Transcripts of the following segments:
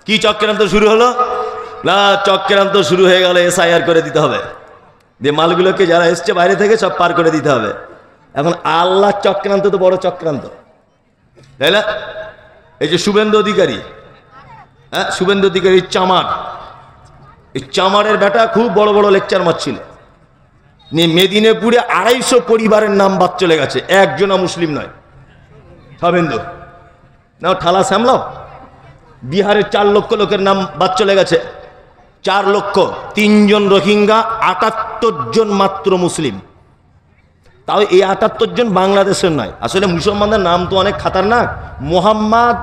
কি চক্রান্ত শুরু হলো না, চক্রান্ত শুরু হয়ে গেল এসআইআর করে দিতে হবে, যে মালগুলোকে যারা এসছে বাইরে থেকে সব পার করে দিতে হবে। এখন আল্লাহ চক্রান্ত তো বড় চক্রান্ত, তাই না? এই যে শুভেন্দু অধিকারী, হ্যাঁ শুভেন্দু অধিকারী চামার, এই চামারের বেটা খুব বড় বড় লেকচার মারছিল, নিয়ে মেদিনীপুরে 250 পরিবারের নাম বাদ চলে গেছে, একজনা মুসলিম নয়। শুভেন্দু না ঠালা সামলাও, বিহারের 4 লক্ষ লোকের নাম বাদ চলে গেছে, 4 লক্ষ, 3 জন রোহিঙ্গা, 78 জন মাত্র মুসলিম। তাও এই 78 জন বাংলাদেশের নয়, আসলে মুসলমানদের নাম তো অনেক খাতারনাক। মোহাম্মদ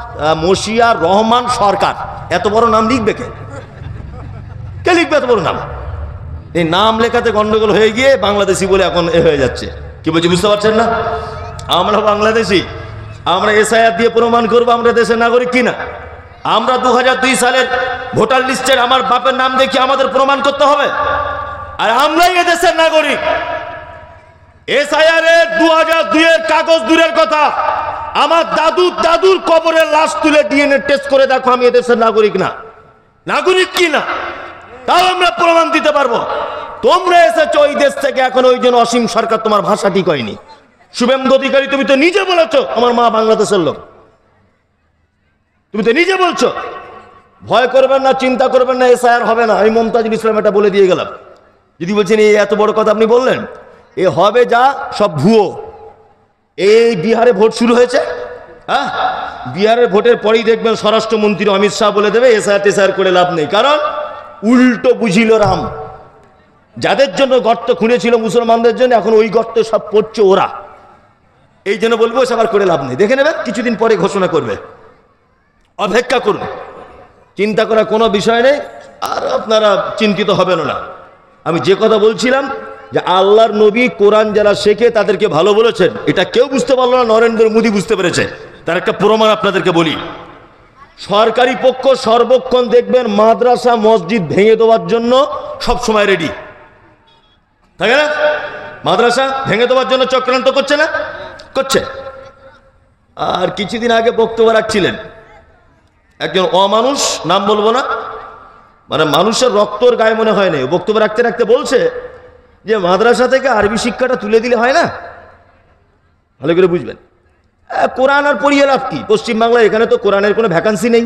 মশিয়ার রহমান সরকার, এত বড় নাম লিখবে কে? কে লিখবে এত বড় নাম? এই নাম লেখাতে গন্ডগোল হয়ে গিয়ে বাংলাদেশি বলে এখন এ হয়ে যাচ্ছে। কি বলছি বুঝতে পারছেন না? আমরা বাংলাদেশি, আমরা এসআইআর দিয়ে প্রমাণ করবো আমরা দেশের নাগরিক কিনা। আমরা 2002 সালের ভোটার লিস্টের আমার বাপের নাম দেখে আমাদের প্রমাণ করতে হবে, আর আমরাই এদেশের নাগরিক। এসআইআর এর 2002 কাগজ দূরের কথা, আমার দাদুর কবরের লাশ তুলে ডিএনএ টেস্ট করে দেখো আমি এদেশের নাগরিক না, নাগরিক কি না, তাও আমরা প্রমাণ দিতে পারবো। তোমরা এসেছো ওই দেশ থেকে, এখন ওই জন্য অসীম সরকার তোমার ভাষা ঠিক হয়নি। শুভেন্দু অধিকারী তুমি তো নিজে বলেছো আমার মা বাংলাদেশের লোক, তুমি তো নিজে বলছো। ভয় করবেন না, চিন্তা করবেন না, এসআইআর হবে না, আমি মমতাজুল ইসলাম এটা বলে দিয়ে গেলাম। যদি বলছেন এই এত বড় কথা আপনি বললেন, এ হবে যা সব ভুয়ো। এই বিহারে ভোট শুরু হয়েছে, হ্যাঁ বিহারের ভোটের পরেই দেখবেন স্বরাষ্ট্রমন্ত্রী অমিত শাহ বলে দেবে এসআইআর করে লাভ নেই, কারণ উল্টো বুঝিল রাম। যাদের জন্য গর্ত খুঁড়েছিল মুসলমানদের জন্য, এখন ওই গর্তে সব পড়ছে ওরা, এই জন্য বলবো এসআইআর করে লাভ নেই। দেখে নেবেন কিছুদিন পরে ঘোষণা করবে, অপেক্ষা করুন, চিন্তা করার কোনো বিষয় নেই, আর আপনারা চিন্তিত হবেন না। আমি যে কথা বলছিলাম যে আল্লাহর নবী কোরআন যারা শেখে তাদেরকে ভালো বলেছেন, এটা কেউ বুঝতে পারলো না, নরেন্দ্র মোদী বুঝতে পেরেছে। তার একটা প্রমাণ আপনাদেরকে বলি, সরকারি পক্ষ সর্বক্ষণ দেখবেন মাদ্রাসা মসজিদ ভেঙে দেওয়ার জন্য সবসময় রেডি থাকে না? মাদ্রাসা ভেঙে দেওয়ার জন্য চক্রান্ত করছে না? করছে। আর কিছুদিন আগে বক্তব্য রাখছিলেন একজন অমানুষ, নাম বলবো না, মানে মানুষের রক্তর গায়ে মনে হয় না, বক্তব্য রাখতে রাখতে বলছে যে মাদ্রাসা থেকে আরবি শিক্ষাটা তুলে দিলে হয় না। ভালো করে বুঝবেন, কোরআন আর পড়িয়ে লাভ কি? পশ্চিমবাংলায় এখানে তো কোরআনের কোনো ভ্যাকান্সি নেই,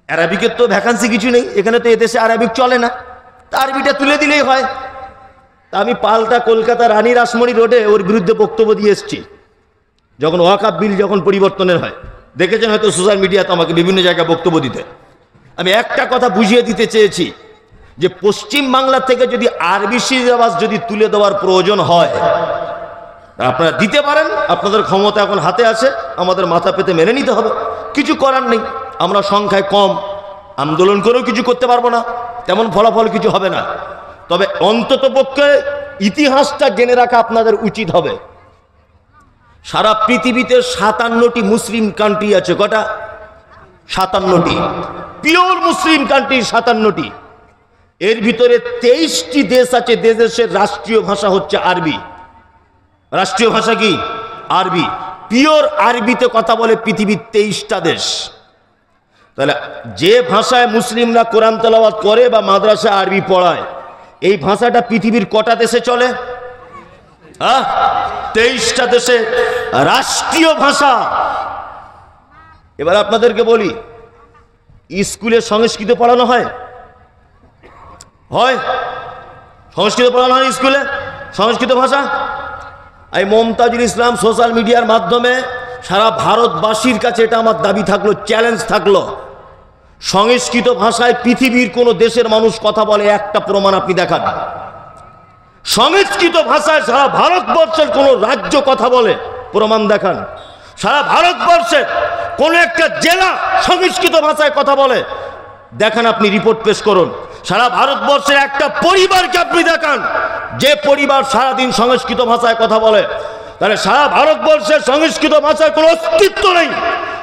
আরবিকের তো ভ্যাকান্সি কিছু নেই, এখানে তো এদেশে আরবিক চলে না, তা আরবিটা তুলে দিলেই হয়। তা আমি পাল্টা কলকাতা রানী রাসমণি রোডে ওর বিরুদ্ধে বক্তব্য দিয়ে এসেছি, যখন ওয়াকফ বিল যখন পরিবর্তনের হয়, দেখেছেন হয়তো সোশ্যাল মিডিয়াতে আমাকে বিভিন্ন জায়গায় বক্তব্য দিতে। আমি একটা কথা বুঝিয়ে দিতে চেয়েছি যে পশ্চিম বাংলা থেকে যদি আরবি সিলেবাস যদি তুলে দেওয়ার প্রয়োজন হয় আপনারা দিতে পারেন, আপনাদের ক্ষমতা এখন হাতে আছে, আমাদের মাথা পেতে মেনে নিতে হবে, কিছু করার নেই। আমরা সংখ্যায় কম, আন্দোলন করেও কিছু করতে পারবো না, তেমন ফলাফল কিছু হবে না। তবে অন্তত পক্ষে ইতিহাসটা জেনে রাখা আপনাদের উচিত হবে। সারা পৃথিবীতে 57টি মুসলিম কান্ট্রি আছে, কটা? 57টি পিওর মুসলিম কান্ট্রি, 57টি। এর ভিতরে 23টি দেশ আছে, দেশের রাষ্ট্রীয় ভাষা হচ্ছে আরবি। রাষ্ট্রীয় ভাষা কি? আরবি। পিওর আরবিতে কথা বলে পৃথিবীর 23টা দেশ। তাহলে যে ভাষায় মুসলিমরা কোরআন তেলাওয়াত করে বা মাদ্রাসায় আরবি পড়ায়, এই ভাষাটা পৃথিবীর কটা দেশে চলে? 23টা দেশে রাষ্ট্রীয় ভাষা। এবার আপনাদেরকে বলি, স্কুলে সংস্কৃত পড়ানো হয়? হয়? সংস্কৃত পড়ানো হয় স্কুলে, সংস্কৃত ভাষা। এই মমতাজুল ইসলাম সোশ্যাল মিডিয়ার মাধ্যমে সারা ভারতবাসীর কাছে এটা আমার দাবি থাকলো, চ্যালেঞ্জ থাকলো, সংস্কৃত ভাষায় পৃথিবীর কোন দেশের মানুষ কথা বলে একটা প্রমাণ আপনি দেখান। সংস্কৃত ভাষায় সারা ভারতবর্ষের কোন রাজ্য কথা বলে প্রমাণ দেখান। সারা ভারতবর্ষের কোন একটা জেলা সংস্কৃত ভাষায় কথা বলে দেখান, আপনি রিপোর্ট পেশ করুন। সারা ভারতবর্ষের একটা পরিবারকে আপনি দেখান যে পরিবার সারাদিন সংস্কৃত ভাষায় কথা বলে। তাহলে সারা ভারতবর্ষের সংস্কৃত ভাষার কোনো অস্তিত্ব নেই,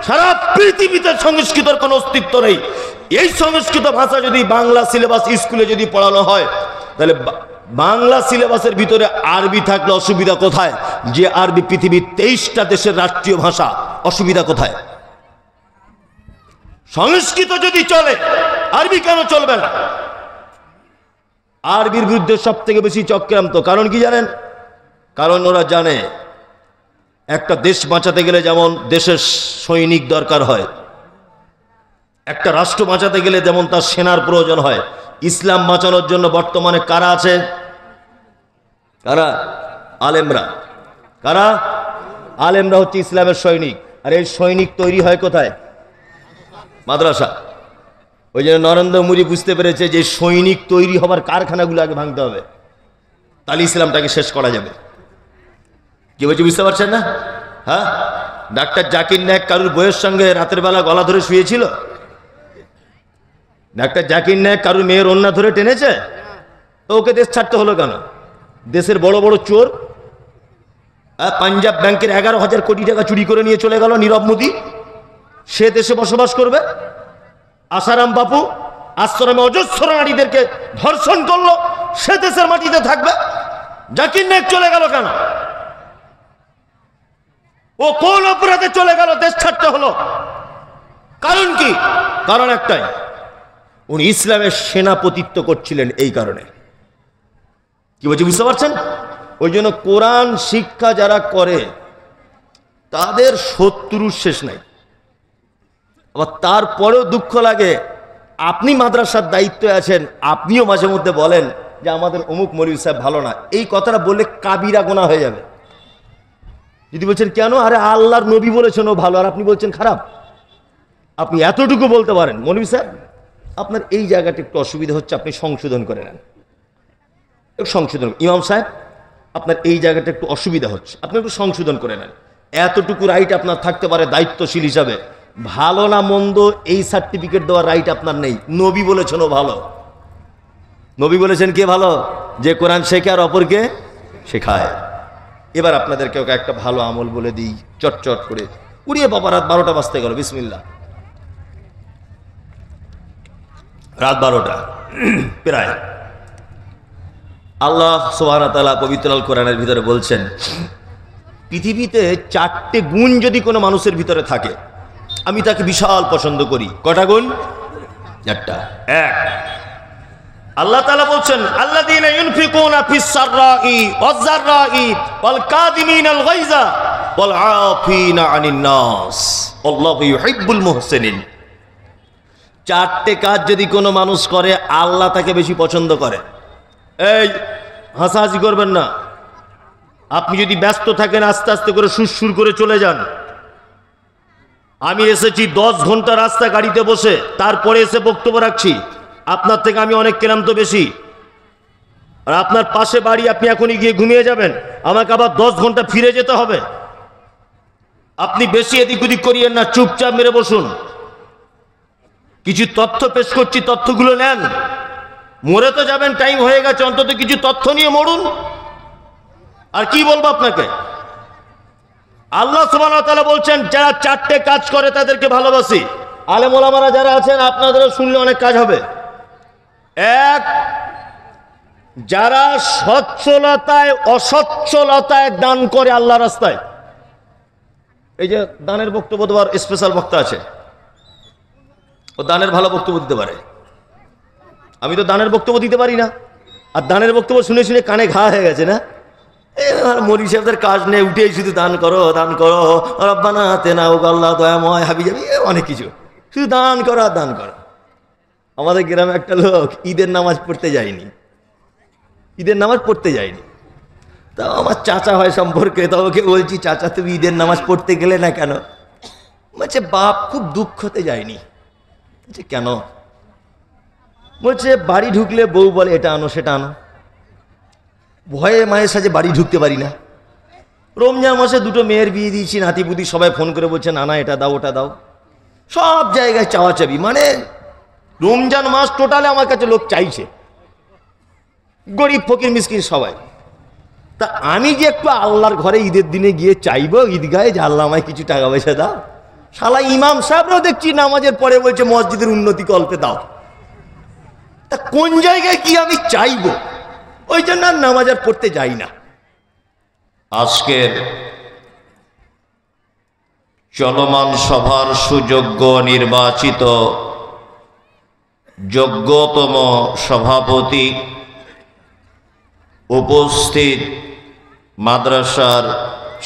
সারা পৃথিবীতে সংস্কৃতের কোনো অস্তিত্ব নেই। এই সংস্কৃত ভাষা যদি বাংলা সিলেবাস স্কুলে যদি পড়ানো হয়, তাহলে বাংলা সিলেবাসের ভিতরে আরবি থাকলে অসুবিধা কোথায়? যে আরবি পৃথিবীর 23টা দেশের রাষ্ট্রীয় ভাষা, অসুবিধা কোথায়? সংস্কৃত যদি চলে, আরবি কেন চলবে না? আরবির বিরুদ্ধে সব থেকে বেশি চক্রান্ত। কারণ কি জানেন? কারণ ওরা জানে একটা দেশ বাঁচাতে গেলে যেমন দেশের সৈনিক দরকার হয়, একটা রাষ্ট্র বাঁচাতে গেলে যেমন তার সেনার প্রয়োজন হয়, ইসলাম বাঁচানোর জন্য বর্তমানে কারা আছে? কারা? আলেমরা। কারা? আলেমরা হচ্ছে ইসলামের সৈনিক। আর এই সৈনিক তৈরি হয় কোথায়? মাদ্রাসা। ওই জন্য নরেন্দ্র মোদী বুঝতে পেরেছে যে সৈনিক তৈরি হবার কারখানাগুলো আগে ভাঙতে হবে, তাহলে ইসলামটাকে শেষ করা যাবে। কি বলছি বুঝতে পারছেন না? হ্যাঁ, ডাক্তার জাকির নায়েক কারুর বইয়ের সঙ্গে রাতের বেলা গলা ধরে শুয়েছিল? ডাক্তার জাকির নায়েক কারুর মেয়ের ওন্না ধরে টেনেছে? তো ওকে দেশ ছাড়তে হলো কেন? দেশের বড় বড় চোর, পাঞ্জাব ব্যাংকের 11,000 কোটি টাকা চুরি করে নিয়ে চলে গেল নীরব মোদী, সে দেশে বসবাস করবে। আসারাম বাপু আশ্রমে অজস্র নারীদেরকে ধর্ষণ করলো, সে দেশের মাটিতে থাকবে। জাকির নায়েক চলে গেল কেন? ও কোন অপরাধে চলে গেল, দেশ ছাড়তে হলো? কারণ কি? কারণ একটাই, উনি ইসলামের সেনাপতিত্ব করছিলেন। এই কারণে কি বলছি বুঝতে পারছেন? ওই জন্য কোরআন শিক্ষা যারা করে তাদের শত্রুর শেষ নাই। আবার তারপরেও দুঃখ লাগে, আপনি মাদ্রাসার দায়িত্বে আছেন, আপনিও মাঝে মধ্যে বলেন যে আমাদের অমুক মৌলভী সাহেব ভালো না। এই কথাটা বললে কাবিরা গোনা হয়ে যাবে। যদি বলছেন কেন, আরে আল্লাহর নবী বলেছেন ও ভালো, আর আপনি বলছেন খারাপ। আপনি এতটুকু বলতে পারেন, মৌলভী সাহেব আপনার এই জায়গাটা একটু অসুবিধা হচ্ছে, আপনি সংশোধন করে নেন, একটু সংশোধন। ইমাম সাহেব আপনার এই জায়গাটা একটু অসুবিধা হচ্ছে, আপনি একটু সংশোধন করে নেন। এতটুকু রাইট আপনার থাকতে পারে দায়িত্বশীল হিসাবে। ভালো না মন্দ এই সার্টিফিকেট দেওয়ার রাইট আপনার নেই। নবী বলেছেন ও ভালো। নবী বলেছেন কে ভালো? যে কোরআন শেখে আর অপরকে শেখায়। এবার আপনাদেরকে একটা ভালো আমল বলে দিই চটচট করে। উড়িয়ে বাবা, রাত 12টা বাজতে গেল, বিসমিল্লাহ। রাত 12টা প্রায়। আল্লাহ সুবহানাহু ওয়া তাআলা পবিত্র আল কোরআনের ভিতরে বলছেন, পৃথিবীতে 4টে গুণ যদি কোনো মানুষের ভিতরে থাকে, আমি তাকে বিশাল পছন্দ করি। কটা গুণ? 4টা। এক, আল্লাহ তাআলা বলছেন, আল্লাযীনা ইউনফিকুনা ফিস সাররাই ওয়াজ যাররাই ওয়াল কাযিমিনাল গায়যা ওয়াল আফিনা আনিন নাস আল্লাহু ইউহিব্বুল মুহসিনিন। 4টে কাজ যদি কোনো মানুষ করে, আল্লাহ তাকে বেশি পছন্দ করে। এই হাসাহাসি করবেন না। আপনি যদি ব্যস্ত থাকেন, আস্তে আস্তে করে সুরসুর করে চলে যান। আমি এসেছি 10 ঘন্টা রাস্তা গাড়িতে বসে, তারপরে এসে বক্তব্য রাখছি। আপনার থেকে আমি অনেক ক্লান্ত বেশি। আর আপনার পাশে বাড়ি, আপনি এখনই গিয়ে ঘুমিয়ে যাবেন, আমাকে আবার 10 ঘন্টা ফিরে যেতে হবে। আপনি বেশি এদিক ওদিক করিয়েন না, চুপচাপ মেরে বসুন। কিছু তথ্য পেশ করছি, তথ্যগুলো নেন। মরে তো যাবেন, টাইম হয়ে গেছে, অন্তত কিছু তথ্য নিয়ে মরুন। আর কি বলবো আপনাকে? আল্লাহ সুবহানাহু ওয়া তাআলা বলছেন, যারা 4টে কাজ করে তাদেরকে ভালোবাসি। আলেম ওলামারা যারা আছেন, আপনাদেরও শুনলে অনেক কাজ হবে। এক, যারা সচ্ছলতায় অসচ্ছলতায় দান করে আল্লাহ রাস্তায়। এই যে দানের বক্তব্য দেওয়ার স্পেশাল বক্তা আছে, ও দানের ভালো বক্তব্য দিতে পারে। আমি তো দানের বক্তব্য দিতে পারি না। আর দানের বক্তব্য শুনে শুনে কানে ঘা হয়ে গেছে না? মৌলভী সাহেবদের কাজ নেই, উঠেই শুধু দান করো, দান করো, রব্বানা আতিনা ও আল্লাহ দয়াময় হাবিজাবি, অনেক কিছু, শুধু দান করো আর দান করো। আমাদের গ্রামে একটা লোক ঈদের নামাজ পড়তে যায়নি, ঈদের নামাজ পড়তে যায়নি। তা আমার চাচা হয় সম্পর্কে, তা ওকে বলছি, চাচা তুমি ঈদের নামাজ পড়তে গেলে না কেন? বলছে বাপ খুব দুঃখতে যায়নি। বলছে কেন? বলছে বাড়ি ঢুকলে বউ বলে এটা আনো সেটা আনো, ভয়ে মায়ের সাথে বাড়ি ঢুকতে পারি না। রমজান মাসে 2টো মেয়ের বিয়ে দিয়েছি, নাতিপুতি সবাই ফোন করে বলছে নানা এটা দাও ওটা দাও, সব জায়গায় চাওয়াচাবি। মানে রমজান মাস টোটালে আমার কাছে লোক চাইছে, গরিব ফকির মিসকিন সবাই। তা আমি যে একটু আল্লাহর ঘরে ঈদের দিনে গিয়ে চাইবো ঈদগাহে যে আল্লাহ আমায় কিছু টাকা পয়সা দাও, শালা ইমাম সাহেবরাও দেখছি নামাজের পরে বলছে মসজিদের উন্নতি কল্পে দাও। তা কোন জায়গায় কি আমি চাইবো? ওই জন্য আর নামাজ আর পড়তে যাই না। আজকের চলমান সভার সুযোগ্য নির্বাচিত যোগ্যতম সভাপতি, উপস্থিত মাদ্রাসার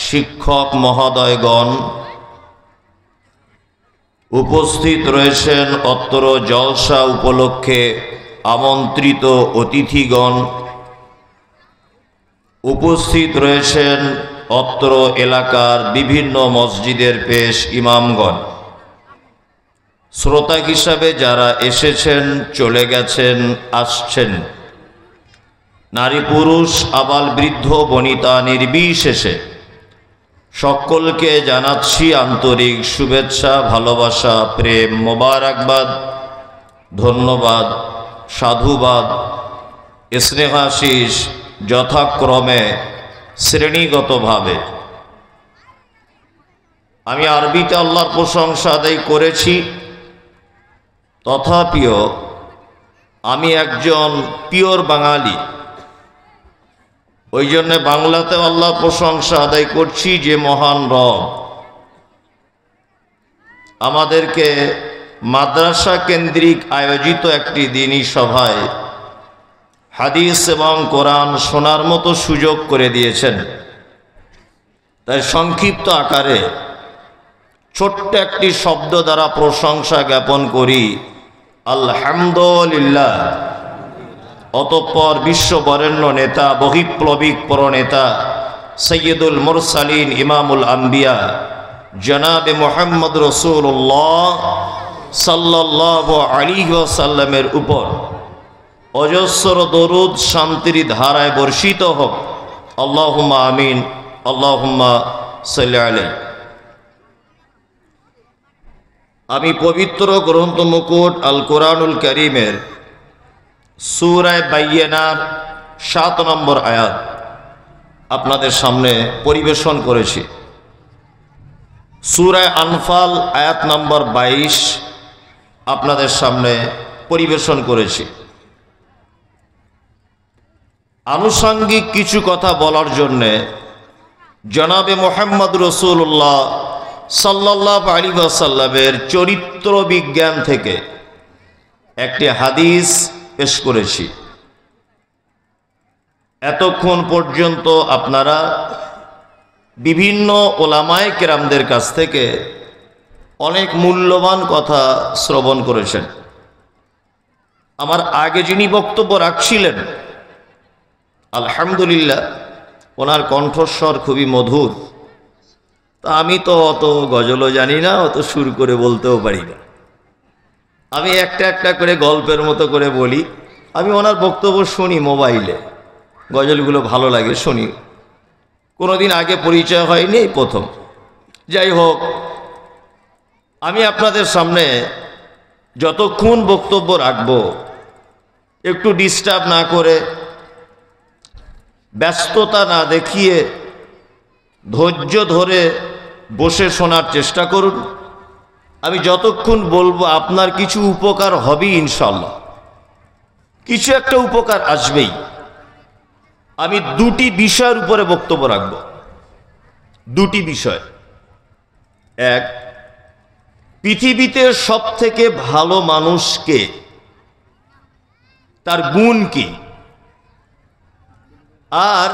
শিক্ষক মহোদয়গণ, উপস্থিত রয়েছেন অত্র জলসা উপলক্ষে আমন্ত্রিত অতিথিগণ, উপস্থিত রয়েছেন অত্র এলাকার বিভিন্ন মসজিদের পেশ ইমামগণ, শ্রোতা হিসাবে যারা এসেছেন, চলে গেছেন, আসছেন, নারী পুরুষ আবাল বৃদ্ধ বনিতা নির্বিশেষে সকলকে জানাচ্ছি আন্তরিক শুভেচ্ছা, ভালোবাসা, প্রেম, মোবারকবাদ, ধন্যবাদ, সাধুবাদ, স্নেহাশিস যথাক্রমে শ্রেণীগতভাবে। আমি আরবিতে আল্লাহর প্রশংসা আদায় করেছি, তথাপিও আমি একজন পিওর বাঙালি, ওই জন্যে বাংলাতে আল্লাহর প্রশংসা আদায় করছি যে মহান রব আমাদেরকে মাদ্রাসা কেন্দ্রিক আয়োজিত একটি দিনী সভায় হাদিস এবং কোরআন শোনার মতো সুযোগ করে দিয়েছেন। তাই সংক্ষিপ্ত আকারে ছোট্ট একটি শব্দ দ্বারা প্রশংসা জ্ঞাপন করি, আলহামদুলিল্লাহ। অতঃপর বিশ্ববরেণ্য নেতা, বহিপ্লবিক প্রণেতা, সৈয়দুল মুরসালিন, ইমামুল আম্বিয়া জনাবে মুহাম্মদ রাসূলুল্লাহ সাল্লাল্লাহু আলাইহি ওয়াসাল্লামের উপর অজস্র দরুদ শান্তির ধারায় বর্ষিত হোক। আল্লাহুম্মা আমিন, আল্লাহুম্মা সাল্লি আলাইহি। আমি পবিত্র গ্রন্থ মুকুট আল কোরআনুল কারীমের সূরা বাইয়িনার 7 নম্বর আয়াত আপনাদের সামনে পরিবেশন করেছি। সূরা আনফাল আয়াত নম্বর 22 আপনাদের সামনে পরিবেশন করেছি। আনুষঙ্গিক কিছু কথা বলার জন্যে জনাবে মুহাম্মদ রাসূলুল্লাহ সাল্লাল্লাহু আলাইহি ওয়াসাল্লামের চরিত্র বিজ্ঞান থেকে একটি হাদিস পেশ করেছি। এতক্ষণ পর্যন্ত আপনারা বিভিন্ন ওলামায়ে কেরামদের কাছ থেকে অনেক মূল্যবান কথা শ্রবণ করেছেন। আমার আগে যিনি বক্তব্য রাখছিলেন, আলহামদুলিল্লাহ, ওনার কণ্ঠস্বর খুবই মধুর। তা আমি তো অত গজলও জানি না, অত সুর করে বলতেও পারি না। আমি একটা একটা করে গল্পের মতো করে বলি। আমি ওনার বক্তব্য শুনি মোবাইলে, গজলগুলো ভালো লাগে, শুনি। কোনোদিন আগে পরিচয় হয়নি, এই প্রথম। যাই হোক, আমি আপনাদের সামনে যতক্ষণ বক্তব্য রাখব একটু ডিস্টার্ব না করে, ব্যস্ততা না দেখিয়ে ধৈর্য ধরে বসে শোনার চেষ্টা করুন। আমি যতক্ষণ বলবো আপনার কিছু উপকার হবেই ইনশাআল্লাহ, কিছু একটা উপকার আসবেই। আমি দুটি বিষয়ের উপরে বক্তব্য রাখব, দুটি বিষয়। এক, পৃথিবীতে সবথেকে ভালো মানুষ কে, তার গুণ কি, আর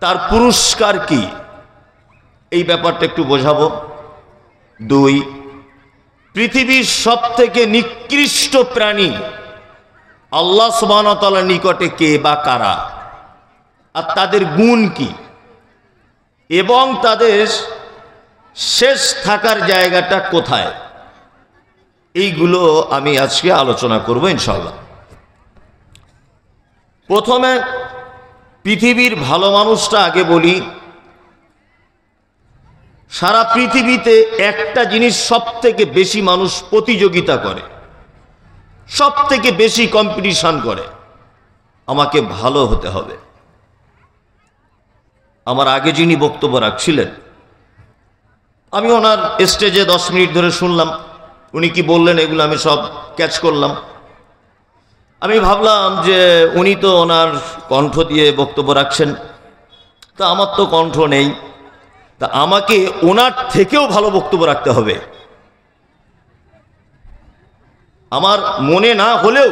তার পুরস্কার কি, এই ব্যাপারটা একটু বোঝাবো। দুই, পৃথিবীর সবথেকে নিকৃষ্ট প্রাণী আল্লাহ সুবহানাহু ওয়া তাআলার নিকটে কে বা কারা, আর তাদের গুণ কি, এবং তাদের শেষ থাকার জায়গাটা কোথায়, এইগুলো আমি আজকে আলোচনা করব ইনশাআল্লাহ। প্রথমে পৃথিবীর ভালো মানুষটা আগে বলি। সারা পৃথিবীতে একটা জিনিস সবথেকে বেশি মানুষ প্রতিযোগিতা করে, সবথেকে বেশি কম্পিটিশন করে, আমাকে ভালো হতে হবে। আমার আগে যিনি বক্তব্য রাখছিলেন, আমি ওনার স্টেজে 10 মিনিট ধরে শুনলাম, উনি কি বললেন এগুলো আমি সব ক্যাচ করলাম। আমি ভাবলাম যে উনি তো ওনার কণ্ঠ দিয়ে বক্তব্য রাখছেন, তা আমার তো কণ্ঠ নেই, তা তা আমাকে ওনার থেকেও ভালো বক্তব্য রাখতে হবে। আমার মনে না হলেও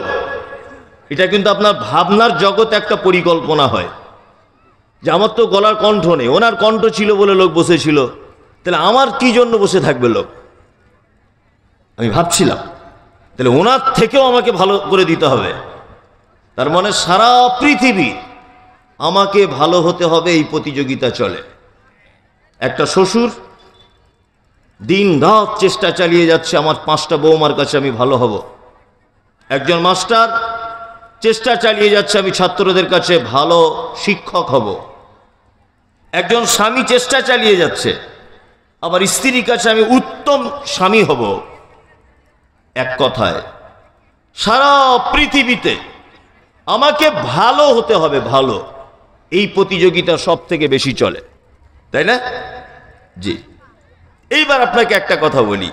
এটা কিন্তু আপনার ভাবনার জগতে একটা পরিকল্পনা হয় যে আমার তো গলার কণ্ঠ নেই, ওনার কণ্ঠ ছিল বলে লোক বসেছিল, তাহলে আমার কি জন্য বসে থাকবে লোক? আমি ভাবছিলাম তাহলে ওনার থেকেও আমাকে ভালো করে দিতে হবে। তার মানে সারা পৃথিবী আমাকে ভালো হতে হবে, এই প্রতিযোগিতা চলে। একটা শ্বশুর দিন রাত চেষ্টা চালিয়ে যাচ্ছে আমার 5টা বৌমার কাছে আমি ভালো হব। একজন মাস্টার চেষ্টা চালিয়ে যাচ্ছে আমি ছাত্রদের কাছে ভালো শিক্ষক হব। একজন স্বামী চেষ্টা চালিয়ে যাচ্ছে আমার স্ত্রীর কাছে আমি উত্তম স্বামী হব। এক কথায় সারা পৃথিবীতে আমাকে ভালো হতে হবে, ভালো, এই প্রতিযোগিতা সব থেকে বেশি চলে, তাই না? জি। এইবার আপনাকে একটা কথা বলি,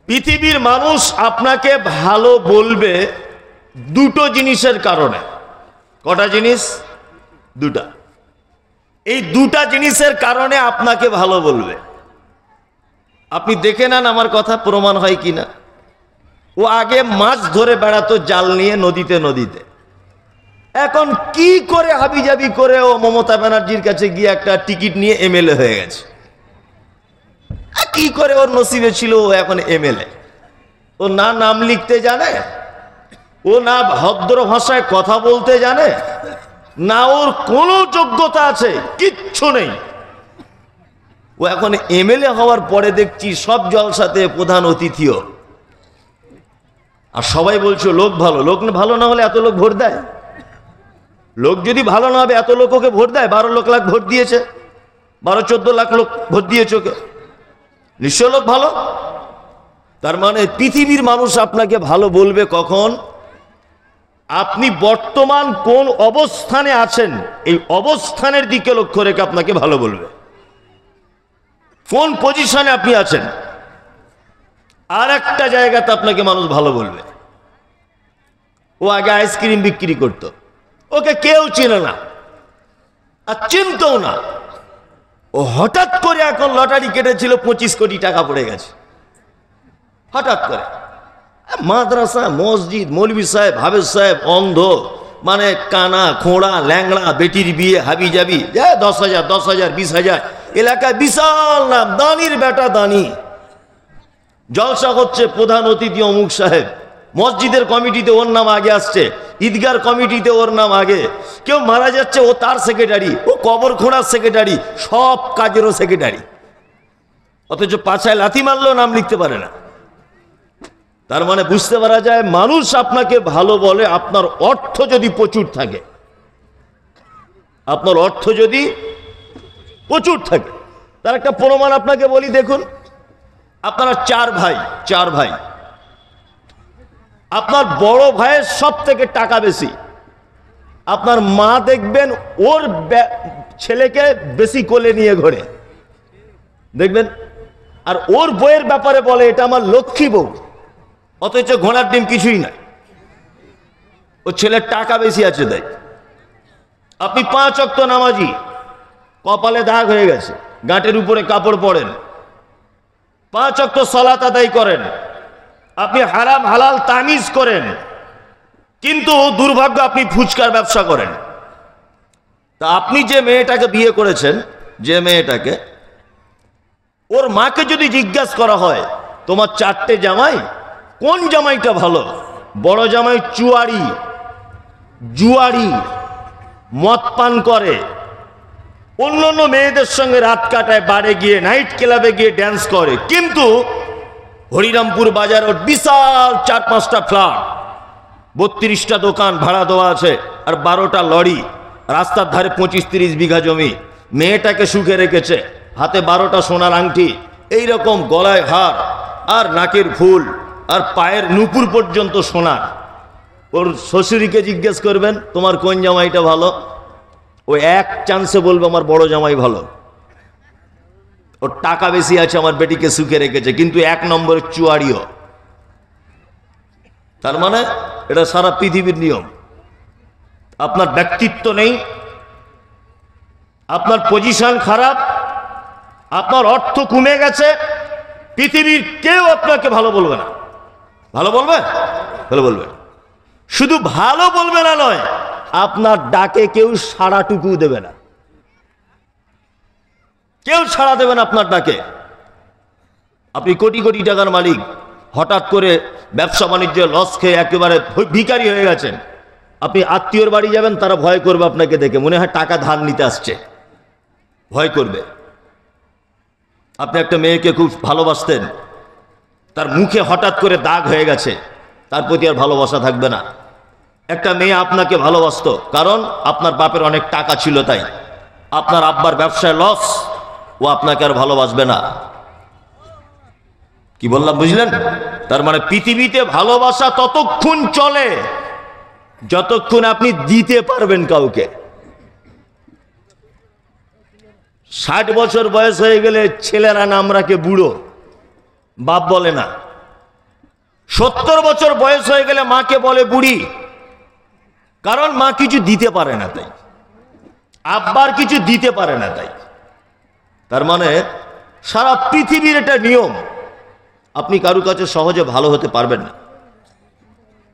পৃথিবীর মানুষ আপনাকে ভালো বলবে দুটো জিনিসের কারণে। কটা জিনিস? দুটা। এই দুটা জিনিসের কারণে আপনাকে ভালো বলবে। আপনি দেখে নেন আমার কথা প্রমাণ হয় কিনা। ও আগে মাছ ধরে বেড়াতো জাল নিয়ে নদীতে নদীতে, এখন কি করে হাবিজাবি করে ও মমতা ব্যানার্জির কাছে গিয়ে একটা টিকিট নিয়ে এমএলএ হয়ে গেছে। কি করে ওর নসিবে ছিল ও এখন এমএলএ? ও না নাম লিখতে জানে, ও না ভদ্র ভাষায় কথা বলতে জানে, না ওর কোনো যোগ্যতা আছে, কিচ্ছু নেই। ও এখন এমএলএ হওয়ার পরে দেখছি সব জলসাতে প্রধান অতিথিও। আর সবাই বলছে লোক ভালো। লোক ভালো না হলে এত লোক ভোট দেয়? লোক যদি ভালো না হবে এত লোক ওকে ভোট দেয়? 12 লাখ ভোট দিয়েছে, 14 লাখ লোক ভোট দিয়েছে ওকে, নিশ্চয় লোক ভালো। তার মানে পৃথিবীর মানুষ আপনাকে ভালো বলবে কখন? আপনি বর্তমান কোন অবস্থানে আছেন, এই অবস্থানের দিকে লক্ষ্য রেখে আপনাকে ভালো বলবে। কোন পজিশনে আপনি আছেন, আর একটা জায়গাতে আপনাকে মানুষ ভালো বলবে। ও আগে আইসক্রিম বিক্রি করত, ওকে কেউ চিনে না আর চিনতও না। ও হঠাৎ করে এখন লটারি কেটেছিল, 25 কোটি টাকা পড়ে গেছে হঠাৎ করে। মাদ্রাসা, মসজিদ, মৌলভী সাহেব, হাফেজ সাহেব অন্ধ, মানে কানা খোঁড়া ল্যাংড়া, বেটির বিয়ে হাবি যাবি, 10,000 10,000 20,000, এলাকায় বিশাল নাম, দানির বেটা দানি। জলসা হচ্ছে, প্রধান অতিথি অমুক সাহেব, মসজিদের কমিটিতে ওর নাম আগে আসছে, ঈদগার কমিটিতে ওর নাম আগে, কেউ মারা যাচ্ছে ও তার সেক্রেটারি, ও কবর খোঁড়ার সেক্রেটারি, সব কাজেরও সেক্রেটারি। অথচ পাছায় লাথি মারলেও নাম লিখতে পারে না। তার মানে বুঝতে পারা যায় মানুষ আপনাকে ভালো বলে আপনার অর্থ যদি প্রচুর থাকে। আপনার অর্থ যদি প্রচুর থাকে, তার একটা প্রমাণ আপনাকে বলি। দেখুন, আপনারা 4 ভাই, আপনার বড় ভাইয়ের সব থেকে টাকা বেশি। আপনার মা দেখবেন ওর ছেলেকে বেশি কোলে নিয়ে ঘোরে, দেখবেন। আর ওর বইয়ের ব্যাপারে বলে এটা আমার লক্ষ্মী বউ, অথচ ঘোড়ার ডিম কিছুই নাই, ও ছেলের টাকা বেশি আছে তাই। আপনি 5 ওয়াক্ত নামাজি, কপালে দাগ হয়ে গেছে, গাঁটের উপরে কাপড় পরেন, 5 ওয়াক্ত সালাত আদায় করেন, আপনি হারাম হালাল তামিজ করেন, কিন্তু দুর্ভাগ্য আপনি ফুচকার ব্যবসা করেন। তা আপনি যে মেয়েটাকে বিয়ে করেছেন, যে মেয়েটাকে, ওর মাকে যদি জিজ্ঞাসা করা হয় তোমার 4টে জামাই, কোন জামাইটা ভালো? বড় জামাই জুয়ারি, মদ পান করে, অন্য অন্য মেয়েদের সঙ্গে রাত কাটায়, বারে গিয়ে নাইট ক্লাবে গিয়ে ড্যান্স করে, কিন্তু হরিরামপুর বাজার ওর বিশাল 4-5টা ফ্ল্যাট, 32টা দোকান ভাড়া দেওয়া আছে, আর 12টা লরি, রাস্তার ধারে 25-30 বিঘা জমি। মেয়েটাকে সুখে রেখেছে, হাতে 12টা সোনার আংটি, এইরকম গলায় হার আর নাকের ফুল আর পায়ের নুপুর পর্যন্ত সোনার। ওর শ্বশুরিকে জিজ্ঞেস করবেন তোমার কোন জামাইটা ভালো, ও এক চান্সে বলবে আমার বড় জামাই ভালো, ওর টাকা বেশি আছে, আমার বেটিকে সুখে রেখেছে, কিন্তু 1 নম্বরের চুয়ারিও। তার মানে এটা সারা পৃথিবীর নিয়ম। আপনার ব্যক্তিত্ব নেই, আপনার পজিশন খারাপ, আপনার অর্থ কমে গেছে, পৃথিবীর কেউ আপনাকে ভালো বলবে না। ভালো বলবে? ভালো বলবে। শুধু ভালো বলবে না নয়, আপনার ডাকে কেউ সাড়াটুকু দেবে না। কেউ সাড়া দেবে না আপনার ডাকে। আপনি কোটি কোটি টাকার মালিক, হঠাৎ করে ব্যবসা বাণিজ্যে লস খেয়ে একেবারে ভিখারি হয়ে গেছেন। আপনি আত্মীয়র বাড়ি যাবেন, তারা ভয় করবে আপনাকে দেখে, মনে হয় টাকা ধার নিতে আসছে, ভয় করবে। আপনি একটা মেয়েকে খুব ভালোবাসতেন, তার মুখে হঠাৎ করে দাগ হয়ে গেছে, তার প্রতি আর ভালোবাসা থাকবে না। একটা মেয়ে আপনাকে ভালোবাসতো, কারণ আপনার বাপের অনেক টাকা ছিল, তাই আপনার আব্বার ব্যবসায় লস, ও আপনাকে আর ভালোবাসবে না। কি বললাম বুঝলেন? তার মানে পৃথিবীতে ভালোবাসা ততক্ষণ চলে যতক্ষণ আপনি দিতে পারবেন কাউকে। 60 বছর বয়স হয়ে গেলে ছেলেরা নাম রাখে বুড়ো, বাপ বলে না। 70 বছর বয়স হয়ে গেলে মাকে বলে বুড়ি, কারণ মা কিছু দিতে পারে না তাই, আব্বার কিছু দিতে পারে না তাই। তার মানে সারা পৃথিবীর এটা নিয়ম, আপনি কারো কাছে সহজে ভালো হতে পারবেন না।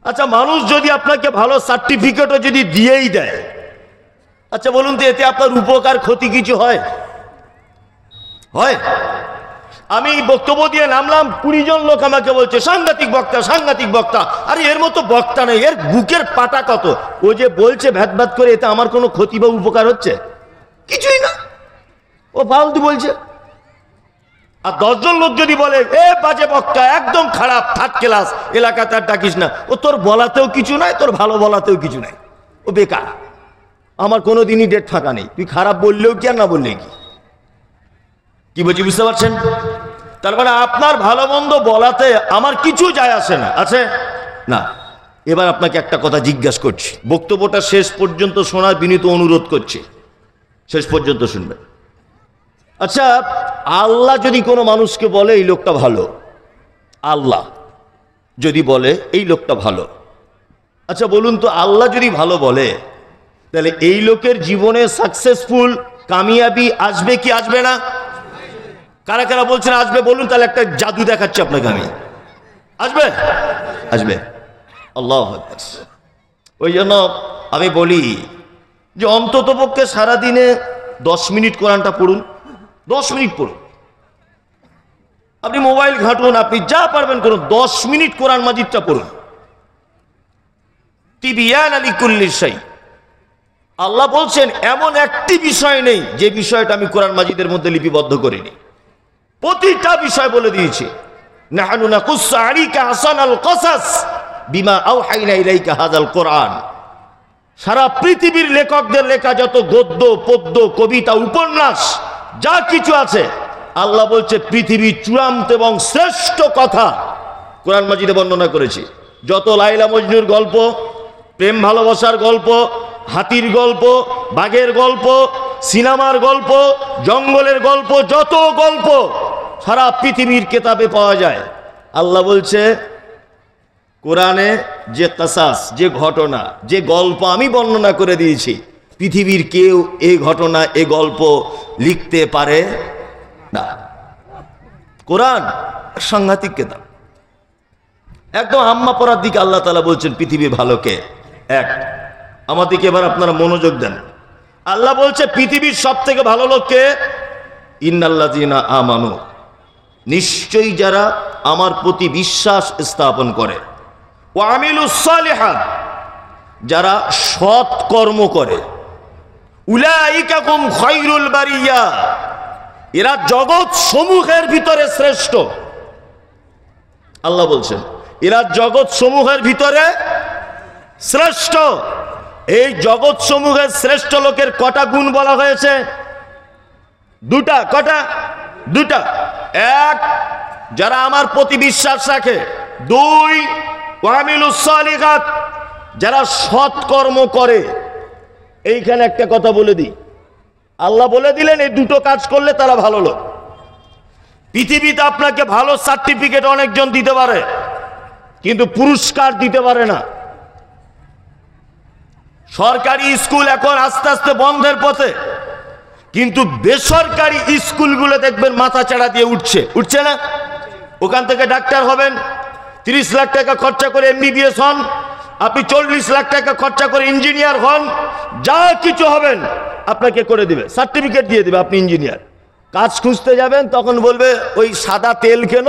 আচ্ছা, মানুষ যদি আপনাকে ভালো সার্টিফিকেটও যদি দিয়েই দেয়, আচ্ছা বলুন তো, এতে আপনার উপকার ক্ষতি কিছু হয়? হয়? আমি বক্তব্য দিয়ে নামলাম, 20 জন লোক আমাকে বলছে সাংঘাতিক বক্তা, সাংঘাতিক বক্তা। আরে এর মতো বক্তা নেই, এর বুকের পাটা কত। ও যে বলছে ভ্যাট ভ্যাট করে, এতে আমার কোনো ক্ষতি বা উপকার হচ্ছে? কিছুই না, ও ফালতু বলছে। আর 10 জন লোক যদি বলে এ বাজে বক্তা, একদম খারাপ, 3rd ক্লাস, এলাকাতে আর ডাকিস না, ও তোর বলাতেও কিছু নাই, তোর ভালো বলাতেও কিছু নাই, ও বেকার। আমার কোনো দিনই ডেট ফাঁকা নেই, তুই খারাপ বললেও কি আর না বললে কি। কি বলছি বুঝতে পারছেন? তার মানে আপনার ভালো মন্দ বলাতে আমার কিছু যায় আসে না, আছে না। এবার আপনাকে একটা কথা জিজ্ঞাসা করছি, বক্তব্যটা শেষ পর্যন্ত শোনার বিনীত অনুরোধ করছি, শেষ পর্যন্ত শুনবেন। আচ্ছা, আল্লাহ যদি কোনো মানুষকে বলে এই লোকটা ভালো, আল্লাহ যদি বলে এই লোকটা ভালো, আচ্ছা বলুন তো, আল্লাহ যদি ভালো বলে, তাহলে এই লোকের জীবনে সাকসেসফুল কামিয়াবি আসবে কি আসবে না? কারা কারা বলছেন আসবে বলুন, তাহলে একটা জাদু দেখাচ্ছি আপনাকে আমি। আসবে? আসবে। আল্লাহু আকবার। ওই জন্য আমি বলি যে অন্তত পক্ষে সারাদিনে 10 মিনিট কোরআনটা পড়ুন, 10 মিনিট পড়ুন। আপনি মোবাইল ঘাঁটুন, আপনি যা পারবেন করুন, 10 মিনিট কোরআন মাজিদটা পড়ুন। তিবিয়ান লিকুল্লি শাই। আল্লাহ বলছেন এমন একটি বিষয় নেই যে বিষয়টা আমি কোরআন মাজিদের মধ্যে লিপিবদ্ধ করিনি, প্রতিটা বিষয় বলে দিয়েছি। নাহনু নাকুসসু আলাইকা আহসানাল কসাস বিমা আওহাইনা ইলাইকা হাযাল কোরআন। সারা পৃথিবীর লেখকদের লেখা যত গদ্য, পদ্য, কবিতা, উপন্যাস যা কিছু আছে, আল্লাহ বলছে পৃথিবীর চূড়ান্ত এবং শ্রেষ্ঠ কথা কোরআন মাজিদে বর্ণনা করেছি। যত লাইলা মজনুর গল্প, প্রেম ভালোবাসার গল্প, হাতির গল্প, বাঘের গল্প, সিনেমার গল্প, জঙ্গলের গল্প, যত গল্প সারা পৃথিবীর কেতাবে পাওয়া যায়, আল্লাহ বলছে কোরআনে যে কাসাস, যে ঘটনা, যে গল্প আমি বর্ণনা করে দিয়েছি, পৃথিবীর কেউ এই ঘটনা, এই গল্প লিখতে পারে না। কোরআন সাংঘাতিক কেতাব, একদম আম্মা পড়ার দিকে আল্লাহ তাআলা বলছেন পৃথিবীর ভালো কে? এক। আমাদেরকে এবার আপনারা মনোযোগ দেন। আল্লাহ বলছে পৃথিবীর সব থেকে ভালো লোক কে? ইন্নাল্লাযীনা আমানু, নিশ্চয়ই যারা আমার প্রতি বিশ্বাস স্থাপন করে, ওয়া আমিলুস সালিহাত, যারা সৎ কর্ম করে, উলাইকা হুম খায়রুল বারিয়া, এরা জগৎ সমূহের ভিতরে শ্রেষ্ঠ। আল্লাহ বলছেন এরা জগৎ সমূহের ভিতরে শ্রেষ্ঠ। এই জগৎ সমূহের শ্রেষ্ঠ লোকের কটা গুণ বলা হয়েছে? দুটা। কটা? দুটা। এক, যারা আমার প্রতি বিশ্বাস রাখে। দুই, ওয়া আমিলুস সালিহাত, যারা সৎ কর্ম করে। এইখানে একটা কথা বলে দিই, আল্লাহ বলে দিলেন এই দুটো কাজ করলে তারা ভালো লোক। পৃথিবীতে আপনাকে ভালো সার্টিফিকেট অনেকজন দিতে পারে, কিন্তু পুরস্কার দিতে পারে না। সরকারি স্কুল এখন আস্তে আস্তে বন্ধের পথে, কিন্তু বেসরকারি স্কুলগুলো দেখবেন মাথা চাড়া দিয়ে উঠছে না? ওখান থেকে ডাক্তার হবেন, 30 লাখ টাকা খরচা করে MBBS হন, আপনি 40 লাখ টাকা খরচা করে ইঞ্জিনিয়ার হন, যা কিছু হবেন আপনাকে করে দিবে, সার্টিফিকেট দিয়ে দিবে আপনি ইঞ্জিনিয়ার। কাজ খুঁজতে যাবেন তখন বলবে ওই সাদা তেল কেন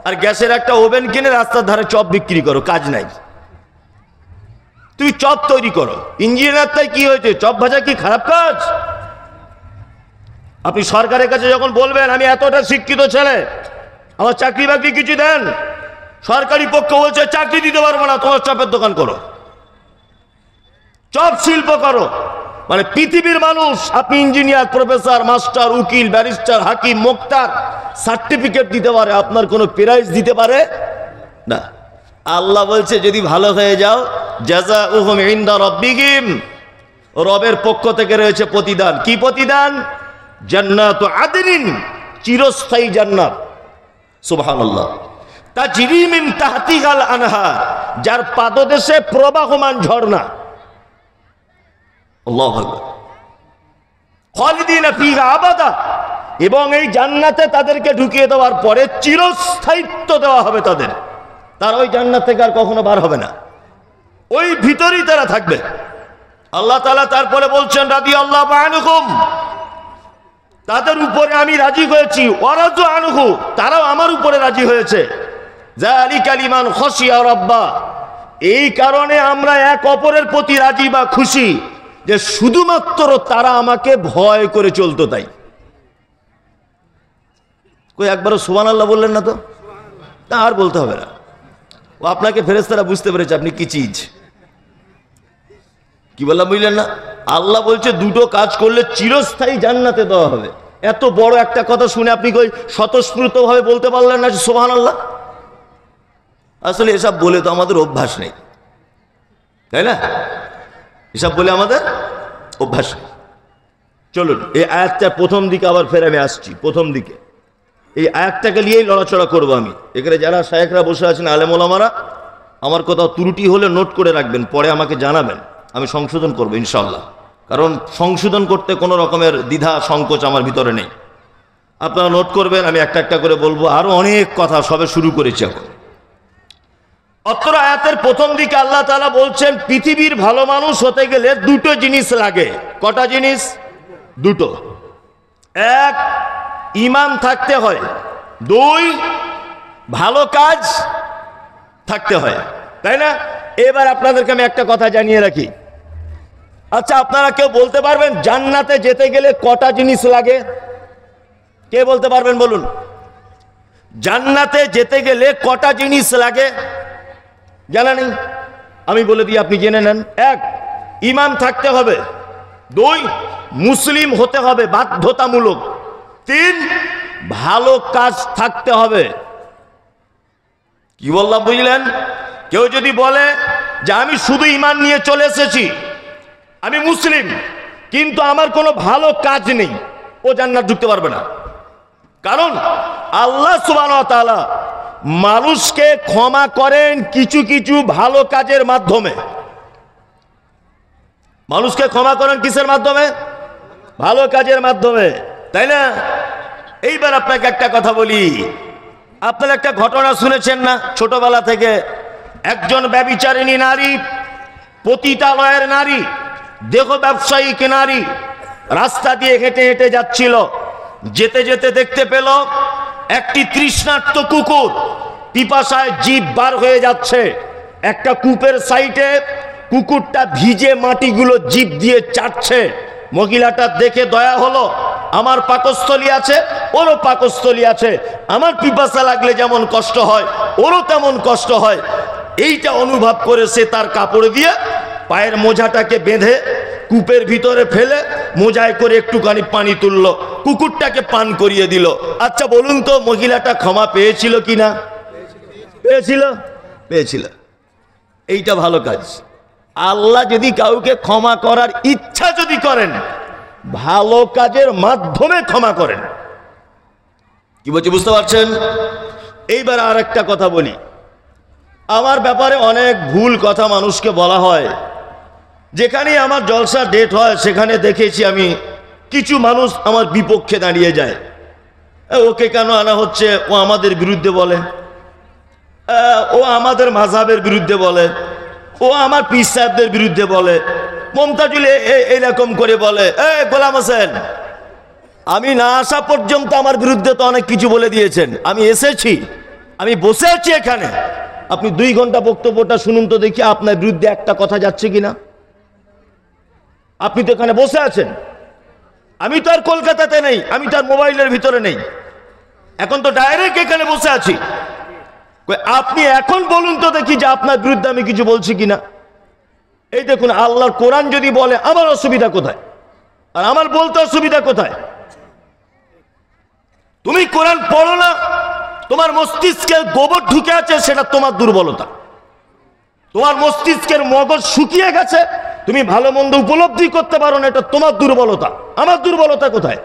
আর গ্যাসের একটা ওভেন কিনে রাস্তার ধারে চপ বিক্রি করো, কাজ নাই। তুই চপ তৈরি করো, ইঞ্জিনিয়ার তাই কি হয়েছে? চপ ভাজা কি খারাপ কাজ? আপনি সরকারের কাছে যখন বলবেন আমি এতটা শিক্ষিত ছেলে, আমার চাকরি বাকরি কিছু দেন, সরকারি পক্ষ বলছে চাকরি দিতে পারবো না, তোমার চপের দোকান করো, চপ শিল্প করো। মানে পৃথিবীর মানুষ আপনি ইঞ্জিনিয়ার, প্রফেসর, মাস্টার, উকিল, ব্যারিস্টার, হাকিম, মোক্তার সার্টিফিকেট দিতে পারে, আপনার কোনো প্রাইজ দিতে পারে না। আল্লাহ বলছে যদি ভালো হয়ে যাও, জাযাউহুম ইনদা রাব্বিহিম, রবের পক্ষ থেকে রয়েছে প্রতিদান। কি প্রতিদান? জান্নাতু আদনিন, চিরস্থায়ী জান্নাত। সুবহানাল্লাহ। তাজরি মিন তাহতিহাল আনহার, যার পাদদেশে প্রবাহমান ঝর্ণা। আল্লাহু আকবার। খালিদিনা ফিহা আবাদা, এবং এই জান্নাতে তাদেরকে ঢুকিয়ে দেওয়ার পরে চিরস্থায়িত্ব দেওয়া হবে তাদের। তারা ওই জান্নাত থেকে আর কখনো বার হবে না, ওই ভিতরেই তারা থাকবে। আল্লাহ তাআলা তারপরে বলছেন রাদিয়াল্লাহু আনহুম, তাদের উপরে আমি রাজি হয়েছি, ওয়ারাদু আনহু, তারাও আমার উপরে রাজি হয়েছে। যালিকা লিমান খাশিয়া রাব্বা, এই কারণে আমরা এক অপরের প্রতি রাজি বা খুশি যে শুধুমাত্র তারা আমাকে ভয় করে চলতো তাই। কই একবারও সুবহানাল্লাহ বললেন না তো? তা আর বলতে হবে না, ও আপনাকে ফেরেশতারা বুঝতে পেরেছে আপনি কি চিজ। কি বললাম বুঝলেন না? আল্লাহ বলছে দুটো কাজ করলে চিরস্থায়ী জান্নাতে দেওয়া হবে। এত বড় একটা কথা শুনে আপনি কই স্বতঃস্ফূর্তভাবে বলতে পারলেন না সুবহানাল্লাহ? আসলে এসব বলে তো আমাদের অভ্যাস নেই, তাই না? এসব বলে আমাদের অভ্যাস নেই। চলুন এই আয়াতটা প্রথম দিকে আবার ফের আমি আসছি। প্রথম দিকে এই আয়াতটাকে নিয়েই লড়াচড়া করবো আমি। এখানে যারা শায়েখরা বসে আছেন, আলেম ওলামারা, আমার কোথাও ত্রুটি হলে নোট করে রাখবেন, পরে আমাকে জানাবেন, আমি সংশোধন করবো ইনশাআল্লাহ। কারণ সংশোধন করতে কোনো রকমের দ্বিধা সংকোচ আমার ভিতরে নেই। আপনারা নোট করবেন, আমি একটা একটা করে বলবো। আরো অনেক কথা সবে শুরু করেছি এখন। অত্র আয়াতের প্রথম দিকে আল্লাহ তাআলা বলছেন পৃথিবীর ভালো মানুষ হতে গেলে দুটো জিনিস লাগে। কটা জিনিস? দুটো। এক, ঈমান থাকতে হয়। দুই, ভালো কাজ থাকতে হয়, তাই না? এবার আপনাদেরকে আমি একটা কথা জানিয়ে রাখি। আচ্ছা, আপনারা কেউ বলতে পারবেন জান্নাতে যেতে গেলে কটা জিনিস লাগে? কে বলতে পারবেন বলুন? জান্নাতে যেতে গেলে কটা জিনিস লাগে? জানা নেই? আমি বলে দিই, আপনি জেনে নেন। এক, ঈমান থাকতে হবে। দুই, মুসলিম হতে হবে বাধ্যতামূলক। তিন, ভালো কাজ থাকতে হবে। কি বললাম বুঝলেন? কেউ যদি বলে যে আমি শুধু ঈমান নিয়ে চলে এসেছি, আমি মুসলিম, কিন্তু আমার কোনো ভালো কাজ নেই, ও জান্নাত ঢুকতে পারবে না। কারণ আল্লাহ সুবহানাহু ওয়া তাআলা মানুষকে ক্ষমা করেন কিছু কিছু ভালো কাজের মাধ্যমে। মানুষকে ক্ষমা করেন কিসের মাধ্যমে? ভালো কাজের মাধ্যমে, তাই না? এইবার আপনাকে একটা কথা বলি। আপনারা একটা ঘটনা শুনেছেন না ছোটবেলা থেকে? একজন ব্যভিচারিণী নারী, পতিতালয়ের নারী, দেহ ব্যবসায়িক নারী রাস্তা দিয়ে হেঁটে হেঁটে যাচ্ছিল। যেতে যেতে দেখতে পেল একটি তৃষ্ণার্ত কুকুর পিপাসায় জিভ বার হয়ে যাচ্ছে। একটা কূপের সাইডে কুকুরটা ভিজে মাটিগুলো জিভ দিয়ে চাটছে। মহিলাটা দেখে দয়া হলো, আমার পাকস্থলী আছে, ওরও পাকস্থলী আছে, আমার পিপাসা লাগলে যেমন কষ্ট হয় ওরও তেমন কষ্ট হয়। এইটা অনুভব করে সে তার কাপড় দিয়ে পায়ের মোজাটাকে বেঁধে কূপের ভিতরে ফেলে মোজায় করে একটুখানি পানি তুললো, কুকুরটাকে পান করিয়ে দিল। আচ্ছা বলুন তো, মহিলাটা ক্ষমা পেয়েছিল কি না? পেয়েছিল, পেয়েছিল। এইটা ভালো কাজ। আল্লাহ যদি কাউকে ক্ষমা করার ইচ্ছা যদি করেন, ভালো কাজের মাধ্যমে ক্ষমা করেন। কি বলছি বুঝতে পারছেন? এইবার আর একটা কথা বলি। আমার ব্যাপারে অনেক ভুল কথা মানুষকে বলা হয়। যেখানেই আমার জলসা ডেট হয় সেখানে দেখেছি আমি কিছু মানুষ আমার বিপক্ষে দাঁড়িয়ে যায়, ওকে কেন আনা হচ্ছে, ও আমাদের বিরুদ্ধে বলে, ও আমাদের মাযহাবের বিরুদ্ধে বলে, ও আমার পীর সাহেবদের বিরুদ্ধে বলে, মমতাজুল এরকম করে বলে। গোলাম হোসেন, আমি না আসা পর্যন্ত আমার বিরুদ্ধে তো অনেক কিছু বলে দিয়েছেন, আমি এসেছি, আমি বসে আছি এখানে, আপনি 2 ঘন্টা বক্তব্যটা শুনুন তো দেখি আপনার বিরুদ্ধে একটা কথা যাচ্ছে কিনা। আপনি তো এখানে বসে আছেন, আমি তো আর কলকাতাতে নেই, আমি তো আর মোবাইলের ভিতরে নেই, এখন তো ডাইরেক্ট এখানে বসে আছি। আপনি এখন বলুন তো দেখি যে আপনার বিরুদ্ধে আমি কিছু বলছি কিনা। এই দেখুন, আল্লাহর কোরআন যদি বলে আমার অসুবিধা কোথায়, আর আমার বলতে অসুবিধা কোথায়? তুমি কোরআন পড়ো না, তোমার মস্তিষ্কে গোবর ঢুকে আছে, সেটা তোমার দুর্বলতা। তোমার মস্তিষ্কের মগজ শুকিয়ে গেছে, তুমি ভালো মন্দ উপলব্ধি করতে পারো না, এটা তোমার দুর্বলতা। আমার দুর্বলতা কোথায়?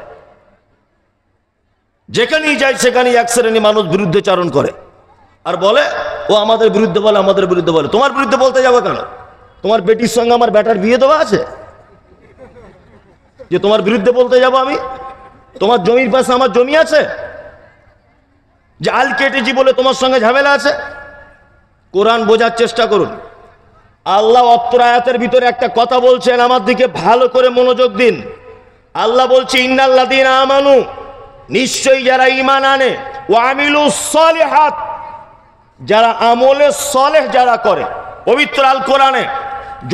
যেখানেই যাই সেখানেই এক শ্রেণী মানুষ বিরুদ্ধে চারণ করে আর বলে ও আমাদের বিরুদ্ধে বলে, আমাদের বিরুদ্ধে বলে। তোমার বিরুদ্ধে বলতে যাবো কেন? তোমার বেটির সঙ্গে আমার বেটার বিয়ে দেওয়া আছে যে তোমার বিরুদ্ধে বলতে যাব আমি? তোমার জমির পাশে আমার জমি আছে যে আল কেটেছি বলে তোমার সঙ্গে ঝামেলা আছে? কোরআন বোঝার চেষ্টা করুন। আল্লাহ অত্র আয়াতের ভিতরে একটা কথা বলছেন, আমার দিকে ভালো করে মনোযোগ দিন। আল্লাহ বলছে ইন্নাল্লাযীনা আমানু, নিশ্চয়ই যারা ঈমান আনে, ওয়া আমিলুস সালিহাত, যারা আমলে সালেহ যারা করে। পবিত্র আল কোরআনে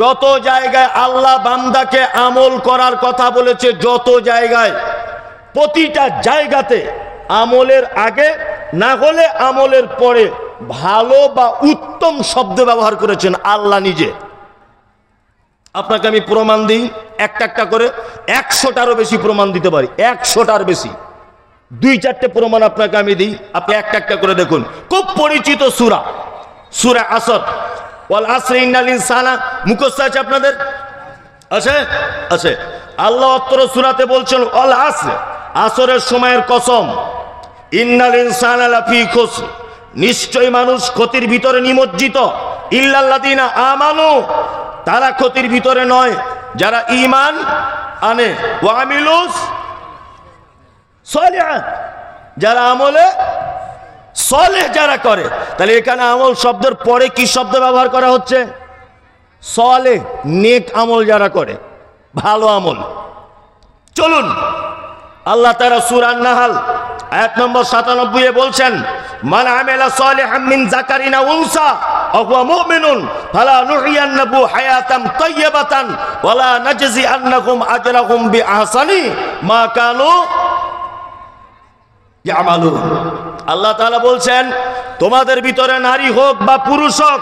যত জায়গায় আল্লাহ বান্দাকে আমল করার কথা বলেছে, যত জায়গায়, প্রতিটা জায়গাতে আমলের আগে না হলে আমলের পরে ভালো বা উত্তম শব্দ ব্যবহার করেছেন আল্লাহ নিজে। আপনাকে আমি প্রমাণ দিই একটা একটা করে, 100টারও বেশি প্রমাণ দিতে পারি, 100টার বেশি। 2-4টে প্রমাণ আপনাকে আমি দিই, আপনি একটা একটা করে দেখুন। খুব পরিচিত সূরা, সূরা আসর। ওয়াল আসরি ইন্নাল ইনসানা, মুখস্থ আছে আপনাদের? আছে? আছে। আল্লাহ অত্র সূরাতে বলছেন ওয়াল আসর, আসরের সময়ের কসম। ইন্নাল ইনসানা লাফি খুসর, নিশ্চয় মানুষ ক্ষতির ভিতরে নিমজ্জিত। ইল্লাল্লাযীনা আমানু, তারা ক্ষতির ভিতরে নয় যারা ঈমান আনে। ওয়া আমিলুস সালিহাত, যারা আমলে সালেহ যারা করে। তাহলে এখানে আমল শব্দের পরে কি শব্দ ব্যবহার করা হচ্ছে? সালেহ, নেক আমল যারা করে, ভালো আমল। চলুন, আল্লাহ তাআলা সূরা আন-নাহল আয়াত নম্বর 97 বলছেন মান আমিলা সালিহাম মিন যাকারিন আও উনসা ওয়া হুয়া মুমিনুন ফালা নুহইয়ান্নাহু হায়াতান তাইয়্যিবাতান ওয়ালা নাজজিআন্নাহুম আজরাহুম বিআহসানি মা কানু ইয়ামালুন। আল্লাহ তাআলা বলছেন তোমাদের ভিতরে নারী হোক বা পুরুষ হোক,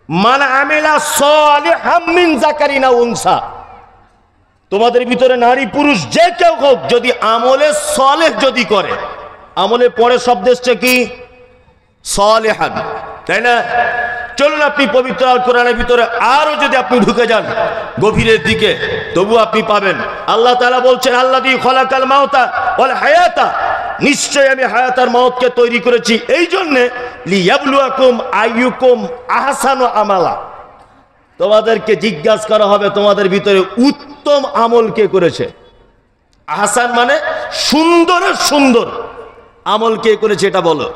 মান আমিলা সালিহাম মিন যাকারিন আও উনসা, তোমাদের ভিতরে নারী পুরুষ যে কেউ হোক, যদি আমলে সালেহ যদি করে, আমলে পরে শব্দ এসছে কি? সালেহান, তাই না? চলুন আপনি পবিত্র আল কোরআনের ভিতরে আরো যদি আপনি ঢুকে যান গভীরের দিকে, তবু আপনি পাবেন। আল্লাহ তাআলা বলছেন আল্লাযী খালাকাল মাউতা ওয়াল হায়াতা, নিশ্চয় আমি হায়াত আর মওতকে তৈরি করেছি এই জন্য লিয়াবলুয়াকুম আইয়ুকুম আহসানু আমালা, তোমাদেরকে জিজ্ঞাসা করা হবে তোমাদের ভিতরে উত্তম আমল কে করেছে। আহসান মানে সুন্দরের সুন্দর, আমল কে করেছে এটা বলো।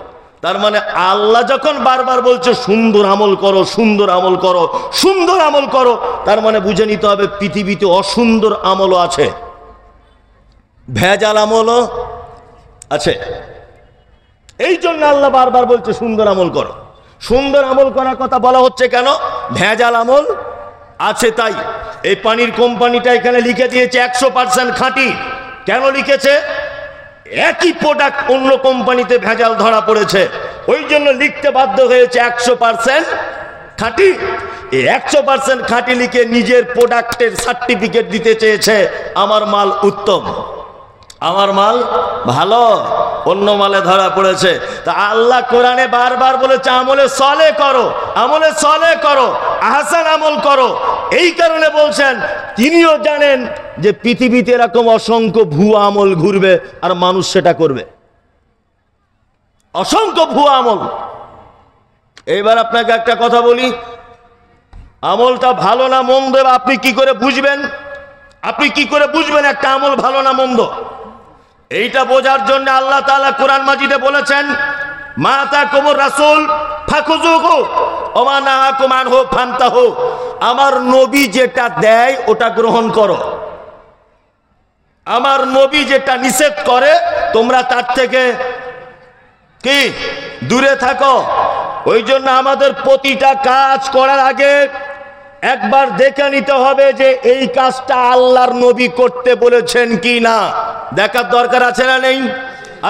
তার মানে আল্লাহ যখন বারবার বলছে সুন্দর আমল করো, সুন্দর আমল করো, সুন্দর আমল করো, তার মানে বুঝে নিতে হবে পৃথিবীতে অসুন্দর আমলও আছে, ভেজাল আমলও আছে। এই জন্য আল্লাহ বারবার বলছে সুন্দর আমল করো। সুন্দর আমল করার কথা বলা হচ্ছে কেন? ভেজাল আমল আছে তাই। এই পানির কোম্পানিটা এখানে লিখে দিয়েছে 100% খাঁটি। কেন লিখেছে? একই প্রোডাক্ট অন্য কোম্পানিতে ভেজাল ধরা পড়েছে, ওই জন্য লিখতে বাধ্য হয়েছে 100% খাঁটি। এই 100% খাঁটি লিখে নিজের প্রোডাক্টের সার্টিফিকেট দিতে চেয়েছে আমার মাল উত্তম, আমার মাল ভালো, অন্য মালে ধরা পড়েছে। তা আল্লাহ কোরআনে বারবার বলেছে আমলে সালেহ করো, আমলে সালেহ করো, আহসান আমল করো। এই কারণে বলছেন তিনিও জানেন যে পৃথিবীতে এরকম অসংখ্য ভুয়া আমল ঘুরবে আর মানুষ সেটা করবে, অসংখ্য ভুয়া আমল। এইবার আপনাকে একটা কথা বলি, আমলটা ভালো না মন্দ আপনি কি করে বুঝবেন? আপনি কি করে বুঝবেন একটা আমল ভালো না মন্দ? এইটা বোঝার জন্য আল্লাহ তাআলা কোরআন মাজিদে বলেছেন, মা আতাকুমুর রাসূল ফাখুযুহু ওয়া মা নাহাকুম আনহু ফান্তাহু। আমার নবী যেটা দেয় ওটা গ্রহণ করো, আমার নবী যেটা নিষেধ করে তোমরা তার থেকে কি দূরে থাকো। ওই জন্য আমাদের প্রতিটা কাজ করার আগে একবার দেখে নিতে হবে যে এই কাজটা আল্লাহর নবী করতে বলেছেন কি না, দেখার দরকার আছে না নেই?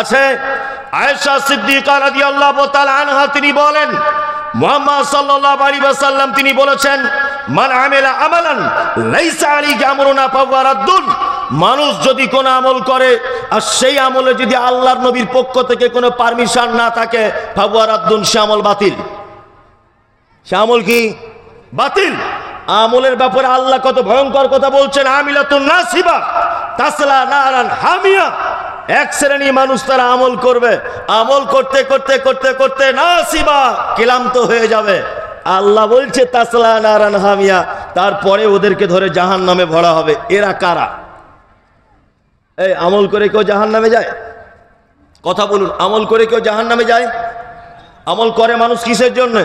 আছে। আয়েশা সিদ্দিকা রাদিয়াল্লাহু তাআলা আনহা তিনি বলেন, মুহাম্মদ সাল্লাল্লাহু আলাইহি ওয়াসাল্লাম তিনি বলেছেন, মান আমিলা আমালান লাইসা আলাইহি আমরুনা ফাহুয়া রাদ্দুন। মানুষ যদি কোনো আমল করে আর সেই আমলে যদি আল্লাহর নবীর পক্ষ থেকে কোনো পারমিশন না থাকে, ফাহুয়া রাদ্দুন, সে আমল বাতিল। সে আমল কি? বাতিল। আমলের ব্যাপারে আল্লাহ কত ভয়ঙ্কর কথা বলছেন, আমিলাতুন নাসিবা তাসলা নারান হামিয়া। এক শ্রেণী মানুষ তারা আমল করবে, আমল করতে করতে করতে করতে নাসিবা ক্লান্ত হয়ে যাবে। আল্লাহ বলছে তাসলা নারান হামিয়া, তারপরে ওদেরকে ধরে জাহান্নামে ভরা হবে। এরা কারা? এই আমল করে কেউ জাহান্নামে যায়? কথা বলুন, আমল করে কেউ জাহান্নামে যায়? আমল করে মানুষ কিসের জন্য?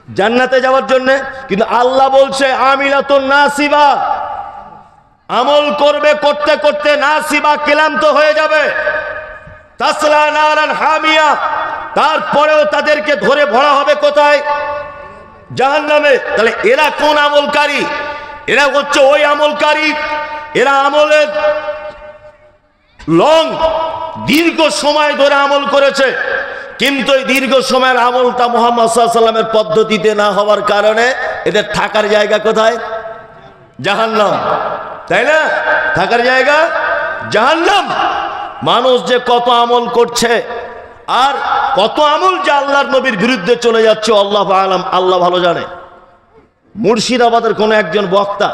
জান্নাতে যাওয়ার জন্য। কিন্তু আল্লাহ বলছে আমিলাতুন নাসিবা, আমল করবে করতে করতে নাসিবা ক্লান্ত হয়ে যাবে, তাসলা নারান হামিয়া, তারপরেও তাদেরকে ধরে ভরা হবে কোথায়? জাহান্নামে। তাহলে এরা কোন আমলকারী? এরা হচ্ছে ওই আমলকারী, এরা আমলের দীর্ঘ সময় ধরে আমল করেছে, কিন্তু এই দীর্ঘ সময়ের আমলটা মুহাম্মদ সাল্লাল্লাহু আলাইহি ওয়াসাল্লামের পদ্ধতিতে না হওয়ার কারণে এদের থাকার জায়গা কোথায়? জাহান্নাম। তাই না? থাকার জায়গা জাহান্নাম। মানুষ যে কত আমল করছে আর কত আমল যে আল্লাহর নবীর বিরুদ্ধে চলে যাচ্ছে, আল্লাহু আলাম, আল্লাহ ভালো জানে। মুর্শিদাবাদের কোন একজন বক্তা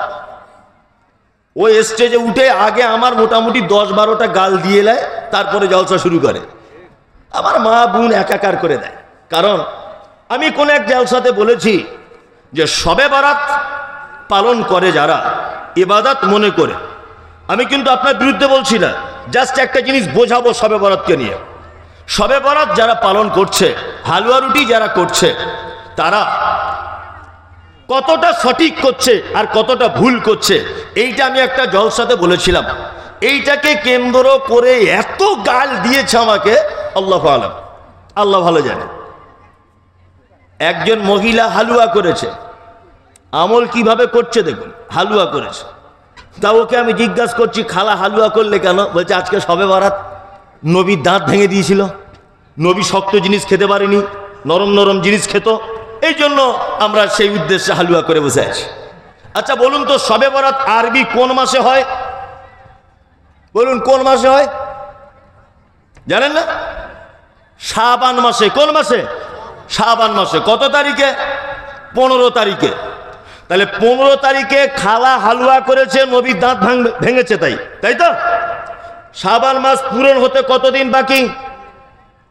ওই স্টেজে উঠে আগে আমার মোটামুটি 10-12টা গাল দিয়ে নেয়, তারপরে জলসা শুরু করে। আমার মা বোন একাকার করে দেয়। কারণ আমি কোন এক জলসাতে বলেছি যে শবে বরাত পালন করে যারা, ইবাদত মনে করে, আমি কিন্তু আপনার বিরুদ্ধে বলছি না, জাস্ট একটা জিনিস বোঝাবো শবে বরাতকে নিয়ে। শবে বরাত যারা পালন করছে, হালুয়া রুটি যারা করছে, তারা কতটা সঠিক করছে আর কতটা ভুল করছে, এইটা আমি একটা জলসাতে বলেছিলাম। এইটাকে কেন্দ্র করে এত গাল দিয়েছে আমাকে, আল্লাহু আলাম, আল্লাহ ভালো জানে। একজন মহিলা হালুয়া করেছে, আমল কিভাবে করছে দেখুন, হালুয়া করেছে। তা ওকে আমি জিজ্ঞাসা করছি, খালা হালুয়া করলে কেন? বলছে আজকে শবে বরাত, নবীর দাঁত ভেঙে দিয়েছিল, নবী শক্ত জিনিস খেতে পারেনি, নরম নরম জিনিস খেত, এই জন্য আমরা সেই উদ্দেশ্যে হালুয়া করে বসে আছি। আচ্ছা বলুন তো, শবে বরাত আরবি কোন মাসে হয়? বলুন কোন মাসে হয়? জানেন না? শাবান মাসে। কোন মাসে? শাবান মাসে। কত তারিখে? 15 তারিখে। তাহলে 15 তারিখে খালা হালুয়া করেছে, নবীর দাঁত ভেঙেছে, তাই তো? শাবান মাস পূরণ হতে কতদিন বাকি?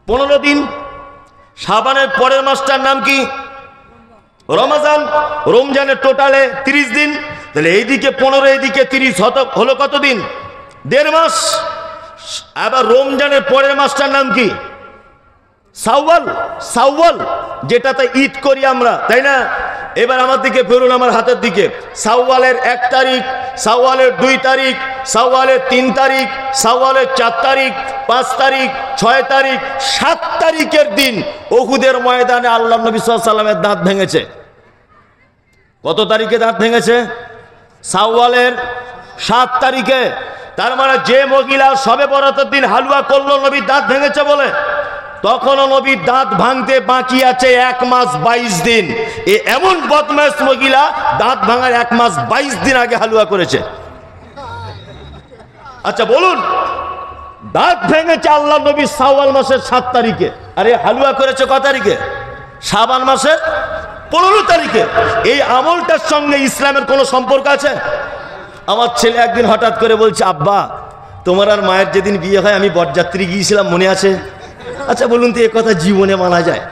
15 দিন। শাবানের পরের মাসটার নাম কি? রমজান। রমজানের টোটালে 30 দিন। তাহলে এইদিকে 15, এইদিকে 30, হলো কতদিন? 1.5 মাস। আবার রমজানের পরের মাসটার নাম কি? শাওয়াল। শাওয়াল, যেটাতে ঈদ করি আমরা, তাই না? এবার আমার দিকে ফিরুন, আমার হাতের দিকে। শাওয়ালের 1 তারিখ, শাওয়ালের 2 তারিখ, শাওয়ালের 3 তারিখ, শাওয়ালের 4 তারিখ, 5 তারিখ, 6 তারিখ, 7 তারিখের দিন উহুদের ময়দানে আল্লাহ নবী সাল্লাল্লাহু আলাইহি ওয়াসাল্লামের দাঁত ভেঙেছে। কত তারিখে দাঁত ভেঙেছে? শাওয়ালের 7 তারিখে। তার মানে যে মহিলা শবে বরাতের দিন হালুয়া করলো নবীর দাঁত ভেঙেছে বলে, তখনও নবীর দাঁত ভাঙতে বাকি আছে 1 মাস 22 দিন। এমন বদমাশ মহিলা দাঁত ভাঙার 1 মাস 22 দিন আগে হালুয়া করেছে। আচ্ছা বলুন, দাঁত ভেঙেছে আল্লাহ নবী শাওয়াল মাসের 7 তারিখে, আরে হালুয়া করেছে কত তারিখে? শাবান মাসের 15 তারিখে। এই আমলটার সঙ্গে ইসলামের কোনো সম্পর্ক আছে? আমার ছেলে একদিন হঠাৎ করে বলছে, আব্বা তোমার আর মায়ের যেদিন বিয়ে হয় আমি বরযাত্রী গিয়েছিলাম, মনে আছে? আচ্ছা বলুন তো, এ কথা জীবনে মানা যায়?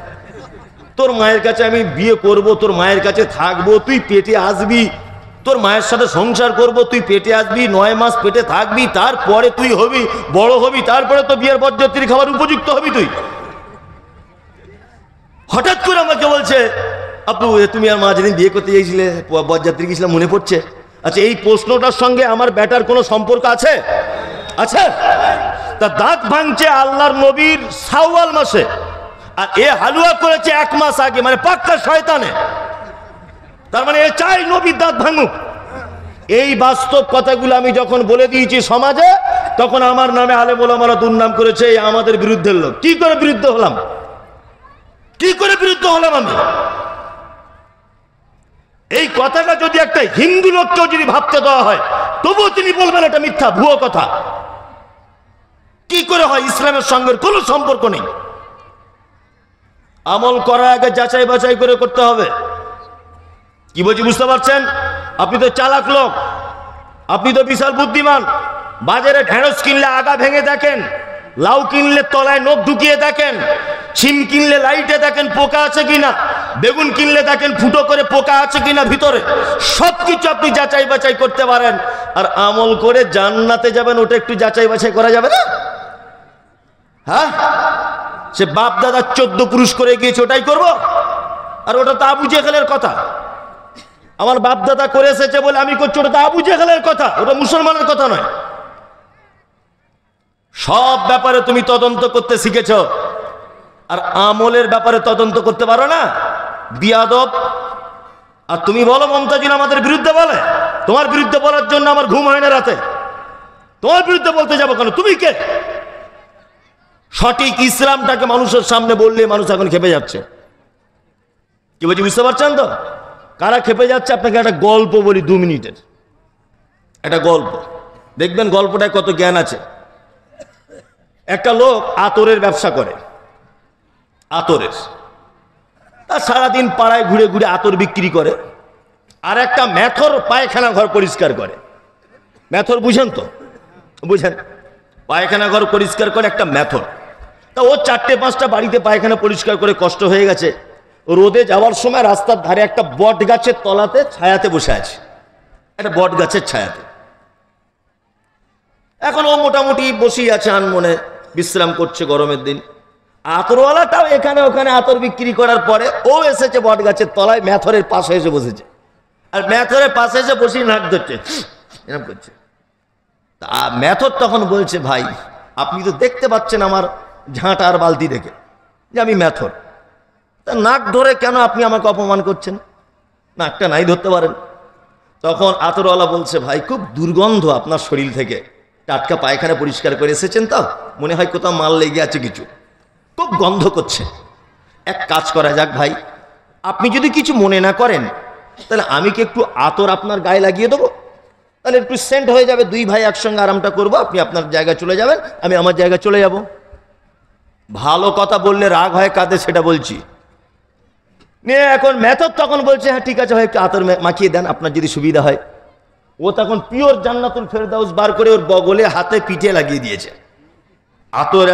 তোর মায়ের কাছে আমি বিয়ে করব, তোর মায়ের কাছে থাকবো, তুই পেটে আসবি, তোর মায়ের সাথে সংসার করব, তুই পেটে আসবি, 9 মাস পেটে থাকবি, তারপরে তুই হবি বড় হবি, তারপরে তো বিয়ের বরযাত্রী খাবার উপযুক্ত হবি তুই। হঠাৎ করে আমাকে বলছে, আপু তুমি আর মা যেদিন বিয়ে করতে গিয়েছিলে বরযাত্রী গিয়েছিলাম মনে পড়ছে। আচ্ছা, এই প্রশ্নটার সঙ্গে আমার ব্যাটার কোনো সম্পর্ক আছে? আচ্ছা, তা দাঁত ভাঙছে আল্লাহর নবীর শাওয়াল মাসে, আর এ হালুয়া করেছে 1 মাস আগে, মানে পাক্কা শয়তানে। তার মানে এ চাই নবীর দাঁত ভাঙুক। এই বাস্তব কথাগুলো আমি যখন বলে দিয়েছি সমাজে, তখন আমার নামে আলেম ওলামারা দুর্নাম করেছে, এই আমাদের বিরুদ্ধের লোক। কি করে বিরুদ্ধ হলাম? কি করে বিরুদ্ধ হলাম আমি? এই কথাটা যদি একটা হিন্দু লোককেও যদি ভাবতে দেওয়া হয়, তবুও তিনি বলবেন এটা মিথ্যা, ভুয়ো কথা। কি করে হয়? ইসলামের সঙ্গে কোনো সম্পর্ক নেই। আমল করার আগে যাচাই বাছাই করে করতে হবে। কি বলছি বুঝতে পারছেন? আপনি তো চালাক লোক, আপনি তো বিশাল বুদ্ধিমান। বাজারে ঢেঁড়স কিনলে আগা ভেঙে দেখেন, লাউ কিনলে তলায় নখ ঢুকিয়ে দেখেন, শিম কিনলে লাইটে দেখেন পোকা আছে কিনা, বেগুন কিনলে দেখেন ফুটো করে পোকা আছে কিনা ভিতরে। সবকিছু আপনি যাচাই বাছাই করতে পারেন। আর আমল করে জান্নাতে যাবেন, ওটা একটু যাচাই বাছাই করা যাবে না? হ্যাঁ, সে বাপ দাদা 14 পুরুষ করে গিয়েছে, ওটাই করব? আর ওটা তো আবু জেহেলের কথা। আমার বাপ দাদা করে এসেছে বলে আমি করছি, ওটা তো আবু জেহেলের কথা, ওটা মুসলমানের কথা নয়। সব ব্যাপারে তুমি তদন্ত করতে শিখেছ, আর আমলের ব্যাপারে তদন্ত করতে পারো না? বিয়াদব। আর তুমি বলো মমতাজুল আমাদের বিরুদ্ধে বলে, তোমার বিরুদ্ধে বলার জন্য আমার ঘুম হয় না রাতে। তোমার বিরুদ্ধে বলতে যাবো কেন? তুমি কে? সঠিক ইসলামটাকে মানুষের সামনে বললে মানুষ এখন খেপে যাচ্ছে। কি বলছি বুঝতে পারছেন তো? কারা খেপে যাচ্ছে? আপনাকে একটা গল্প বলি, 2 মিনিটের একটা গল্প, দেখবেন গল্পটায় কত জ্ঞান আছে। একটা লোক আতরের ব্যবসা করে, আতরের। তা সারাদিন পাড়ায় ঘুরে ঘুরে আতর বিক্রি করে। আর একটা মেথর পায়খানা ঘর পরিষ্কার করে। মেথর বুঝেন তো? বুঝেন? পায়খানা ঘর পরিষ্কার করে একটা মেথর। তা ও 4-5টা বাড়িতে পায়খানা পরিষ্কার করে কষ্ট হয়ে গেছে। রোদে যাওয়ার সময় রাস্তার ধারে একটা বট গাছের তলাতে ছায়াতে বসে আছে, একটা বট গাছের ছায়াতে। এখন ও মোটামুটি বসেই আছে আনমনে, বিশ্রাম করছে গরমের দিন। আতরওয়ালাটাও এখানে ওখানে আতর বিক্রি করার পরে ও এসেছে বট গাছের তলায়, মেথরের পাশে এসে বসেছে। আর মেথরের পাশে এসে বসেই নাক ধরছে, এরকম করছে। তা মেথর তখন বলছে, ভাই আপনি তো দেখতে পাচ্ছেন আমার ঝাঁটা আর বালতি দেখে যে আমি মেথর, তা নাক ধরে কেন আপনি আমাকে অপমান করছেন? নাকটা নাই ধরতে পারেন। তখন আতরওয়ালা বলছে, ভাই খুব দুর্গন্ধ আপনার শরীর থেকে, টাটকা পায়খানা পরিষ্কার করে এসেছেন তো, মনে হয় কোথাও মাল লেগে আছে কিছু, খুব গন্ধ করছে। এক কাজ করা যাক ভাই, আপনি যদি কিছু মনে না করেন তাহলে আমি কি একটু আতর আপনার গায়ে লাগিয়ে দেবো? তাহলে একটু সেন্ট হয়ে যাবে, 2 ভাই একসঙ্গে আরামটা করবো। আপনি আপনার জায়গায় চলে যাবেন, আমি আমার জায়গায় চলে যাব। ভালো কথা বললে রাগ হয় কাঁদে, সেটা বলছি নিয়ে। এখন মেথর তখন বলছে, হ্যাঁ ঠিক আছে ভাই, একটু আতর মাখিয়ে দেন আপনার যদি সুবিধা হয়। ও তখন পিওর জান্নাতুল ফেরদাউস বার করে ওর বগলে হাতে পিঠে লাগিয়ে দিয়েছে আতর,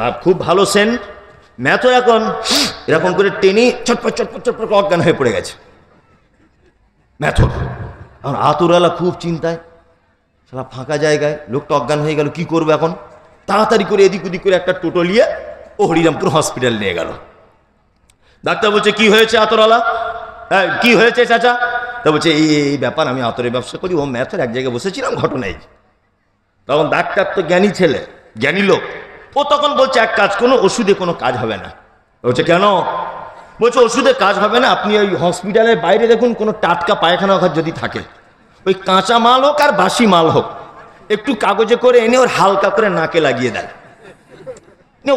আর খুব ভালো সেন্ট। মেথর এখন এরকম করে টেনে চটপট চটপট চটপট অজ্ঞান হয়ে পড়ে গেছে মেথর। এখন আতরওয়ালা খুব চিন্তায়, সারা ফাঁকা জায়গায় লোকটা অজ্ঞান হয়ে গেল, কি করবে এখন? তাড়াতাড়ি করে এদিক ওদিক করে একটা টোটো নিয়ে ও হরিরামপুর হসপিটাল নিয়ে গেল। ডাক্তার বলছে, কি হয়েছে আতরওয়ালা? হ্যাঁ কি হয়েছে চাচা? তা বলছে, এই ব্যাপার, আমি আতরের ব্যবসা করি, ও মেথর এক জায়গায় বসেছিলাম, ঘটনাই। তখন ডাক্তার তো জ্ঞানী ছেলে, জ্ঞানী লোক, ও তখন বলছে, এক কাজ, কোনো ওষুধে কোনো কাজ হবে না। বলছে কেন? বলছে ওষুধে কাজ হবে না, আপনি ওই হসপিটালের বাইরে দেখুন কোনো টাটকা পায়খানা ঘর যদি থাকে, ওই কাঁচা মাল হোক আর বাসি মাল হোক, একটু কাগজে করে এনে ওর হালকা করে নাকে লাগিয়ে দেয়।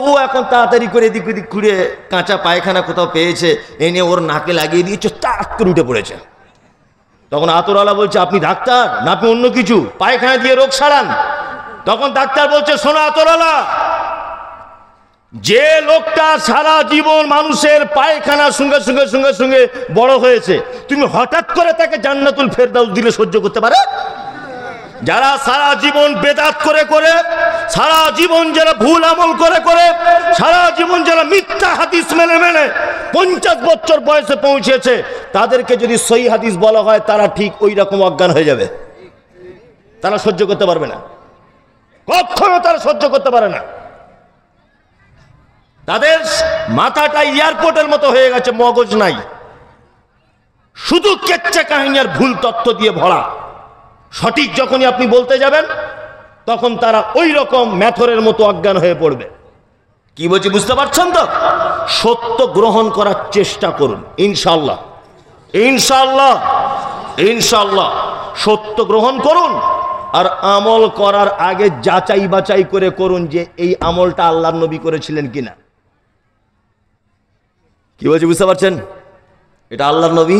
ও এখন তাড়াতাড়ি করে এদিক ওদিক ঘুরে কাঁচা পায়খানা কোথাও পেয়েছে, এনে ওর নাকে লাগিয়ে দিয়েছে, টাক করে উঠে পড়েছে। তখন আতরওয়ালা বলছে, আপনি ডাক্তার না আপনি অন্য কিছু, পায়খানা দিয়ে রোগ সারান? তখন ডাক্তার বলছে, শোনো আতরওয়ালা, যে লোকটা সারা জীবন মানুষের পায়খানা সঙ্গে সঙ্গে সঙ্গে সঙ্গে বড় হয়েছে, তুমি হঠাৎ করে তাকে জান্নাতুল ফেরদাউস দিলে সহ্য করতে পারে? যারা সারা জীবন বেদাত করে করে, সারা জীবন যারা ভুল আমল করে করে, সারা জীবন যারা মিথ্যা হাদিস মেনে মেনে 50 বছর বয়সে পৌঁছেছে, তাদেরকে যদি সহি হাদিস বলা হয় তারা ঠিক ওই রকম অজ্ঞান হয়ে যাবে। তারা সহ্য করতে পারবে না, কখনো তারা সহ্য করতে পারে না। তাদের মাথাটা এয়ারপোর্টের মতো হয়ে গেছে, মগজ নাই, শুধু কেচ্চা কাহিনী আর ভুল তথ্য দিয়ে ভরা। সঠিক যখনই আপনি বলতে যাবেন তখন তারা ওই রকম ম্যাথরের মতো অজ্ঞান হয়ে পড়বে। কি বলছি বুঝতে পারছেন তো? সত্য গ্রহণ করার চেষ্টা করুন, ইনশাআল্লাহ ইনশাআল্লাহ ইনশাআল্লাহ সত্য গ্রহণ করুন। আর আমল করার আগে যাচাই বাছাই করে করুন যে এই আমলটা আল্লাহর নবী করেছিলেন কিনা। কি বলছি বুঝতে পারছেন? এটা আল্লাহর নবী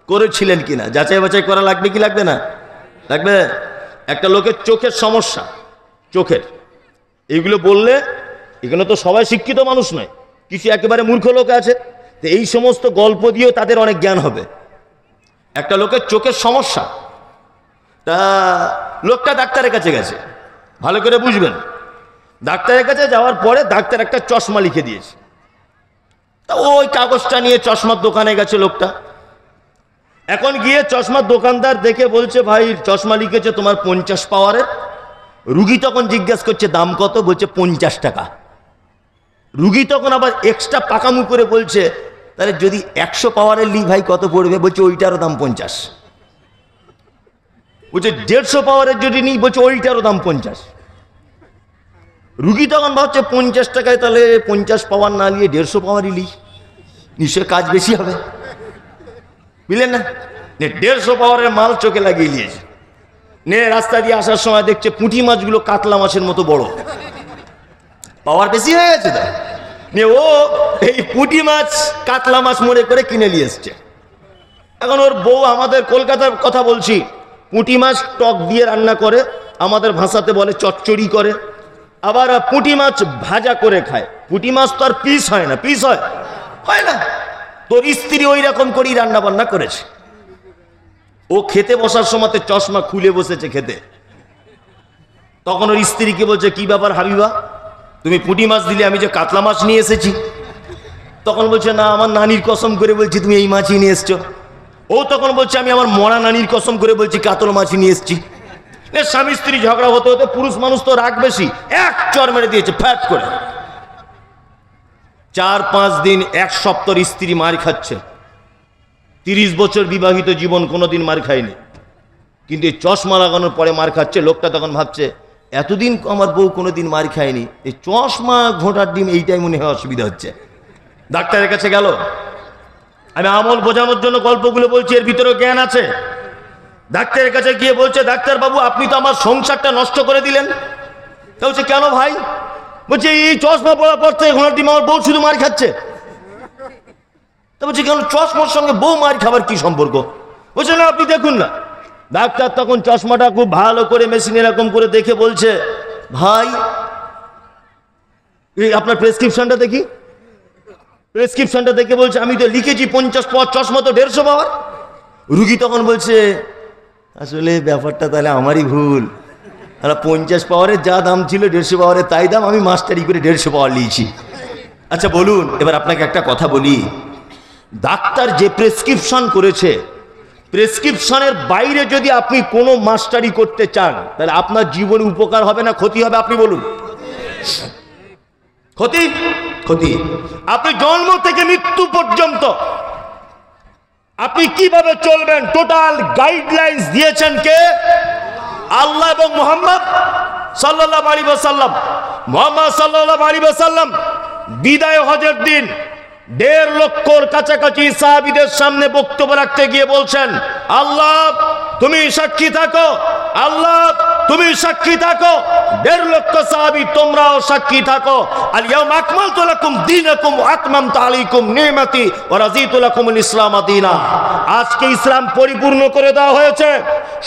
করেছিলেন কিনা যাচাই বাছাই করা লাগবে কি লাগবে না? লাগবে। একটা লোকের চোখের সমস্যা, চোখের, এইগুলো বললে, এখানে তো সবাই শিক্ষিত মানুষ নয়, কিছু একেবারে মূর্খ লোক আছে, তো এই সমস্ত গল্প দিয়েও তাদের অনেক জ্ঞান হবে। একটা লোকের চোখের সমস্যা, তা লোকটা ডাক্তারের কাছে গেছে, ভালো করে বুঝবেন। ডাক্তারের কাছে যাওয়ার পরে ডাক্তার একটা চশমা লিখে দিয়েছে। তা ওই কাগজটা নিয়ে চশমার দোকানে গেছে লোকটা। এখন গিয়ে চশমার দোকানদার দেখে বলছে, ভাই চশমা লিখেছে তোমার 50 পাওয়ারের। রুগী তখন জিজ্ঞাসা করছে দাম কত? বলছে 50 টাকা। রুগী তখন আবার এক্সট্রা পাকামু করে বলছে, তাহলে যদি 100 পাওয়ারের লি ভাই কত পড়বে? বলছে ওইটারও দাম 50। বলছে 150 পাওয়ারের যদি নিই, বলছে ওইটারও দাম 50। রুগী তখন ভাবছে 50 টাকায় তাহলে 50 পাওয়ার না নিয়ে 150 পাওয়ারই লি, নিশ্চয় কাজ বেশি হবে, বুঝলেন না? 150 পাওয়ারের মাল চোখে লাগিয়ে নিয়েছে। নে রাস্তা দিয়ে আসার সময় দেখছে পুঁটি মাছগুলো কাতলা মাছের মতো বড়, পাওয়ার বেশি হয়ে গেছে। তাই নে ও এই পুঁটি মাছ কাতলা মাছ মনে করে কিনে নিয়ে এসছে। এখন ওর বউ, আমাদের কলকাতার কথা বলছি, পুঁটি মাছ টক দিয়ে রান্না করে, আমাদের ভাষাতে বলে চচ্চড়ি করে, আবার পুঁটি মাছ ভাজা করে খায়। পুঁটি মাছ তো আর পিস হয় না, পিস হয় হয় না। তোর স্ত্রী ওই রকম করেই রান্না বান্না করেছে। ও খেতে বসার সময় চশমা খুলে বসেছে খেতে। তখন ওর স্ত্রীকে বলছে, কি ব্যাপার হাবিবা, তুমি পুঁটি মাছ দিলে, আমি যে কাতলা মাছ নিয়ে এসেছি। তখন বলছে, না আমার নানির কসম করে বলছি তুমি এই মাছই নিয়ে এসছো। ও তখন বলছে, আমি আমার মরা নানির কসম করে বলছি কাতল মাছই নিয়ে এসছি। স্বামী স্ত্রী ঝগড়া হতে হতে, পুরুষ মানুষ তো রাগ বেশি, এক চর মেরে দিয়েছে ফ্যাট করে। 4-5 দিন, 1 সপ্তাহ স্ত্রী মার খাচ্ছে। 30 বছর বিবাহিত জীবন, কোনোদিন মার খায়নি, কিন্তু এই চশমা লাগানোর পরে মার খাচ্ছে। লোকটা তখন ভাবছে, এতদিন আমার বউ কোনোদিন মার খায়নি, এই চশমা ঘোটার ডিম এইটাই মনে হয় অসুবিধা হচ্ছে। ডাক্তারের কাছে গেল। আমি আমল বোঝানোর জন্য গল্পগুলো বলছি, এর ভিতরে জ্ঞান আছে। ডাক্তারের কাছে গিয়ে বলছে, ডাক্তার বাবু আপনি তো আমার সংসারটা নষ্ট করে দিলেন। তা বলছে, কেন ভাই? বলছে, এই চশমা পড়ার পর থেকে ঘোড়ার ডিম আমার বউ শুধু মার খাচ্ছে। তা বলছে, কেন চশমার সঙ্গে বউ মার খাবার কি সম্পর্ক? বলছে, না আপনি দেখুন না। ডাক্তার তখন চশমাটা খুব ভালো করে মেশিন এরকম করে দেখে বলছে, ভাই এই আপনার প্রেসক্রিপশনটা দেখি। প্রেসক্রিপশনটা দেখে বলছে, আমি তো লিখেছি 50 পাওয়ার, চশমা তো 150 পাওয়ার। রুগী তখন বলছে, আসলে ব্যাপারটা তাহলে আমারই ভুল। 50 পাওয়ারের যা দাম ছিল 150 পাওয়ারের তাই দাম, আমি মাস্টারি করে 150 পাওয়ার নিয়েছি। আচ্ছা বলুন, এবার আপনাকে একটা কথা বলি, ডাক্তার যে প্রেসক্রিপশন করেছে, প্রেসক্রিপশনের বাইরে যদি আপনি কোনো মাস্টারি করতে চান, তাহলে আপনার জীবনে উপকার হবে না ক্ষতি হবে? আপনি বলুন। ক্ষতি, ক্ষতি। আপনি জন্ম থেকে মৃত্যু পর্যন্ত আপনি কিভাবে চলবেন, টোটাল গাইডলাইন্স দিয়েছেন কে? আল্লাহ এবং মুহাম্মদ সাল্লাল্লাহু আলাইহি ওয়াসাল্লাম। মুহাম্মদ সাল্লাল্লাহু আলাইহি ওয়াসাল্লাম বিদায় হজের দিন 1.5 লক্ষর কাছাকাছি সাহাবীদের সামনে বক্তব্য রাখতে গিয়ে বলছেন, আল্লাহ তুমি সাক্ষী থাকো, আল্লাহ তুমি সাক্ষী থাকো, 1.5 লক্ষ সাহাবী তোমরাও সাক্ষী থাকো। আল ইয়াউমা আকমালতু লাকুম দীনাকুম ওয়া আতমামতু আলাইকুম নি'মাতি ওয়া রাযীতু লাকুমুল ইসলাম দীনা। আজকে ইসলাম পরিপূর্ণ করে দেওয়া হয়েছে।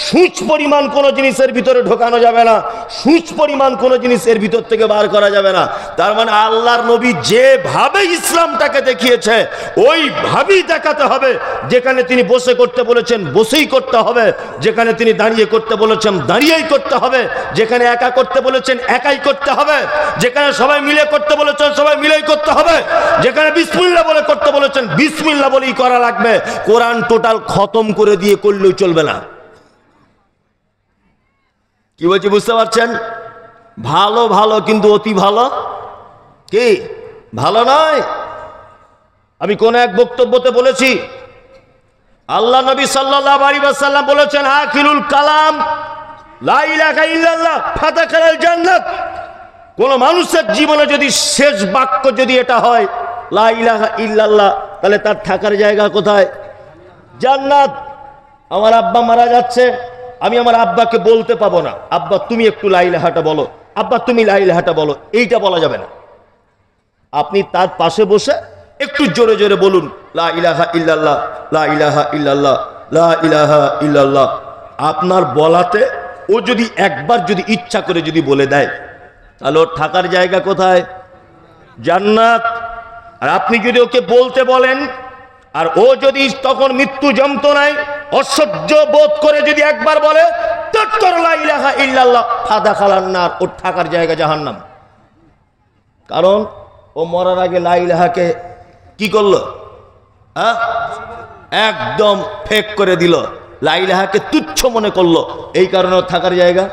সূচ পরিমাণ কোন জিনিসের ভিতরে ঢোকানো যাবে না, সূচ পরিমাণ কোন জিনিসের ভিতর থেকে বার করা যাবে না। তার মানে আল্লাহর নবী যেভাবে ইসলামটাকে দেখিয়েছে ওইভাবেই দেখাতে হবে। যেখানে তিনি বসে করতে বলেছেন বসেই করতে হবে, যেখানে তিনি দাঁড়িয়ে করতে বলেছেন দাঁড়িয়েই করতে হবে, যেখানে একা করতে বলেছেন একাই করতে হবে, যেখানে সবাই মিলে করতে বলেছেন সবাই মিলেই করতে হবে, যেখানে বিসমিল্লাহ বলে করতে বলেছেন বিসমিল্লাহ বলেই করা লাগবে। কোরআন টোটাল খতম করে দিয়ে করলেও চলবে না। কি বলছি বুঝতে পারছেন? ভালো ভালো কিন্তু অতি ভালো কি ভালো নয়। আমি কোন এক বক্তব্যতে বলেছি আল্লাহ নবী সাল্লাল্লাহু আলাইহি ওয়াসাল্লাম বলেছেন আখিরুল কালাম লা ইলাহা ইল্লাল্লাহ ফাদাখালাল জান্নাত। কোন মানুষের জীবনে যদি শেষ বাক্য যদি এটা হয় লা ইলাহা ইল্লাল্লাহ, তাহলে তার থাকার জায়গা কোথায়? জান্নাত। আমার আব্বা মারা যাচ্ছে, আমি আমার আব্বাকে বলতে পাবো না আব্বা তুমি একটু লা ইলাহাটা বলো, আব্বা তুমি লা ইলাহাটা বলো, এইটা বলা যাবে না। আপনি তার পাশে বসে একটু জোরে জোরে বলুন লা ইলাহা ইল্লাল্লাহ লা ইলাহা ইল্লাল্লাহ লা ইলাহা ইল্লাল্লাহ। আপনার বলাতে ও যদি একবার যদি ইচ্ছা করে যদি বলে দেয় তাহলে ওর থাকার জায়গা কোথায়? জান্নাত। আর আপনি যদি ওকে বলতে বলেন আর ও যদি তখন মৃত্যু যন্ত্রণায় অসহ্য বোধ করে যদি একবার বলে তৎকর লা ইলাহা ইল্লাল্লাহ ফাদাখালান নার, ওর থাকার জায়গা জাহান্নাম। কারণ ও মরার আগে লা ইলাহাকে কি করলো? একদম ফেক করে দিল, লা ইলাহাকে তুচ্ছ মনে করলো, এই কারণে ওর থাকার জায়গা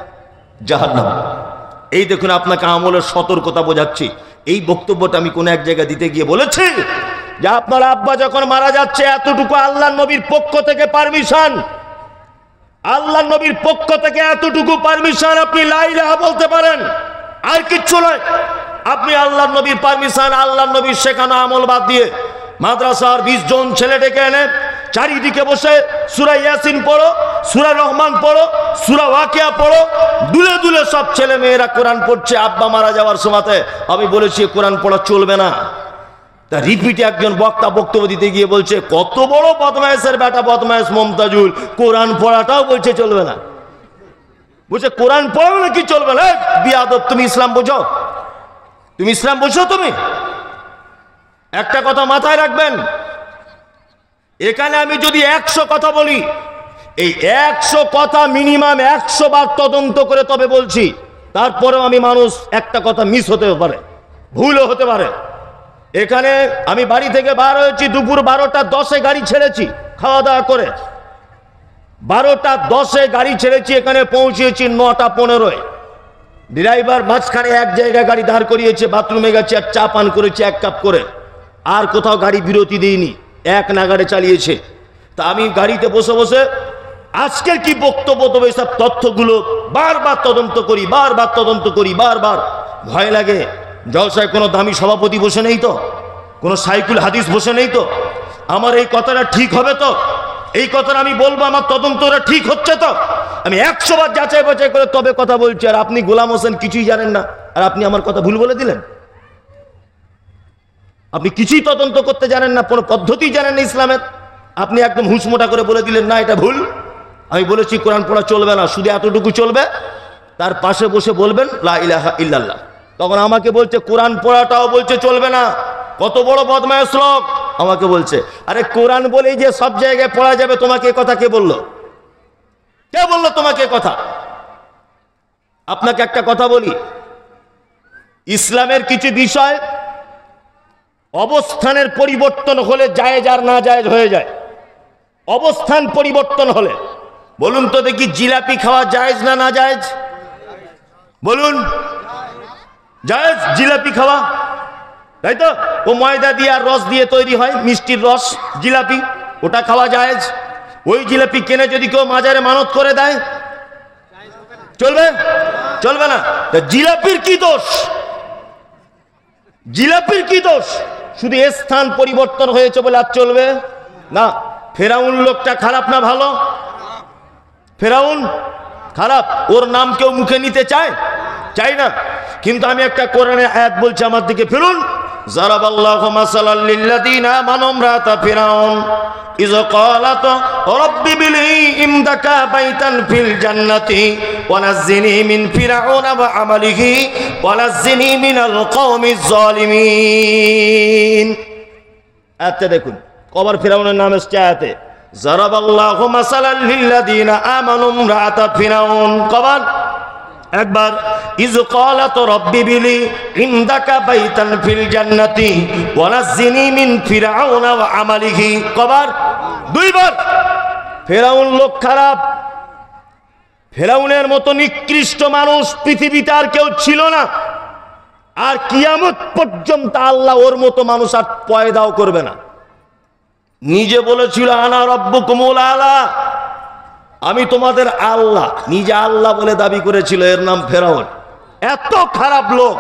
জাহান্নাম। এই দেখুন আপনাকে আমলের সতর্কতা বোঝাচ্ছি। এই বক্তব্যটা আমি কোন এক জায়গায় দিতে গিয়ে বলেছি যে আপনার আব্বা যখন মারা যাচ্ছে এতটুকু আল্লাহর নবীর পক্ষ থেকে পারমিশন, আল্লাহর নবীর পক্ষ থেকে এতটুকু পারমিশন, আপনি লা ইলাহা বলতে পারেন, আর কিচ্ছু নয়। আপনি আল্লাহর নবীর পারমিশন, আল্লাহর নবীর শেখানো আমল বাদ দিয়ে মাদ্রাসার 20 জন ছেলে ডেকে এনে চারিদিকে বসে সূরা ইয়াসিন পড়ো, সূরা রহমান পড়ো, সূরা ওয়াকিয়া পড়ো, দুলে দুলে সব ছেলে মেয়েরা কোরআন পড়ছে আব্বা মারা যাওয়ার সময়তে। আমি বলেছি কোরআন পড়া চলবে না। তা রিপিটে একজন বক্তা বক্তব্য দিতে গিয়ে বলছে কত বড় বদমায়েশের বেটা বদমায়েশ মমতাজুল, কোরআন পড়াটাও বলছে চলবে না। বলছে কোরআন পড়াও নাকি চলবে না? বিয়াদব, তুমি ইসলাম বোঝো? তুমি ইসলাম বোঝো? তুমি একটা কথা মাথায় রাখবেন, এখানে আমি যদি 100 কথা বলি, এই 100 কথা মিনিমাম 100 বার তদন্ত করে তবে বলছি। তারপরেও আমি মানুষ একটা কথা মিস হতে পারে, ভুলও হতে পারে। এখানে আমি বাড়ি থেকে বার হয়েছি দুপুর 12টা 10-এ গাড়ি ছেড়েছি খাওয়া দাওয়া করে, 12টা 10-এ গাড়ি ছেড়েছি, এখানে পৌঁছেছি 9টা 15-এ। ড্রাইভার মাঝখানে এক জায়গায় গাড়ি দাঁড় করিয়েছে, বাথরুমে গেছে আর চা পান করেছে 1 কাপ করে, আর কোথাও গাড়ি বিরতি দিইনি, এক নাগাড়ে চালিয়েছে। তা আমি গাড়িতে বসে বসে আজকের কি বক্তব্য দেবো এইসব তথ্যগুলো বারবার তদন্ত করি, বারবার তদন্ত করি, বারবার ভয় লাগে। জলসায় কোনো দামি সভাপতি বসে নেই তো, কোনো সাইকুল হাদিস বসে নেই তো, আমার এই কথাটা ঠিক হবে তো, এই কথাটা আমি বলবো আমার তদন্তটা ঠিক হচ্ছে তো, আমি 100 বার যাচাই বাছাই করে তবে কথা বলছি। আর আপনি গোলাম হোসেন কিছুই জানেন না, আর আপনি আমার কথা ভুল বলে দিলেন। আপনি কিছুই তদন্ত করতে জানেন না, কোনো পদ্ধতি জানেন না ইসলামের, আপনি একদম হুঁশমোটা করে বলে দিলেন না এটা ভুল। আমি বলেছি কোরআন পড়া চলবে না, শুধু এতটুকু চলবে, তার পাশে বসে বলবেন লা ইলাহা ইল্লাল্লাহ। তখন আমাকে বলছে কোরআন পড়াটাও বলছে চলবে না, কত বড় বদমায়েশ লোক। আমাকে বলছে আরে কোরআন বলেই যে সব জায়গায় পড়া যাবে, তোমাকে এ কথা কে বললো? কে বললো তোমাকে এ কথা? আপনাকে একটা কথা বলি, ইসলামের কিছু বিষয় অবস্থানের পরিবর্তন হলে জায়েজ আর না জায়েজ হয়ে যায়। অবস্থান পরিবর্তন হলে বলুন তো দেখি, জিলাপি খাওয়া জায়েজ না না জায়েজ? বলুন জায়েজ জিলাপি খাওয়া, তাই তো? ও ময়দা দিয়ে আর রস দিয়ে তৈরি হয়, মিষ্টির রস জিলাপি, ওটা খাওয়া জায়েজ। ওই জিলাপি কিনে যদি কেউ মাজারে মানত করে দেয় চলবে? চলবে না। জিলাপির কি দোষ? জিলাপির কি দোষ? শুধু স্থান পরিবর্তন হয়েছে বলে আর চলবে না। ফেরাউন লোকটা খারাপ না ভালো? ফেরাউন খারাপ। ওর নাম কেউ মুখে নিতে চায়? চাই না। কিন্তু আমি একটা কোরআনে আয়াত বলছি, আমার দিকে ফিরুন। জারাবাল্লাহু মাসালাল লিল্লাযিনা আমানু ইমরাতা ফিরাউন ইয ক্বালাত রাব্বি বিলি ইমদাকা বাইতান ফিল জান্নাতি ওয়া নাজ্জিনি মিন ফিরাউনা ওয়া আমালিহি ওয়া নাজ্জিনি মিনাল কওমিজ জালিমিন। আয়াতটা দেখুন, কবার ফিরাউনের নাম এসেছে আয়াতে? জারাবাল্লাহু মাসালাল লিল্লাযিনা আমানু ইমরাতা ফিরাউন। কবার? একবার। ইয ক্বালাত রাব্বি বিলি ইমদাকা বাইতান ফিল জান্নাতি ওয়া নাজ্জিনি মিন ফিরাউনা ওয়া আমালিহি। কবার? দুইবার। ফিরাউন লোক খারাপ, ফিরাউনের মতো নিকৃষ্ট মানুষ পৃথিবীতে আর কেউ ছিল না। আর কিয়ামত পর্যন্ত আল্লাহ ওর মতো মানুষ আর পয়দাও করবে না। নিজে বলেছিল আনা রব্বুকুমুল আলা, আমি তোমাদের আল্লাহ, নিজে আল্লাহ বলে দাবি করেছিল। এর নাম ফেরাউন। এত খারাপ লোক।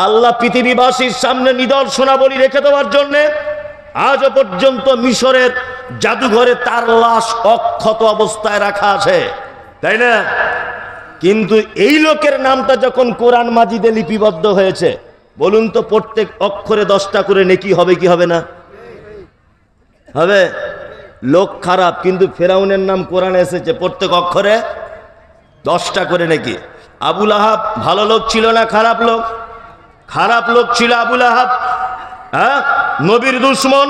আল্লাহ পৃথিবীবাসীর সামনে নিদর্শনাবলী রেখে দেওয়ার জন্য আজও পর্যন্ত মিশরের জাদুঘরে তার লাশ অক্ষত অবস্থায় রাখা আছে, তাই না? কিন্তু এই লোকের নামটা যখন কোরআন মাজিদে লিপিবদ্ধ হয়েছে, বলুন তো প্রত্যেক অক্ষরে 10টা করে নেকি হবে কি হবে না? হবে। লোক খারাপ, কিন্তু ফেরাউনের নাম কোরআনে এসেছে প্রত্যেক অক্ষরে 10টা করে নাকি। আবুল আহাব ভালো লোক ছিল না খারাপ লোক? খারাপ লোক ছিল আবুল আহাব। হ্যাঁ, নবীর দুশমন,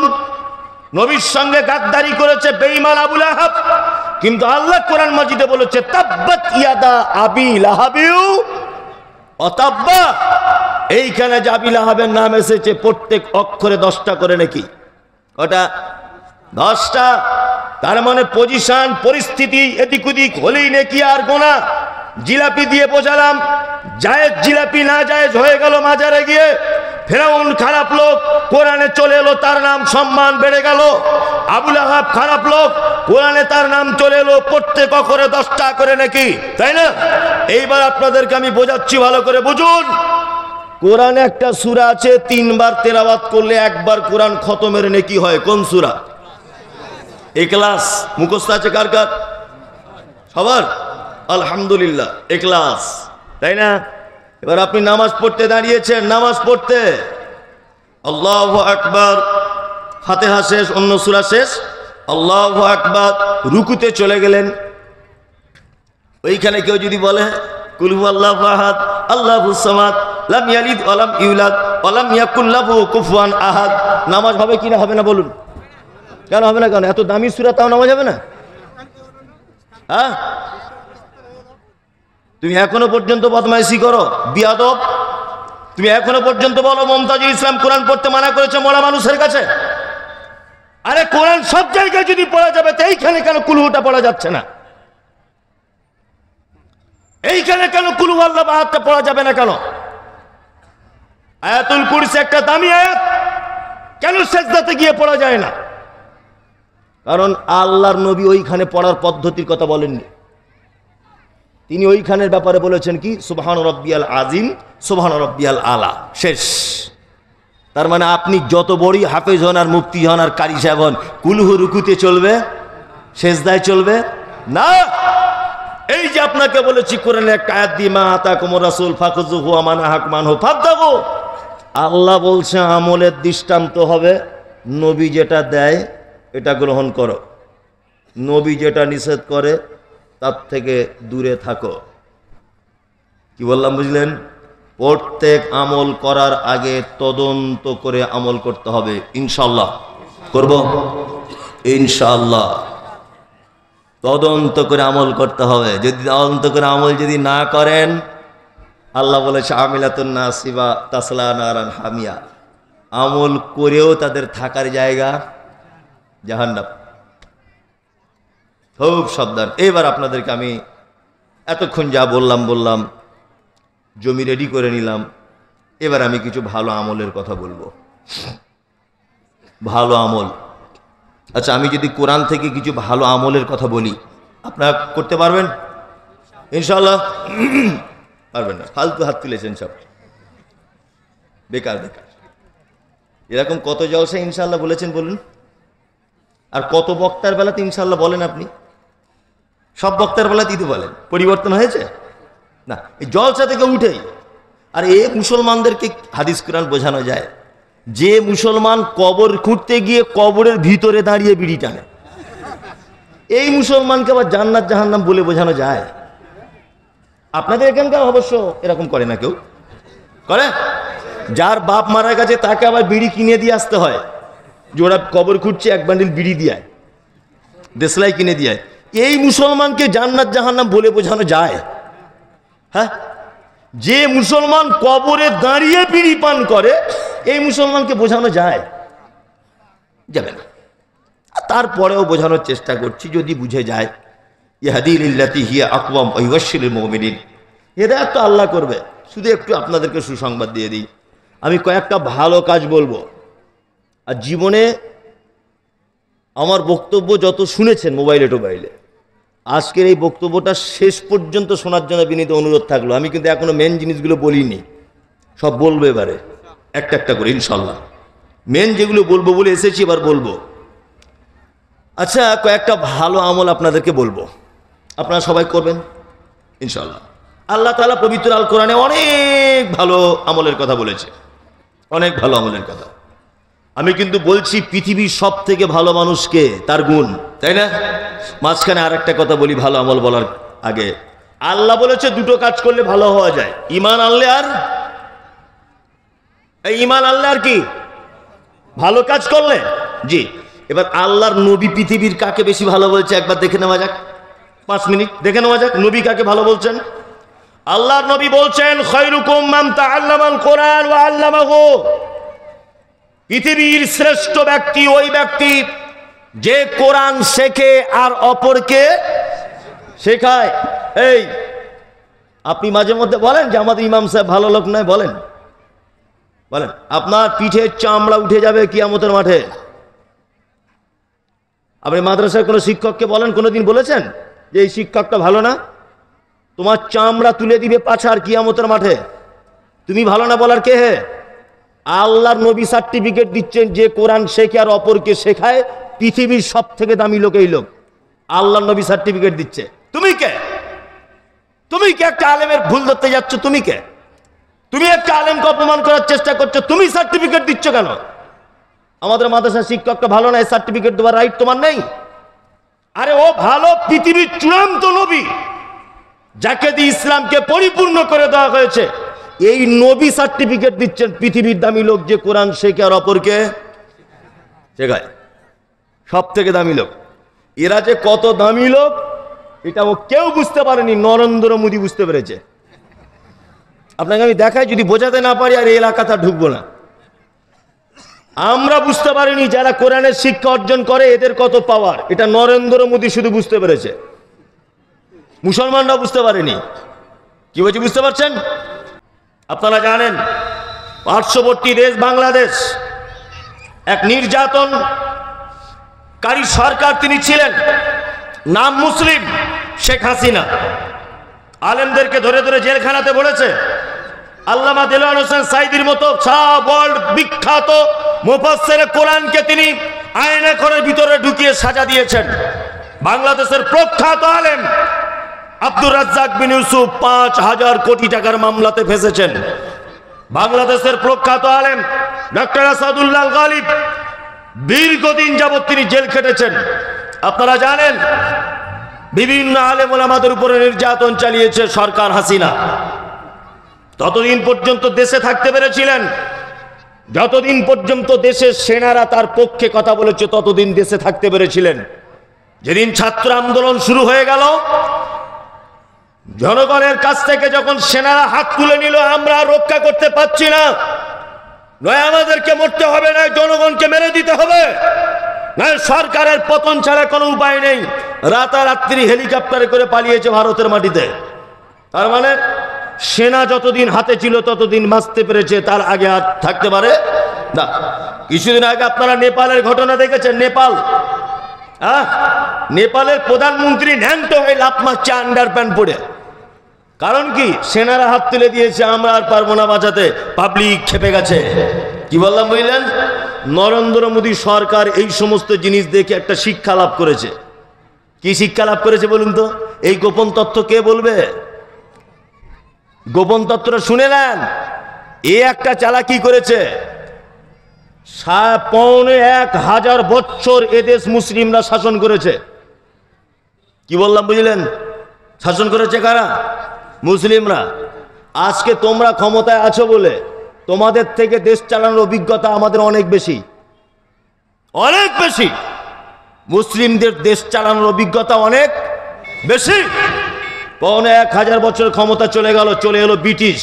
নবীর সঙ্গে গাদ্দারি করেছে বেঈমান আবুল আহাব। কিন্তু আল্লাহ কোরআন মাজিদে বলেছে তাব্বাত ইয়াদা আবি লাহাবিউ ওয়া তাব্বা। এইখানে যে আবি লাহাবের নাম এসেছে প্রত্যেক অক্ষরে 10টা করে নাকি। ওটা 10টা। তার মানে পজিশন, পরিস্থিতি এদিক ওদিক হলেই নাকি আর গোনা। জিলাপি দিয়ে বোঝালাম, জায়েজ জিলাপি না জায়েজ হয়ে গেল মাজারে গিয়ে। ফেরাউন খারাপ লোক, কোরআনে চলে এলো, তার নাম সম্মান বেড়ে গেল। আবুল আহাব খারাপ লোক, কোরআনে তার নাম চলে এলো প্রত্যেক অক্ষরে 10টা করে নাকি, তাই না? এইবার আপনাদেরকে আমি বোঝাচ্ছি, ভালো করে বুঝুন। কোরআনে একটা সূরা আছে, 3 বার তেলাওয়াত করলে 1 বার কোরআন খতমের নেকি হয়। কোন সূরা? ইখলাস। মুখস্থ আছে কার কার? সবার? আলহামদুলিল্লাহ, ইখলাস, তাই না? এবার আপনি নামাজ পড়তে দাঁড়িয়েছেন, নামাজ পড়তে আল্লাহু আকবার, ফাতিহা শেষ, অন্য সূরা শেষ, আল্লাহু আকবার, রুকুতে চলে গেলেন। ওইখানে কেউ যদি বলে কুল হুয়াল্লাহু আহাদ আল্লাহুস সামাদ লাম ইয়ালিদ ওয়া লাম ইউলাদ ওয়া লাম ইয়াকুল লাহু কুফুয়ান আহাদ, নামাজ হবে কি না হবে না বলুন? কেন হবে না? কেন? এত দামি সূরা, তাও নামাজ হবে না? হ্যাঁ, তুমি এখনো পর্যন্ত বদমাইশি করো, বিয়াদব। তুমি এখনো পর্যন্ত বলো মমতাজুল ইসলাম কোরআন পড়তে মানা করেছে মরা মানুষের কাছে। আরে কোরআন সব জায়গায় যদি পড়া যাবে, তো এইখানে কেন কুলহুটা পড়া যাচ্ছে না? এইখানে কেন কুল হুয়াল্লাহু আহাদটা পড়া যাবে না কেন? আয়াতুল কুরসি একটা দামি আয়াত, কেন সেজদাতে গিয়ে পড়া যায় না? কারণ আল্লাহর নবী ওইখানে পড়ার পদ্ধতির কথা বলেননি। তিনি ওইখানের ব্যাপারে বলেছেন কি সুবহান রাব্বিয়াল আযীম, সুবহান রাব্বিয়াল আলা, শেষ। তার মানে আপনি যত বড়ই হাফেজ হন আর মুফতি হন আর কারি সাহেব হন, কুলহু রুকুতে চলবে, সেজদায় চলবে না। এই যে আপনাকে বলেছি কোরআনে একটা আয়াত দিয়ে, মা আতাকুমুর রাসূল ফাখুযুহু ওয়া মা নাহাকুম আনহু ফাবতাগু। আল্লাহ বলছে আমলের দৃষ্টান্ত হবে নবী যেটা দেয় এটা গ্রহণ করো, নবী যেটা নিষেধ করে তার থেকে দূরে থাকো। কি বললাম বুঝলেন? প্রত্যেক আমল করার আগে তদন্ত করে আমল করতে হবে। ইনশাআল্লাহ করব, ইনশাআল্লাহ তদন্ত করে আমল করতে হবে। যদি তদন্ত করে আমল যদি না করেন, আল্লাহ বলেছে আমিলাতুন নাসিবা তাসলা নারান হামিয়া, আমল করেও তাদের থাকার জায়গা জাহান্নাম। খুব সাবধান। এবার আপনাদেরকে আমি এতক্ষণ যা বললাম, জমি রেডি করে নিলাম। এবার আমি কিছু ভালো আমলের কথা বলবো। ভালো আমল, আচ্ছা, আমি যদি কোরআন থেকে কিছু ভালো আমলের কথা বলি, আপনারা করতে পারবেন? ইনশাআল্লাহ পারবেন না? ফালতু হাত তুলেছেন সব, বেকার বেকার। এরকম কত জলসা ইনশাআল্লাহ বলেছেন বলুন? আর কত বক্তার বেলাতে ইনশাআল্লাহ বলেন আপনি? সব বক্তার বেলা দিতে বলেন, পরিবর্তন হয়েছে না, এই জলসা থেকে উঠেই। আর এ মুসলমানদেরকে হাদিস কোরআন বোঝানো যায়, যে মুসলমান কবর খুঁড়তে গিয়ে কবরের ভিতরে দাঁড়িয়ে বিড়ি টানে, এই মুসলমানকে আবার জান্নাত জাহান্নাম বলে বোঝানো যায়? আপনাদের এখানকার অবশ্য এরকম করে না, কেউ করে? যার বাপ মারা গেছে তাকে আবার বিড়ি কিনে দিয়ে আসতে হয়, যে ওরা কবর খুঁড়ছে, এক বান্ডিল বিড়ি দিয়ে দেশলাই কিনে দিয়ে। এই মুসলমানকে জান্নাত জাহান্নাম বলে বোঝানো যায়? হ্যাঁ, যে মুসলমান কবরে দাঁড়িয়ে বিড়ি পান করে এই মুসলমানকে বোঝানো যায়? যাবে না। তারপরেও বোঝানোর চেষ্টা করছি, যদি বুঝে যায়। ইহদি লিল্লাতি হিয়া আকওয়াম ওয়া ইউবাশশিরুল মুমিনিন, হেদায়েত তো আল্লাহ করবে। শুধু একটু আপনাদেরকে সুসংবাদ দিয়ে দিই, আমি কয়েকটা ভালো কাজ বলবো। আর জীবনে আমার বক্তব্য যত শুনেছেন মোবাইলে টোবাইলে, আজকের এই বক্তব্যটা শেষ পর্যন্ত শোনার জন্য বিনীত অনুরোধ থাকলো। আমি কিন্তু এখনো মেন জিনিসগুলো বলিনি, সব বলবো এবারে একটা একটা করে ইনশাল্লাহ। মেন যেগুলো বলবো বলে এসেছি এবার বলবো। আচ্ছা, কয়েকটা ভালো আমল আপনাদেরকে বলবো, আপনারা সবাই করবেন ইনশাল্লাহ। আল্লাহ তাআলা পবিত্র আল কোরআনে অনেক ভালো আমলের কথা বলেছে, অনেক ভালো আমলের কথা। আমি কিন্তু বলছি পৃথিবীর সব থেকে ভালো মানুষকে, তার গুণ, তাই না? মাঝখানে আর একটা কথা বলি ভালো আমল বলার আগে। আল্লাহ বলেছে দুটো কাজ করলে ভালো হওয়া যায়, ঈমান আনলে আর ঈমান আনলে আর কি ভালো কাজ করলে। জি, এবার আল্লাহর নবী পৃথিবীর কাকে বেশি ভালো বলছে একবার দেখে নেওয়া যাক, 5 মিনিট দেখে নেওয়া যাক নবী কাকে ভালো বলছেন। আল্লাহর নবী বলছেন খায়রুকুম মান তাআল্লামাল কোরআন ওয়া আল্লামাহু, পৃথিবীর শ্রেষ্ঠ ব্যক্তি ওই ব্যক্তি যে কোরআন শেখে আর অপরকে শেখায়। এই আপনি মাঝে মধ্যে বলেন যে আমাদের ইমাম সাহেব ভালো লোক নয়, বলেন বলেন, আপনার পিঠের চামড়া উঠে যাবে কিয়ামতের মাঠে। আপনি মাদ্রাসার কোনো শিক্ষককে বলেন, কোনোদিন বলেছেন যে এই শিক্ষকটা ভালো না? তোমার চামড়া তুলে দিবে পাছার কিয়ামতের মাঠে। তুমি ভালো না বলার কে হে? আল্লাহর নবী সার্টিফিকেট দিচ্ছেন যে কোরআন শেখে আর অপরকে শেখায়, পৃথিবীর সব থেকে দামি লোক এই লোক। আল্লাহর নবী সার্টিফিকেট দিচ্ছে, তুমি কে? তুমি কে একটা আলেমের ভুল ধরতে যাচ্ছ? তুমি কে? তুমি একটা আলেমকে অপমান করার চেষ্টা করছো, তুমি সার্টিফিকেট দিচ্ছ কেন? আমাদের মাদ্রাসার শিক্ষকটা ভালো না, সার্টিফিকেট দেওয়ার রাইট তোমার নেই? আরে ও ভালো, পৃথিবীর চূড়ান্ত নবী যাকে দিয়ে ইসলামকে পরিপূর্ণ করে দেওয়া হয়েছে, এই নবী সার্টিফিকেট দিচ্ছেন পৃথিবীর দামি লোক যে কোরআন শেখে আর অপরকে শেখায়, সব থেকে দামি লোক। এরা যে কত দামি লোক এটা ও কেউ বুঝতে পারেনি, নরেন্দ্র মোদী বুঝতে পেরেছে। আপনাকে আমি দেখাই, যদি বোঝাতে না পারি আর এই এলাকাটা ঢুকবো না। আমরা বুঝতে পারিনি যারা কোরআনের শিক্ষা অর্জন করে এদের কত পাওয়ার, এটা নরেন্দ্র মোদী শুধু বুঝতে পেরেছে, মুসলমানরা বুঝতে পারেনি। কি বলছি বুঝতে পারছেন? আপনারা জানেন পার্শ্ববর্তী দেশ বাংলাদেশ এক নির্যাতনকারী সরকার তিনি ছিলেন, নাম মুসলিম শেখ হাসিনা। আলেমদেরকে ধরে ধরে জেলখানাতে বলেছে। আল্লামা দেলোয়ার হোসেন সাইদির মতো সব ওয়ার্ল্ড বিখ্যাত মুফাসসিরে কোরআনকে তিনি আয়না ঘরের ভিতরে ঢুকিয়ে সাজা দিয়েছেন। বাংলাদেশের প্রখ্যাত আলেম আব্দুর রাজ্জাক বিন ইউসুফ 5,000 কোটি টাকার মামলাতে ফেঁসেছেন। বাংলাদেশের প্রখ্যাত আলেম ডক্টর আসাদুল্লাহ গালিব দীর্ঘদিন যাবৎ তিনি জেল খেটেছেন। আপনারা জানেন বিভিন্ন আলেম ওলামাদের উপরে নির্যাতন চালিয়েছে সরকার হাসিনা। ততদিন পর্যন্ত দেশে থাকতে পেরেছিলেন, যতদিন পর্যন্ত দেশের সেনারা তার পক্ষে কথা বলেছে ততদিন দেশে থাকতে পেরেছিলেন। যেদিন ছাত্র আন্দোলন শুরু হয়ে গেল, জনগণের কাছ থেকে যখন সেনারা হাত তুলে নিল, আমরা রক্ষা করতে পারছি না, নয় আমাদেরকে মরতে হবে, নয় জনগণকে মেরে দিতে হবে, নয় সরকারের পতন ছাড়া কোনো উপায় নেই, রাতারাত্রি হেলিকপ্টারে করে পালিয়েছে ভারতের মাটিতে। তার মানে সেনা যতদিন হাতে ছিল ততদিন বাঁচতে পেরেছে, তার আগে আর থাকতে পারে না। কিছুদিন আগে আপনারা নেপালের ঘটনা দেখেছেন। নেপালের প্রধানমন্ত্রী ন্যাংটো হয়ে লাফ মারছে আন্ডার প্যান্ট পরে। কারণ কি? সেনারা হাত তুলে দিয়েছে, আমরা আর পারবো না বাঁচাতে, পাবলিক খেপে গেছে। কি বললাম বুঝলেন? নরেন্দ্র মোদী সরকার এই সমস্ত জিনিস দেখে একটা শিক্ষা লাভ করেছে। কি শিক্ষা লাভ করেছে বলুন তো? এই গোপন তথ্য কে বলবে? গোপন তথ্যটা শুনে নেন। এ একটা চালাকি করেছে। 1000 বছর এদেশ মুসলিমরা শাসন করেছে। কি বললাম বুঝলেন? শাসন করেছে কারা? মুসলিমরা। আজকে তোমরা ক্ষমতায় আছো বলে তোমাদের থেকে দেশ চালানোর অভিজ্ঞতা আমাদের অনেক বেশি, অনেক বেশি। মুসলিমদের দেশ চালানোর অভিজ্ঞতা অনেক বেশি। 1000 বছর ক্ষমতা চলে গেল, চলে এলো ব্রিটিশ।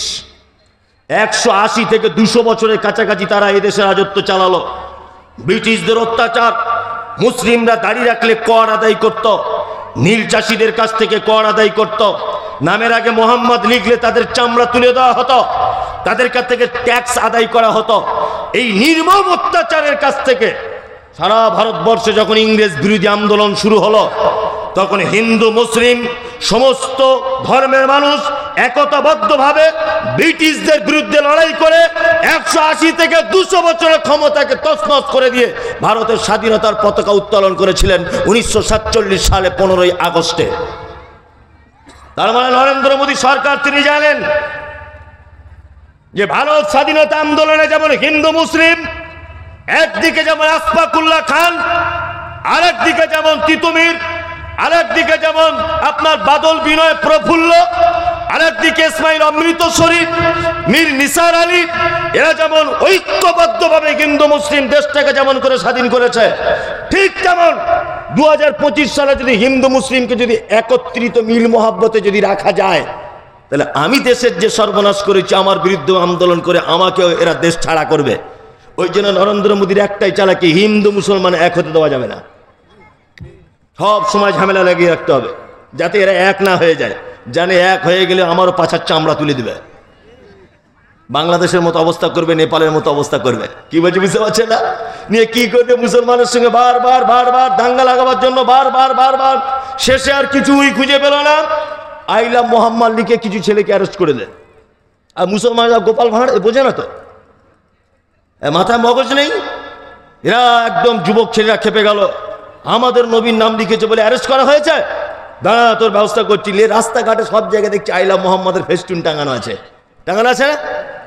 180 থেকে 200 বছরের কাছাকাছি তারা এদেশে রাজত্ব চালালো। ব্রিটিশদের অত্যাচার, মুসলিমরা দাড়ি রাখলে কর আদায় করত, নীল চাষিদের কাছ থেকে কর আদায় করত, নামের আগে মোহাম্মদ লিখলে তাদের চামড়া তুলে দেওয়া হতো, তাদের কাছ থেকে ট্যাক্স আদায় করা হতো। এই নির্মম অত্যাচারের কাছ থেকে সারা ভারতবর্ষে যখন ইংরেজ বিরোধী আন্দোলন শুরু হলো, তখন হিন্দু মুসলিম সমস্ত ধর্মের মানুষ একতাবদ্ধভাবে ব্রিটিশদের বিরুদ্ধে লড়াই করে 180 থেকে 200 বছরের ক্ষমতাকে তছনছ করে দিয়ে ভারতের স্বাধীনতার পতাকা উত্তোলন করেছিলেন 1947 সালে 15ই আগস্টে। তার মানে নরেন্দ্র মোদী সরকার তিনি জানেন যে ভারত স্বাধীনতা আন্দোলনে যেমন হিন্দু মুসলিম, একদিকে যেমন আশফাকুল্লাহ খান, আরেকদিকে যেমন তিতুমির, আরেকদিকে যেমন আপনার বাদল বিনয় প্রফুল্ল, আরেকদিকে ইসমাইল অমৃতসরী, মীর নিসার আলী, এরা যেমন ঐক্যবদ্ধভাবে হিন্দু মুসলিম দেশটাকে যেমন করে স্বাধীন করেছে, ঠিক তেমন 2025 সালে যদি হিন্দু মুসলিমকে যদি একত্রিত মিল মোহাব্বতে যদি রাখা যায়, তাহলে আমি দেশের যে সর্বনাশ করেছি আমার বিরুদ্ধে আন্দোলন করে আমাকেও এরা দেশ ছাড়া করবে। ওই জন্য নরেন্দ্র মোদীর একটাই চালাকি, হিন্দু মুসলমান এক হতে দেওয়া যাবে না। সব সময় ঝামেলা লাগিয়ে রাখতে হবে যাতে এরা এক না হয়ে যায়। জানে এক হয়ে গেলে আমারও পাছার চামড়া তুলে দিবে, বাংলাদেশের মতো অবস্থা করবে, নেপালের মতো অবস্থা করবে। কি বলছে বুঝতে পারছে না? নিয়ে কি করবে? মুসলমানের সঙ্গে বারবার বারবার দাঙ্গা লাগাবার জন্য বারবার বারবার, শেষে আর কিছুই খুঁজে পেল না। আইলা মোহাম্মদ লিখে কিছু ছেলেকে অ্যারেস্ট করে দেয়। আর মুসলমানরা গোপাল ভাঁড় বোঝে না তো, মাথায় মগজ নেই। এরা একদম যুবক ছেলেরা খেপে গেল, আমাদের নবীর নাম লিখেছে বলে অ্যারেস্ট করা হয়েছে, দাঁড়া তোর ব্যবস্থা করছি। রাস্তাঘাটে সব জায়গায় দেখছি আইলা মোহাম্মদের ফেস্টুন টাঙানো আছে। টাঙানো আছে?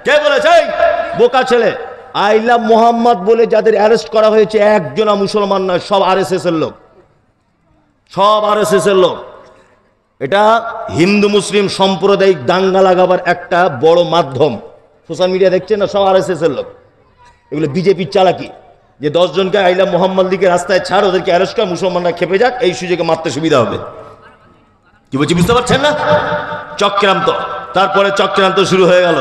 কে বলেছে? বোকা ছেলে। আইলা মোহাম্মদ বলে যাদের অ্যারেস্ট করা হয়েছে একজনা মুসলমান নয়, সব আরএসএস এর লোক, সব আরএসএস এর লোক। এটা হিন্দু মুসলিম সাম্প্রদায়িক দাঙ্গা লাগাবার একটা বড় মাধ্যম। সোশ্যাল মিডিয়া দেখছেন না, সব আরএসএস এর লোক। এগুলো বিজেপির চালাকি, যে 10 জনকে আইলা মোহাম্মদ লিখে রাস্তায় ছাড়, ওদেরকে অ্যারেস্ট কর, মুসলমানরা খেপে যাক, এই সুযোগে মারতে সুবিধা হবে। কি বলছি বুঝতে পারছেন না? চক্রান্ত। তারপরে চক্রান্ত শুরু হয়ে গেল।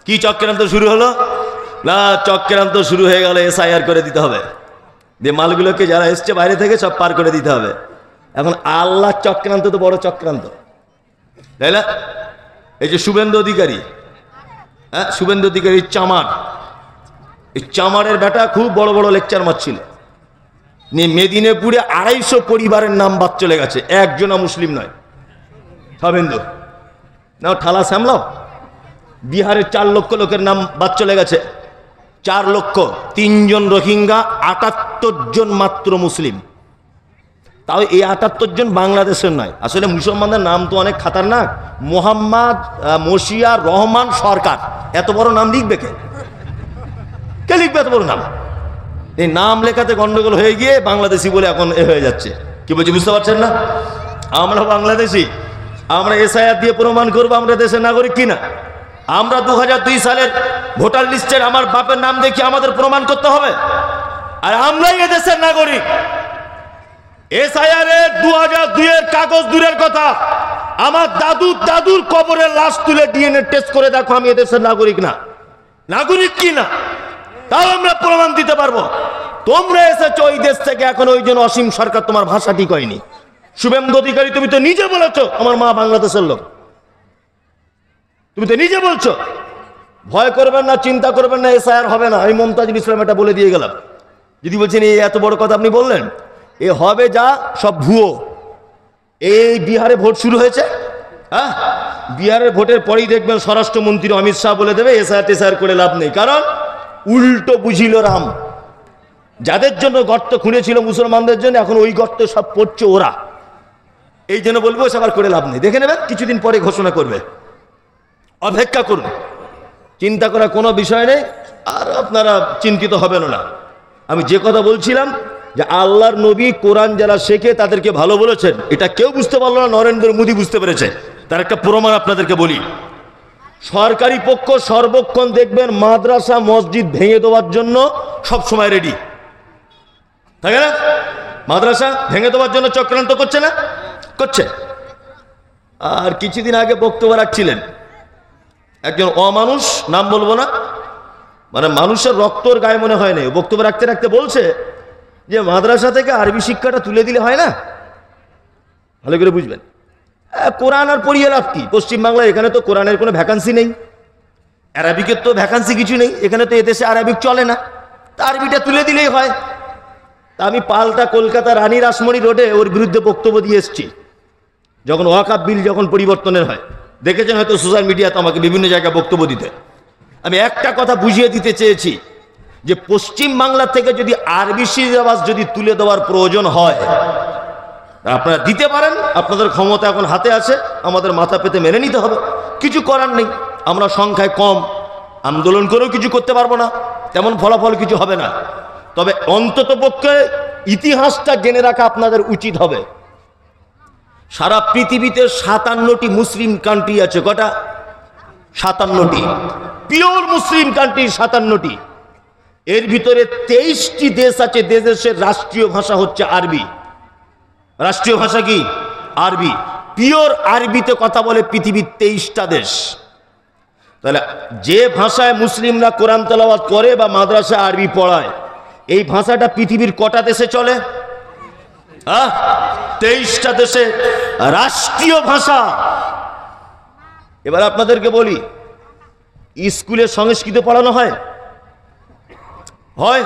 কি চক্রান্ত শুরু হলো? না, চক্রান্ত শুরু হয়ে গেল এসআইআর করে দিতে হবে, দিয়ে মালগুলোকে যারা এসছে বাইরে থেকে সব পার করে দিতে হবে। এখন আল্লাহ চক্রান্ত তো বড় চক্রান্ত, তাই না? এই যে শুভেন্দু অধিকারী, হ্যাঁ, শুভেন্দু অধিকারীর চামার, এই চামারের বেটা খুব বড় বড় লেকচার মারছিল। নিয়ে মেদিনীপুরে 250 পরিবারের নাম বাদ চলে গেছে, একজনা মুসলিম নয়, সব হিন্দু। না ঠালা সামলাও। বিহারের 4 লক্ষ লোকের নাম বাদ চলে গেছে, 4 লক্ষ, 3 জন রোহিঙ্গা, 78 জন মাত্র মুসলিম। তাও এই 78 জন বাংলাদেশের নয়। আসলে মুসলমানদের নাম তো অনেক খাতারনাক। মোহাম্মদ মশিয়ার রহমান সরকার, এত বড় নাম লিখবে কে? কে লিখবে এত বড় নাম? এই নাম লেখাতে গন্ডগোল হয়ে গিয়ে বাংলাদেশি বলে এখন এ হয়ে যাচ্ছে। কি বলছি বুঝতে পারছেন না? আমরা বাংলাদেশি, আমরা এসআইআর দিয়ে প্রমাণ করবো আমরা দেশের নাগরিক কিনা। আমরা 2002 সালের ভোটার লিস্টের আমার বাপের নাম দেখি আমাদের প্রমাণ করতে হবে, আর আমরাই এদেশের নাগরিক। এসআইআর এর 2002 এর কাগজ দূরের কথা, আমার দাদুর কবরের লাশ তুলে ডিএনএ টেস্ট করে দেখো আমি এদেশের নাগরিক না, নাগরিক কি না, তাও আমরা প্রমাণ দিতে পারবো। তোমরা এসেছো ওই দেশ থেকে, এখন ওই জন্য অসীম সরকার তোমার ভাষা ঠিক হয়নি। শুভেন্দু অধিকারী তুমি তো নিজে বলেছো আমার মা বাংলাদেশের লোক, তুমি তো নিজে বলছো। ভয় করবেন না, চিন্তা করবেন না, এসআইআর হবে না। আমি মমতাজুল ইসলাম এটা বলে দিয়ে গেলাম। যদি বলছেন এই এত বড় কথা আপনি বললেন, এ হবে যা সব ভুয়ো। এই বিহারে ভোট শুরু হয়েছে, হ্যাঁ, বিহারের ভোটের পরেই দেখবেন স্বরাষ্ট্রমন্ত্রী অমিত শাহ বলে দেবে এসআইআর করে লাভ নেই, কারণ উল্টো বুঝিল রাম। যাদের জন্য গর্ত খুঁড়েছিল মুসলমানদের জন্য, এখন ওই গর্তে সব পড়ছে ওরা। এই জন্য বলবো সে আবার করে লাভ নেই, দেখে নেবেন কিছুদিন পরে ঘোষণা করবে, অপেক্ষা করুন, চিন্তা করার কোনো বিষয় নেই, আর আপনারা চিন্তিত হবেন না। আমি যে কথা বলছিলাম যে আল্লাহর নবী কোরআন যারা শেখে তাদেরকে ভালো বলেছেন, এটা কেউ বুঝতে পারলো না, নরেন্দ্র মোদী বুঝতে পেরেছে। তার একটা প্রমাণ আপনাদেরকে বলি, সরকারি পক্ষ সর্বক্ষণ দেখবেন মাদ্রাসা মসজিদ ভেঙে দেওয়ার জন্য সব সময় রেডি থাকে না? মাদ্রাসা ভেঙে দেওয়ার জন্য চক্রান্ত করছে না? করছে। আর কিছুদিন আগে বক্তব্য রাখছিলেন একজন অমানুষ, নাম বলবো না, মানে মানুষের রক্তর গায়ে মনে হয় না, বক্তব্য রাখতে রাখতে বলছে যে মাদ্রাসা থেকে আরবি শিক্ষাটা তুলে দিলে হয় না? ভালো করে বুঝবেন, কোরআন আর পড়িয়ে লাভ কি? পশ্চিমবাংলায় এখানে তো কোরআনের কোনো ভ্যাকান্সি নেই, আরবিকের তো ভ্যাকান্সি কিছু নেই, এখানে তো এদেশে আরবিক চলে না, তা আরবিটা তুলে দিলেই হয়। তা আমি পাল্টা কলকাতা রানী রাসমণি রোডে ওর বিরুদ্ধে বক্তব্য দিয়ে এসেছি, যখন ওয়াকাফ বিল যখন পরিবর্তনের হয়, দেখেছেন হয়তো সোশ্যাল মিডিয়াতে আমাকে বিভিন্ন জায়গায় বক্তব্য দিতে। আমি একটা কথা বুঝিয়ে দিতে চেয়েছি যে পশ্চিম বাংলা থেকে যদি আরবি সিলেবাস যদি তুলে দেওয়ার প্রয়োজন হয় আপনারা দিতে পারেন, আপনাদের ক্ষমতা এখন হাতে আছে, আমাদের মাথা পেতে মেনে নিতে হবে, কিছু করার নেই। আমরা সংখ্যায় কম, আন্দোলন করেও কিছু করতে পারবো না, তেমন ফলাফল কিছু হবে না। তবে অন্ততপক্ষে ইতিহাসটা জেনে রাখা আপনাদের উচিত হবে। সারা পৃথিবীতে 57টি মুসলিম কান্ট্রি আছে, কটা? 57টি পিওর মুসলিম কান্ট্রি, 57টি। এর ভিতরে 23টি দেশ আছে, দেশের রাষ্ট্রীয় ভাষা হচ্ছে আরবি। রাষ্ট্রীয় ভাষা কি? আরবি। পিওর আরবিতে কথা বলে পৃথিবীর 23টা দেশ। তাহলে যে ভাষায় মুসলিমরা কোরআন তেলাওয়াত করে বা মাদ্রাসা আরবি পড়ায়, এই ভাষাটা পৃথিবীর কটা দেশে চলে? 23টা দেশে রাষ্ট্রীয় ভাষা। এবার আপনাদেরকে বলি, স্কুলে সংস্কৃত পড়ানো হয়? হয়?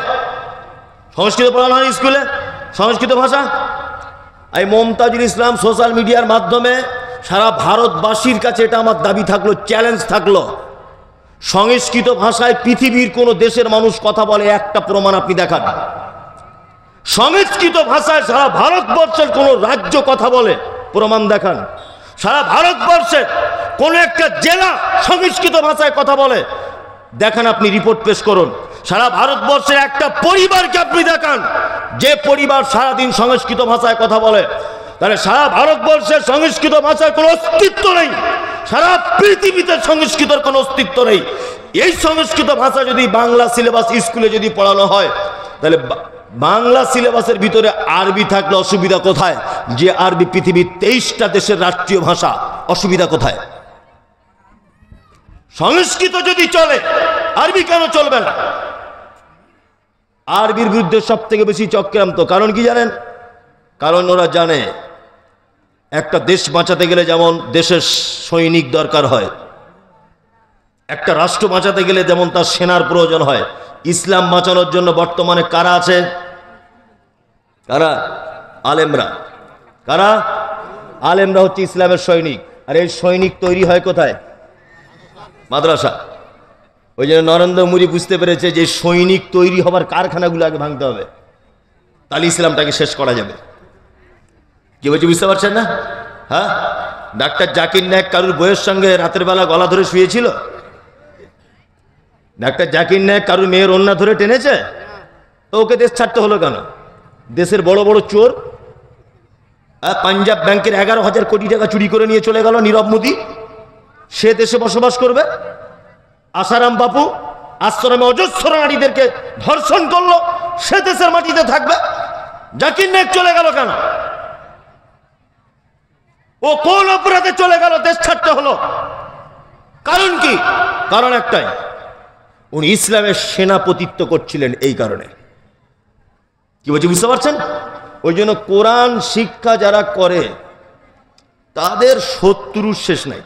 সংস্কৃত পড়ানো হয় স্কুলে, সংস্কৃত ভাষা। এই মমতাজুল ইসলাম সোশ্যাল মিডিয়ার মাধ্যমে সারা ভারতবাসীর কাছে এটা আমার দাবি থাকলো, চ্যালেঞ্জ থাকলো, সংস্কৃত ভাষায় পৃথিবীর কোন দেশের মানুষ কথা বলে একটা প্রমাণ আপনি দেখান। সংস্কৃত ভাষায় সারা ভারতবর্ষের কোন রাজ্য কথা বলে প্রমাণ দেখান। সারা ভারতবর্ষের কোন একটা জেলা সংস্কৃত ভাষায় কথা বলে দেখান, আপনি রিপোর্ট পেশ করুন। সারা ভারতবর্ষের একটা পরিবারকে আপনি দেখান যে পরিবার সারাদিন সংস্কৃত ভাষায় কথা বলে। তাহলে সারা ভারতবর্ষের সংস্কৃত ভাষার কোনো অস্তিত্ব নেই, সারা পৃথিবীতে সংস্কৃতের কোনো অস্তিত্ব নেই। এই সংস্কৃত ভাষা যদি বাংলা সিলেবাস স্কুলে যদি পড়ানো হয়, তাহলে বাংলা সিলেবাসের ভিতরে আরবি থাকলে অসুবিধা কোথায়? যে আরবি পৃথিবীর 23টা দেশের রাষ্ট্রীয় ভাষা, অসুবিধা কোথায়? সংস্কৃত যদি চলে, আরবি কেন চলবে না? আরবির বিরুদ্ধে সব থেকে বেশি চক্রান্ত। কারণ কি জানেন? কারণ ওরা জানে একটা দেশ বাঁচাতে গেলে যেমন দেশের সৈনিক দরকার হয়, একটা রাষ্ট্র বাঁচাতে গেলে যেমন তার সেনার প্রয়োজন হয়, ইসলাম বাঁচানোর জন্য বর্তমানে কারা আছে? কারা? আলেমরা। কারা? আলেমরা হচ্ছে ইসলামের সৈনিক। আর এই সৈনিক তৈরি হয় কোথায়? মাদ্রাসা। ওই জন্য নরেন্দ্র মোদী বুঝতে পেরেছে যে সৈনিক তৈরি হবার কারখানাগুলো আগে ভাঙতে হবে, তাহলে ইসলামটাকে শেষ করা যাবে। কি বলছি বুঝতে পারছেন না? হ্যাঁ, ডাক্তার জাকির নায়েক কারুর বইয়ের সঙ্গে রাতের বেলা গলা ধরে শুয়েছিল? ডাক্তার জাকির নায়েক কারুর মেয়ের ওন্না ধরে টেনেছে? তো ওকে দেশ ছাড়তে হলো কেন? দেশের বড় বড় চোর, পাঞ্জাব ব্যাংকের 11,000 কোটি টাকা চুরি করে নিয়ে চলে গেল নীরব মোদী, সে দেশে বসবাস করবে। আসারাম বাপু আশ্রমে অজস্র নারীদেরকে ধর্ষণ করলো, সে দেশের মাটিতে থাকবে। জাকির নায়েক চলে গেল কেন? ও কোন অপরাধে চলে গেল, দেশ ছাড়তে হলো? কারণ কি? কারণ একটাই, উনি ইসলামের সেনাপতিত্ব করছিলেন। এই কারণে কি বলছি বুঝতে পারছেন? ওই জন্য কোরআন শিক্ষা যারা করে তাদের শত্রুর শেষ নাই।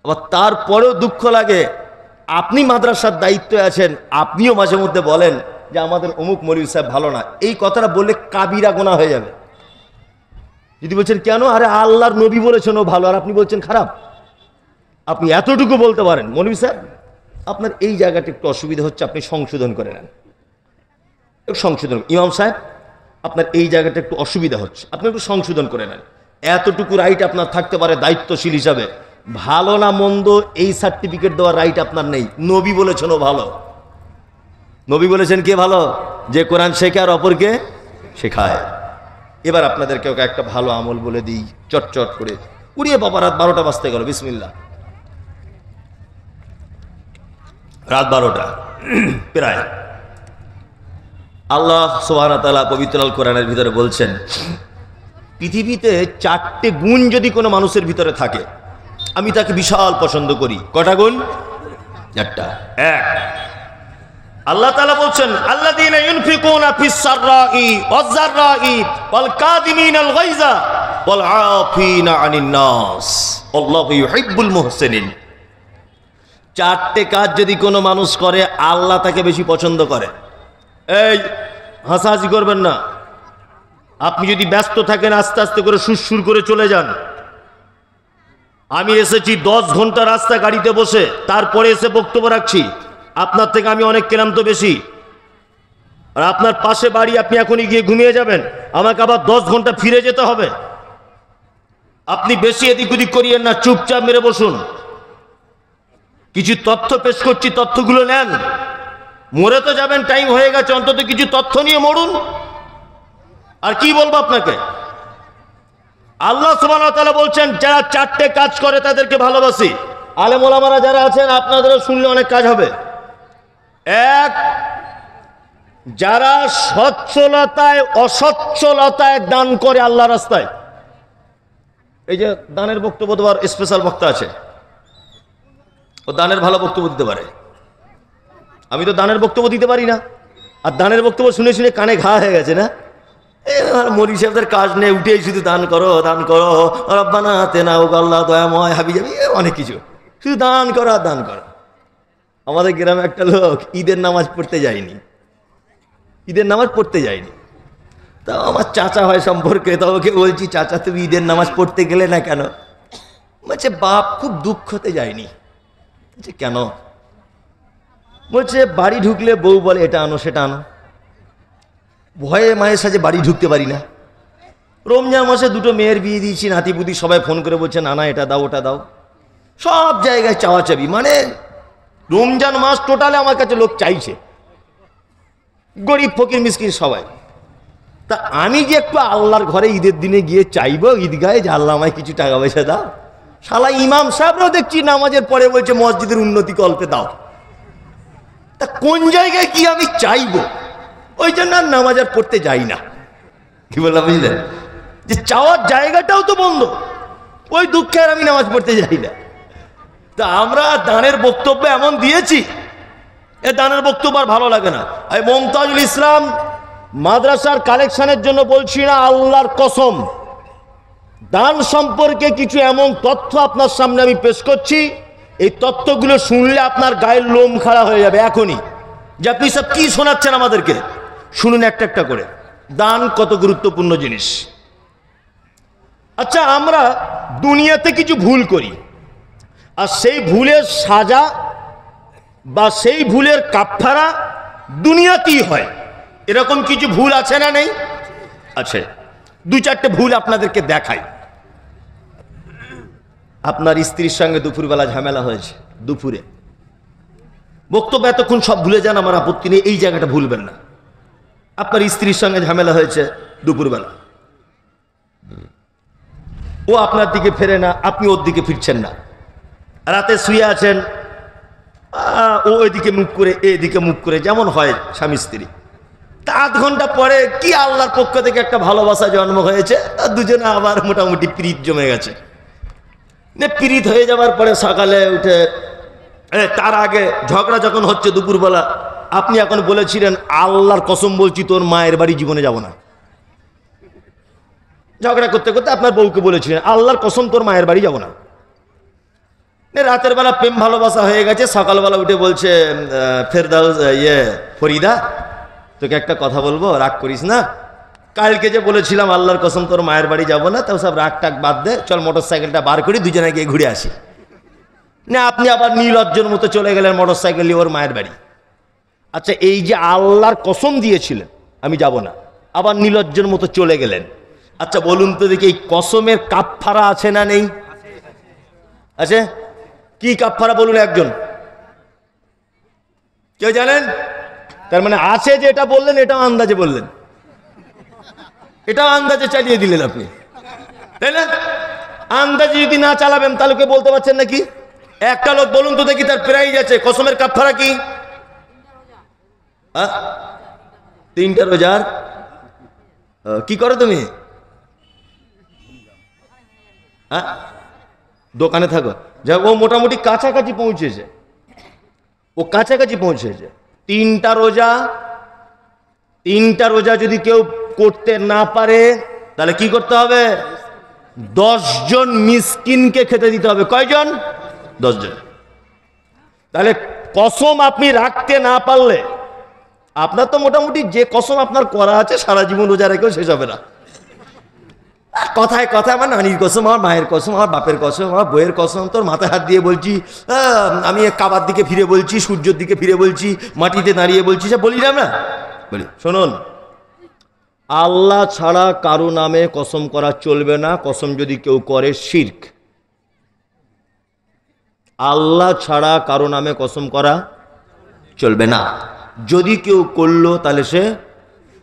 আবার তারপরেও দুঃখ লাগে, আপনি মাদ্রাসার দায়িত্বে আছেন, আপনিও মাঝে মধ্যে বলেন যে আমাদের অমুক মৌলভী সাহেব ভালো না। এই কথাটা বললে কাবিরা গোনা হয়ে যাবে। যদি বলছেন কেন? আরে আল্লাহর নবী বলেছেন ও ভালো, আর আপনি বলছেন খারাপ। আপনি এতটুকু বলতে পারেন, মৌলভী সাহেব আপনার এই জায়গাটা একটু অসুবিধা হচ্ছে, আপনি সংশোধন করে নেন, একটু সংশোধন। ইমাম সাহেব আপনার এই জায়গাটা একটু অসুবিধা হচ্ছে, আপনি একটু সংশোধন করে নেন। এতটুকু রাইট আপনার থাকতে পারে দায়িত্বশীল হিসাবে। ভালো না মন্দ এই সার্টিফিকেট দেওয়ার রাইট আপনার নেই। নবী বলেছেন ও ভালো, নবী বলেছেন কে ভালো? যে কোরআন শেখে আর অপরকে শেখায়। এবার আপনাদেরকে ওকে একটা ভালো আমল বলে দিই চটচট করে। উড়িয়ে বাবা, রাত 12টা বাজতে গেল, বিসমিল্লাহ। রাত 12টা প্রায়। আল্লাহ সুবহানাহু ওয়া তাআলা পবিত্র আল কোরআনের ভিতরে বলছেন, পৃথিবীতে 4টে গুণ যদি কোনো মানুষের ভিতরে থাকে আমি তাকে বিশাল পছন্দ করি। কটা গুণ? 4টা। এক, আল্লাহ তাআলা বলছেন, আল্লাযীনা ইউনফিকুনা ফিস সাররাই ওয়াজ যাররাই ওয়াল কাযিমিনাল গায়যা ওয়াল আফিনা আনিন নাস আল্লাহু ইউহিব্বুল মুহসিনিন। 4টে কাজ যদি কোনো মানুষ করে আল্লাহ তাকে বেশি পছন্দ করে। এই হাসাহাসি করবেন না। আপনি যদি ব্যস্ত থাকেন আস্তে আস্তে করে সুরসুর করে চলে যান। আমি এসেছি 10 ঘন্টা রাস্তা গাড়িতে বসে, তারপরে এসে বক্তব্য রাখছি। আপনার থেকে আমি অনেক ক্লান্ত বেশি। আর আপনার পাশে বাড়ি, আপনি এখনই গিয়ে ঘুমিয়ে যাবেন, আমাকে আবার 10 ঘন্টা ফিরে যেতে হবে। আপনি বেশি এদিক ওদিক করিয়েন না, চুপচাপ মেরে বসুন। কিছু তথ্য পেশ করছি, তথ্যগুলো নেন। মরে তো যাবেন, টাইম হয়ে গেছে, অন্তত কিছু তথ্য নিয়ে মরুন। আর কি বলবো আপনাকে? আল্লাহ সুবহানাহু ওয়া তাআলা বলছেন, যারা 4টে কাজ করে তাদেরকে ভালোবাসি। আলেম ওলামারা যারা আছেন আপনাদেরও শুনলে অনেক কাজ হবে। এক, যারা সচ্ছলতায় অসচ্ছলতায় দান করে আল্লাহ রাস্তায়। এই যে দানের বক্তব্য দেওয়ার স্পেশাল বক্তা আছে, ও দানের ভালো বক্তব্য দিতে পারে। আমি তো দানের বক্তব্য দিতে পারি না। আর দানের বক্তব্য শুনে শুনে কানে ঘা হয়ে গেছে না? মৌলভী সাহেবদের কাজ নেই, উঠেই শুধু দান করো, দান করো, রব্বানা আতিনা, ও আল্লাহ দয়াময় হাবিজাবি, অনেক কিছু, শুধু দান করো আর দান করো। আমাদের গ্রামে একটা লোক ঈদের নামাজ পড়তে যায়নি, ঈদের নামাজ পড়তে যায়নি। তা আমার চাচা হয় সম্পর্কে, তা ওকে বলছি, চাচা তুমি ঈদের নামাজ পড়তে গেলে না কেন? বলছে বাপ খুব দুঃখতে যায়নি। বলছে কেন? বলছে বাড়ি ঢুকলে বউ বলে এটা আনো সেটা আনো, ভয়ে মায়ের সাথে বাড়ি ঢুকতে পারি না। রমজান মাসে 2টো মেয়ের বিয়ে দিয়েছি, নাতিপুতি সবাই ফোন করে বলছে নানা এটা দাও ওটা দাও, সব জায়গায় চাওয়াচাবি। মানে রমজান মাস টোটালে আমার কাছে লোক চাইছে, গরিব ফকির মিসকিন সবাই। তা আমি যে একটু আল্লাহর ঘরে ঈদের দিনে গিয়ে চাইবো ঈদগাহে যে আল্লাহ আমায় কিছু টাকা পয়সা দাও, শালা ইমাম সাহেবরাও দেখছি নামাজের পরে বলছে মসজিদের উন্নতি কল্পে দাও। তা কোন জায়গায় কি আমি চাইবো? ওই জন্য আর নামাজ আর পড়তে যাই না। কি বললাম বুঝলেন? যে চাওয়ার জায়গাটাও তো বন্ধ, ওই দুঃখে আর আমি নামাজ পড়তে যাই না। তা আমরা দানের বক্তব্য এমন দিয়েছি, এ দানের বক্তব্য আর ভালো লাগে না। এই মমতাজুল ইসলাম মাদ্রাসার কালেকশনের জন্য বলছি না, আল্লাহর কসম, দান সম্পর্কে কিছু এমন তথ্য আপনার সামনে আমি পেশ করছি, এই তথ্যগুলো শুনলে আপনার গায়ের লোম খাড়া হয়ে যাবে এখনই, যে আপনি সব কি শোনাচ্ছেন আমাদেরকে। শুনুন একটা একটা করে, দান কত গুরুত্বপূর্ণ জিনিস। আচ্ছা, আমরা দুনিয়াতে কিছু ভুল করি, আর সেই ভুলের সাজা বা সেই ভুলের কাফারা দুনিয়াতেই হয়। এরকম কিছু ভুল আছে না নেই? আছে। 2-4টে ভুল আপনাদেরকে দেখাই। আপনার স্ত্রীর সঙ্গে দুপুরবেলা ঝামেলা হয়েছে, দুপুরে বক্তব্য এতক্ষণ সব ভুলে যান, আমার আপত্তি নেই, এই জায়গাটা ভুলবেন না। আপনার স্ত্রীর সঙ্গে ঝামেলা হয়েছে দুপুরবেলা, ও আপনার দিকে ফেরে না, আপনি ওর দিকে ফিরছেন না, রাতে শুয়ে আছেন, ও ওইদিকে মুখ করে এদিকে মুখ করে, যেমন হয় স্বামী স্ত্রী। তা আধ ঘন্টা পরে কি আল্লাহর পক্ষ থেকে একটা ভালোবাসা জন্ম হয়েছে, আর দুজনে আবার মোটামুটি প্রীত জমে গেছে। প্রীত হয়ে যাওয়ার পরে সকালে উঠে, তার আগে ঝগড়া যখন হচ্ছে দুপুরবেলা, আপনি এখন বলেছিলেন আল্লাহর কসম বলছি তোর মায়ের বাড়ি জীবনে যাব না। ঝগড়া করতে করতে আপনার বউকে বলেছিলেন আল্লাহর কসম তোর মায়ের বাড়ি যাব না। রাতের বেলা প্রেম ভালোবাসা হয়ে গেছে, সকালবেলা উঠে বলছে ফেরদাউস ফরিদা তোকে একটা কথা বলবো, রাগ করিস না, কালকে যে বলেছিলাম আল্লাহর কসম তোর মায়ের বাড়ি যাব না, তাও সব রাগ টাগ বাদ দে, চল মোটরসাইকেলটা বার করি দুজনে গিয়ে ঘুরে আসি। না, আপনি আবার নির্লজ্জের মতো চলে গেলেন মোটরসাইকেল নিয়ে ওর মায়ের বাড়ি। আচ্ছা, এই যে আল্লাহর কসম দিয়েছিলেন আমি যাব না, আবার নির্লজ্জের মতো চলে গেলেন, আচ্ছা বলুন তো দেখি, এই কসমের কাফফারা আছে না নেই? আছে। কি কাফফারা বলুন একজন, কেউ জানেন? তার মানে আছে যে এটা বললেন, এটাও আন্দাজে বললেন, এটাও আন্দাজে চালিয়ে দিলেন আপনি, তাই না? আন্দাজে যদি না চালাবেন তাহলে কে বলতে পারছেন নাকি? একটা লোক বলুন তো দেখি তার প্রাইজ আছে, কসমের কাফফারা কি? 3টা রোজার। কি করো তুমি? দোকানে থাকো। যাক, ও মোটামুটি কাছাকাছি পৌঁছেছে, ও কাছাকাছি পৌঁছেছে। 3টা রোজা, 3টা রোজা যদি কেউ করতে না পারে তাহলে কি করতে হবে? 10 জন মিসকিনকে খেতে দিতে হবে। কয়জন? 10 জন। তাহলে কসম আপনি রাখতে না পারলে, আপনার তো মোটামুটি যে কসম আপনার করা আছে সারা জীবন রোজা রেখেও শেষ হবে না। কথায় কথায় আমার নানির কসম, আমার মায়ের কসম, আমার বাপের কসম, আমার বইয়ের কসম, তোর মাথায় হাত দিয়ে বলছি, আমি কাবার দিকে ফিরে বলছি, সূর্যের দিকে ফিরে বলছি, মাটিতে দাঁড়িয়ে বলছি, সে বলি না আমরা? বলি। শুনুন, আল্লাহ ছাড়া কারো নামে কসম করা চলবে না। কসম যদি কেউ করে শিরক। আল্লাহ ছাড়া কারো নামে কসম করা চলবে না। যদি কেউ করলো তাহলে সে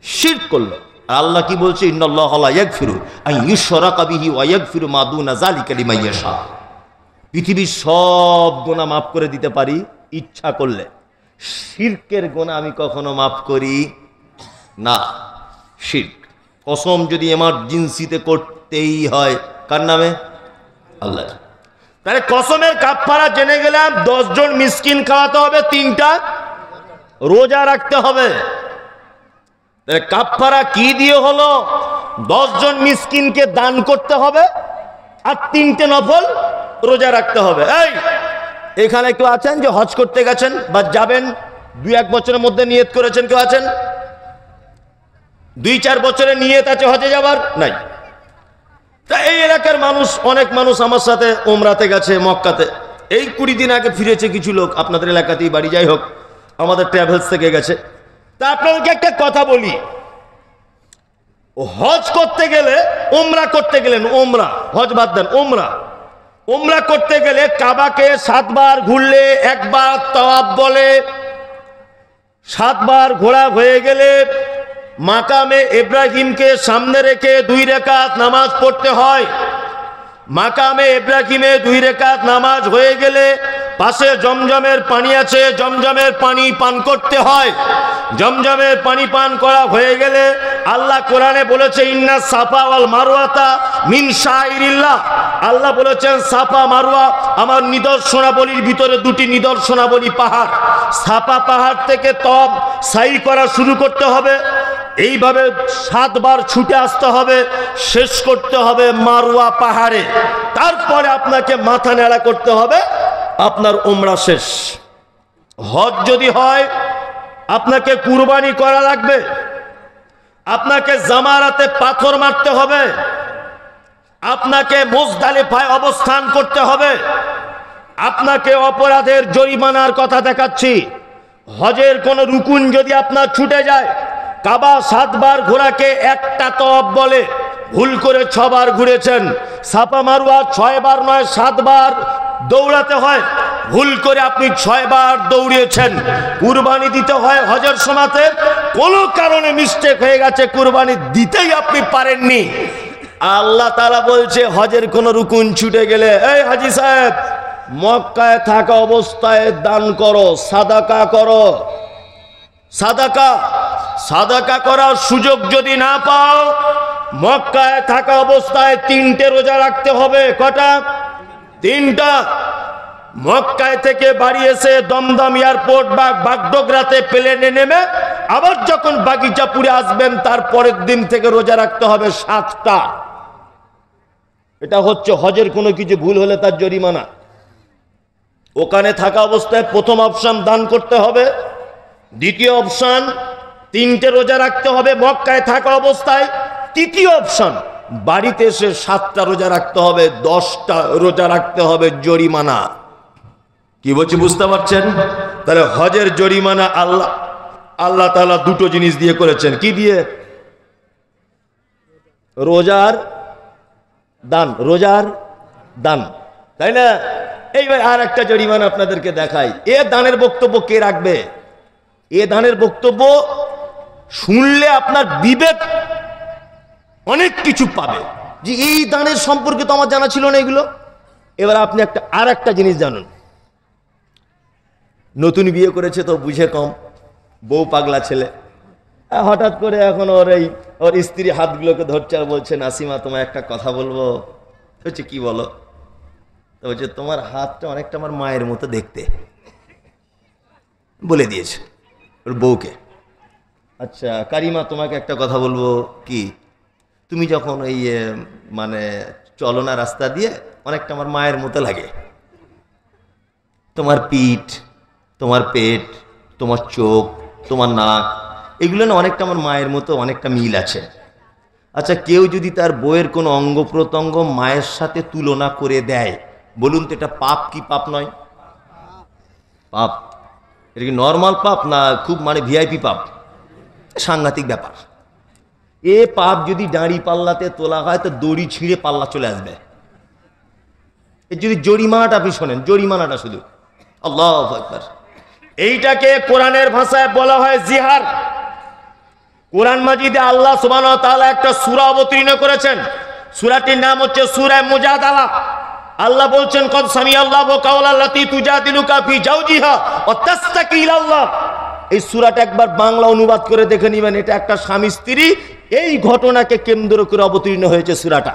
শিরক করলো। আল্লাহ কি বলছে? ইন্নাল্লাহা লা ইয়াগফিরু আন ইউশরাকা বিহি ওয়া ইয়াগফিরু মা দুনা যালিকা লিমান ইয়াশা। পৃথিবীর সব গুনাহ মাফ করে দিতে পারি ইচ্ছা করলে, শিরকের গুনাহ আমি কখনো মাফ করি না। শিরক কসম যদি এমার্জেন্সিতে করতেই হয়, কার নামে? আল্লাহ। তাহলে কসমের কাফফারা জেনে গেলাম, 10 জন মিসকিন খাওয়াতে হবে, 3টা রোজা রাখতে হবে। তাহলে কাফফারা কি দিয়ে হলো? 10 জন মিসকিনকে দান করতে হবে আর 3টে নফল রোজা রাখতে হবে। এখানে কেউ আছেন যে হজ করতে গেছেন বা যাবেন, 2-1 বছরের মধ্যে নিয়ত করেছেন? কেউ আছেন? 2-4 বছরের নিয়ত আছে হজে যাবার? নাই। তা এই এলাকার মানুষ, অনেক মানুষ আমার সাথে ওমরাতে গেছে মক্কাতে, এই 20 দিন আগে ফিরেছে কিছু লোক, আপনাদের এলাকাতেই বাড়ি, যাই হোক আমাদের ট্রাভেলস থেকে গেছে। তা আপনাদেরকে একটা কথা বলি, হজ করতে গেলে, ওমরা করতে গেলেন, ওমরা, হজ বাদ দেন, ওমরা করতে গেলে কাবাকে 7 বার ঘুরলে, 1 বার তাওয়াফ বলে, 7 বার ঘোরা হয়ে গেলে মাকামে ইব্রাহিমকে সামনে রেখে 2 রাকাত নামাজ পড়তে হয়। মাকামে ইব্রাহিমে 2 রাকাত নামাজ হয়ে গেলে পাশে জমজমের পানি আছে, জমজমের পানি পান করতে হয়। জমজমের পানি পান করা হয়ে গেলে আল্লাহ কোরআনে বলেছে, ইন্না সাফা ওয়াল মারওয়াতা মিন শাইরিল্লাহ। আল্লাহ বলেছেন সাফা মারওয়া আমার নিদর্শনাবলীর ভিতরে 2টি নিদর্শনাবলী পাহাড়। সাফা পাহাড় থেকে তওয়াফ সাই করা শুরু করতে হবে, এইভাবে 7 বার ছুটে আসতে হবে, শেষ করতে হবে মারওয়া পাহাড়ে। তারপরে আপনাকে মাথা নেড়া করতে হবে, আপনার উমরা শেষ। হজ যদি হয় আপনাকে কুরবানি করা লাগবে, আপনাকে জামারাতে পাথর মারতে হবে, আপনাকে মুজদালিফায় অবস্থান করতে হবে, আপনাকে অপরাধের জরিমানার কথা দেখাচ্ছি। হজের কোন রুকুন যদি আপনার ছুটে যায়, কাবা 7 বার ঘোরাকে একটা তওয়াফ বলে, ভুল করে 6 বার ঘুরেছেন। সাফা মারওয়া 6 বার নয় 7 বার দৌড়াতে হয়, ভুল করে আপনি 6 বার দৌড়িয়েছেন। কুরবানি দিতে হয় হজের সময়তে, কোনো কারণে মিস্টেক হয়ে গেছে, কুরবানি দিতেই আপনি পারেননি। আল্লাহ তাআলা বলছে হজের কোন রুকুন ছুটে গেলে, এই হাজী সাহেব, মক্কায় থাকা অবস্থায় দান করো, সাদাকা করো। সাদাকা করার সুযোগ যদি না পাও, মক্কায় থাকা অবস্থায় 3টে রোজা রাখতে হবে। কটা? 3টা। মক্কায় থেকে বাড়ি এসে দমদম এয়ারপোর্ট বা বাগডোগরাতে প্লেনে নেমে আবার যখন বাগিচাপুরে আসবেন, তার পরের দিন থেকে রোজা রাখতে হবে 7টা। এটা হচ্ছে হজের কোনো কিছু ভুল হলে তার জরিমানা। ওখানে থাকা অবস্থায় প্রথম অপশন দান করতে হবে, দ্বিতীয় অপশন 3টে রোজা রাখতে হবে মক্কায় থাকা অবস্থায়, তৃতীয় অপশন বাড়িতে এসে 7টা রোজা রাখতে হবে, 10টা রোজা রাখতে হবে, জরিমানা। কি বলছি বুঝতে পারছেন? তাহলে হজের জরিমানা আল্লাহ তাআলা 2টো জিনিস দিয়ে করেছেন। কি দিয়ে? রোজার দান, রোজার দান, তাই না? এইবার আর একটা জরিমানা আপনাদেরকে দেখাই। এ দানের বক্তব্য কে রাখবে? এ দানের বক্তব্য শুনলে আপনার বিবেক অনেক কিছু পাবে, যে এই দানের সম্পর্কে তো আমার জানা ছিল না এগুলো। এবার আপনি আর একটা জিনিস জানুন। নতুন বিয়ে করেছে তো বুঝে কম, বউ পাগলা ছেলে, হঠাৎ করে এখন ওর স্ত্রী হাতগুলোকে ধরছে আর বলছে, নাসিমা তোমায় একটা কথা বলবো। হচ্ছে কি বলো? তো বলছে, তোমার হাতটা অনেকটা আমার মায়ের মতো দেখতে, বলে দিয়েছে ওর বউকে। আচ্ছা কারিমা, তোমাকে একটা কথা বলবো। কি? তুমি যখন ওই মানে চলো না রাস্তা দিয়ে, অনেকটা আমার মায়ের মতো লাগে। তোমার পিঠ, তোমার পেট, তোমার চোখ, তোমার নাক, এগুলো না অনেকটা আমার মায়ের মতো, অনেকটা মিল আছে। আচ্ছা কেউ যদি তার বউয়ের কোনো অঙ্গ প্রত্যঙ্গ মায়ের সাথে তুলনা করে দেয়, বলুন তো এটা পাপ কি পাপ নয়? পাপ। এটা কি নর্মাল পাপ না খুব মানে ভিআইপি পাপ? সাংঘাতিক ব্যাপার। এ পাপ যদি দাঁড়ি পাল্লাতে তোলা হয় তো দড়ি ছিঁড়ে পাল্লা চলে আসবে। এর যদি জরিমানাটা আপনি শোনেন, জরিমানাটা শুধু, আল্লাহু আকবার। এইটাকে কোরআনের ভাষায় বলা হয় জিহার। কোরআন মাজিদে আল্লাহ সুবহানাহু ওয়া তাআলা একটা সূরা অবতীর্ণ করেছেন। সূরাটির নাম হচ্ছে সূরা মুজাদালা। আল্লাহ বলছেন, কদ সামিআল্লাহু কাওলাল্লাতী তুজাদিলুকা ফি জাওজিহা ওয়া তাসতাকি ইলাল্লাহ। এই সূরাটা একবার বাংলা অনুবাদ করে দেখে নেবেন। এটা একটা স্বামী স্ত্রী, এই ঘটনাকে কেন্দ্র করে অবতীর্ণ হয়েছে সূরাটা।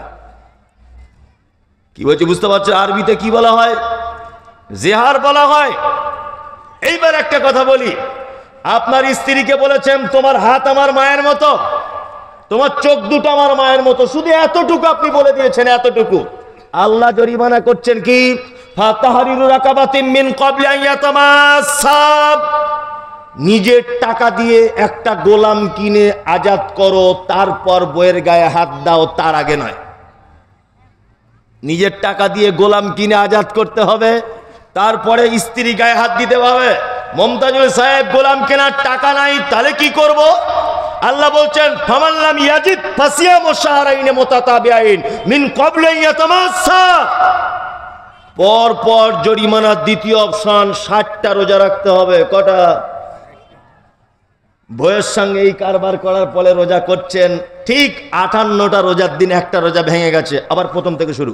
কি বলছে বুঝতে পারছো? আরবিতে কি বলা হয়? জিহার বলা হয়। এইবার একটা কথা বলি, আপনার স্ত্রীকে বলেছেন তোমার হাত আমার মায়ের মতো, তোমার চোখ দুটো আমার মায়ের মতো, শুধু এতটুকু আপনি বলে দিয়েছেন, এতটুকু। আল্লাহ জরিমানা করছেন কি? ফাতাহরিরু রাকাবাতিন মিন ক্বাবলি আন ইয়াতামাসসা। নিজের টাকা দিয়ে একটা গোলাম কিনে আজাদ করো, তারপর বইয়ের গায়ে হাত দাও, তার আগে নয়। নিজের টাকা দিয়ে গোলাম কিনে আজাদ করতে হবে, তারপরে স্ত্রী গায়ে হাত দিতে হবে। মমতাজুল সাহেব গোলাম কেনার টাকা নাই, তাহলে কি করব? আল্লাহ বলছেন, ফামান লাম ইয়াজিদ ফাসিয়ামু শাহরাইন মুতাতাবিআইন মিন ক্বাবলি আন ইয়াতামাসসা। পর পর জরিমানার দ্বিতীয় অপশন, 60টা রোজা রাখতে হবে। কটা? বইয়ের সঙ্গে এই কারবার করার ফলে রোজা করছেন, ঠিক 58টা রোজার দিন একটা রোজা ভেঙে গেছে, আবার প্রথম থেকে শুরু।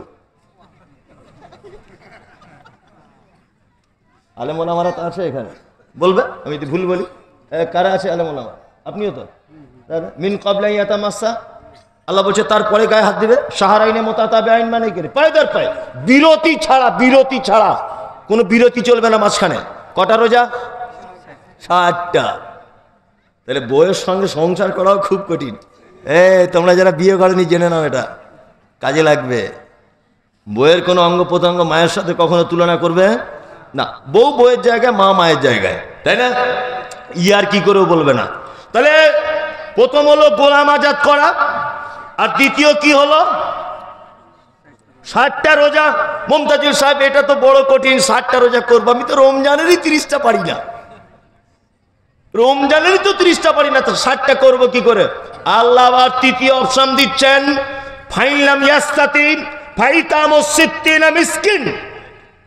আলেম ওলামারা তো আছে এখানে, বলবে আমি তো ভুল বলি। কারা আছে আলেম ওলামা? আপনিও তো। মিন ক্বাবলি আন ইয়াতামাসসা, আল্লাহ বলছে তারপরে গায়ে হাত দিবে। শাহরাইনে মুতাতাবিআইন মানে কি? পায়ে দর পায়ে, বিরতি ছাড়া, বিরতি ছাড়া, কোনো বিরতি চলবে না মাঝখানে। কটা রোজা? 60টা। তাহলে বউয়ের সঙ্গে সংসার করাও খুব কঠিন। তোমরা যারা বিয়ে করেনি জেনে নাও, এটা কাজে লাগবে। বউয়ের কোনো অঙ্গ প্রত্যঙ্গ মায়ের সাথে কখনো তুলনা করবে না। বউ বউয়ের জায়গায়, মা মায়ের জায়গায়, তাই না? ইয়ার কি করেও বলবে না। তাহলে প্রথম হলো গোলাম আজাদ করা, আর দ্বিতীয় কি হলো? 60টা রোজা। মমতাজুল সাহেব এটা তো বড় কঠিন, 60টা রোজা করবো। আমি তো রমজানেরই 30টা পারি না, রমজানেরই তো 30টা পারি না, তো 60টা করবো কি করে? আল্লাহ আবার তৃতীয় অপশন দিচ্ছেন, ফাইলাম ইয়াস্তাতি ফাইতামু সিত্তিনা মিসকিন।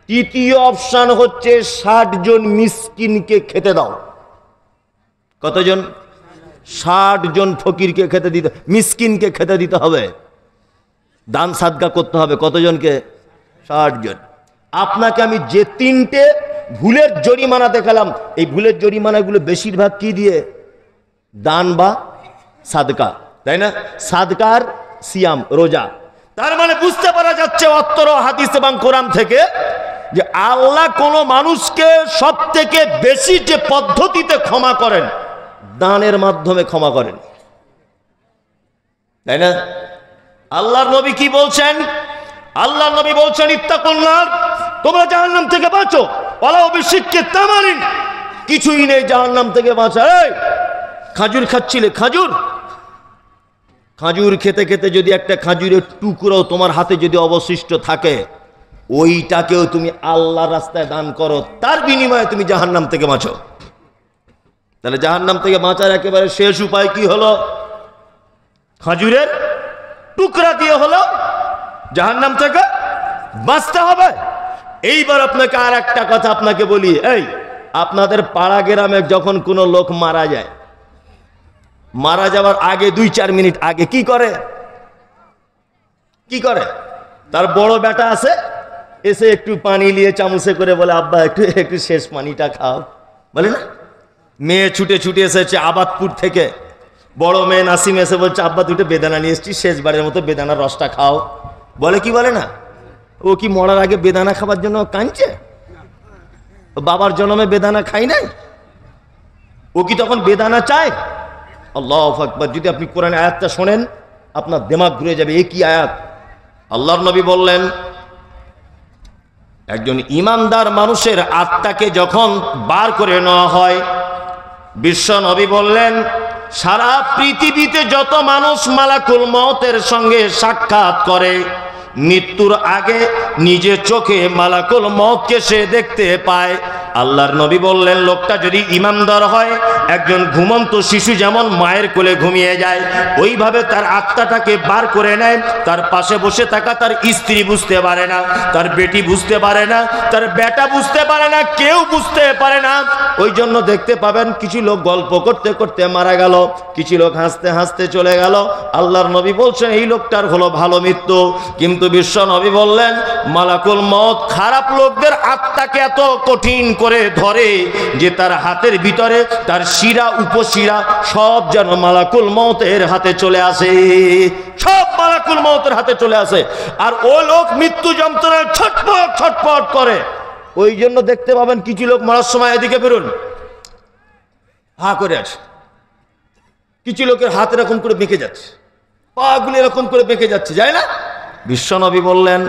তৃতীয় অপশন হচ্ছে 60 জন মিসকিনকে খেতে দাও। কতজন? 60 জন ফকিরকে খেতে দিতে, মিসকিনকে খেতে দিতে হবে, দান সাদকা করতে হবে। কতজনকে? 60 জন। আপনাকে আমি যে 3টে ভুলের জরিমানা দেখালাম, এই ভুলের জরিমানাগুলো বেশিরভাগ কি দিয়ে? দান বা সাদকা, তাই না? সাদকার সিয়াম, রোজা। তার মানে বুঝতে পারা যাচ্ছে অত্তর হাদিস এবং কোরআন থেকে যে আল্লাহ কোনো মানুষকে সব থেকে বেশি যে পদ্ধতিতে ক্ষমা করেন, দানের মাধ্যমে ক্ষমা করেন, তাই না? আল্লাহর নবী কি বলছেন? আল্লাহর নবী বলছেন, ইত্তাকুন নার, তোমরা জাহান্নাম থেকে বাঁচো, ওয়ালাউ বিশিক্কি তামারিন, কিছুই নেই জাহান্নাম থেকে বাঁচা। এই খাজুর খাচ্ছিলে, খাজুর, খাজুর খেতে খেতে যদি একটা খাজুরের টুকরো তোমার হাতে যদি অবশিষ্ট থাকে, ওইটাকেও তুমি আল্লাহর রাস্তায় দান করো, তার বিনিময়ে তুমি জাহান্নাম থেকে বাঁচো। তাহলে জাহান্নাম থেকে বাঁচার একেবারে শেষ উপায় কি হলো? খাজুরের টুকরা দিয়ে হলো জাহান্নাম থেকে বাঁচতে হবে। এইবার আপনাকে আর একটা কথা আপনাকে বলি, এই আপনাদের পাড়া গ্রামে যখন কোনো লোক মারা যায়, মারা যাওয়ার আগে 2-4 মিনিট আগে কি করে? কি করে? তার বড় বেটা আছে, এসে একটু পানি নিয়ে চামচে করে বলে, আব্বা একটু একটু শেষ পানিটা খাও, বলে না? মেয়ে ছুটে ছুটে এসেছে আবাদপুর থেকে, বড় মেয়ে নাসিম এসে বলছে, আব্বা দুটো বেদানা নিয়ে এসেছি, শেষবারের মতো বেদানার রসটা খাও, বলে কি বলে না? ও কি মরার আগে বেদানা খাবার জন্য কাঁদছে? বাবার জন্মে বেদানা খাই নাই, ও কি তখন বেদানা চায়? আল্লাহু আকবার। যদি আপনি কোরআনের আয়াতটা শোনেন আপনার দিমাগ ঘুরে যাবে, এ কি আয়াত! আল্লাহর নবী বললেন, একজন ঈমানদার মানুষের আত্মাকে যখন বার করে নেওয়া হয়, বিশ্ব নবী বললেন, সারা পৃথিবীতে যত মানুষ মালাকুল মওতের সঙ্গে সাক্ষাৎ করে, মৃত্যুর আগে নিজে চোখে মালাকুল মওতকে সে দেখতে পায়। আল্লাহর নবী বললেন, লোকটা যদি ঈমানদার হয়, একজন ঘুমন্ত শিশু যেমন মায়ের কোলে ঘুমিয়ে যায়, ওইভাবে তার আত্মাটাকে বার করে নেয়। তার পাশে বসে থাকা তার স্ত্রী বুঝতে পারে না, তার বেটি বুঝতে পারে না, তার বেটা বুঝতে পারে না, কেউ বুঝতে পারে না। ওই জন্য দেখতে পাবেন কিছু লোক গল্প করতে করতে মারা গেল, কিছু লোক হাসতে হাসতে চলে গেল। আল্লাহর নবী বলছেন এই লোকটার হলো ভালো মৃত্যু। কিন্তু বিশ্ব নবী বললেন, মালাকুল মওত খারাপ লোকদের আত্মাকে এত কঠিন করে ধরে যে তার হাতের ভিতরে তার শিরা উপশিরা সব যেন মালাকুল মওতের হাতে চলে আসে, সব মালাকুল মওতের হাতে চলে আসে। আর ও লোক মৃত্যু যন্ত্রণায় ছটফট ছটফট করে। ওই জন্য দেখতে পাবেন কিছু লোক মরার সময় এদিকে বেরোন হা করে আছে, কিছু লোকের হাত এরকম করে বেঁকে যাচ্ছে, পা গুলো এরকম করে বেঁকে যাচ্ছে, যায় না? বিশ্বনবী বললেন,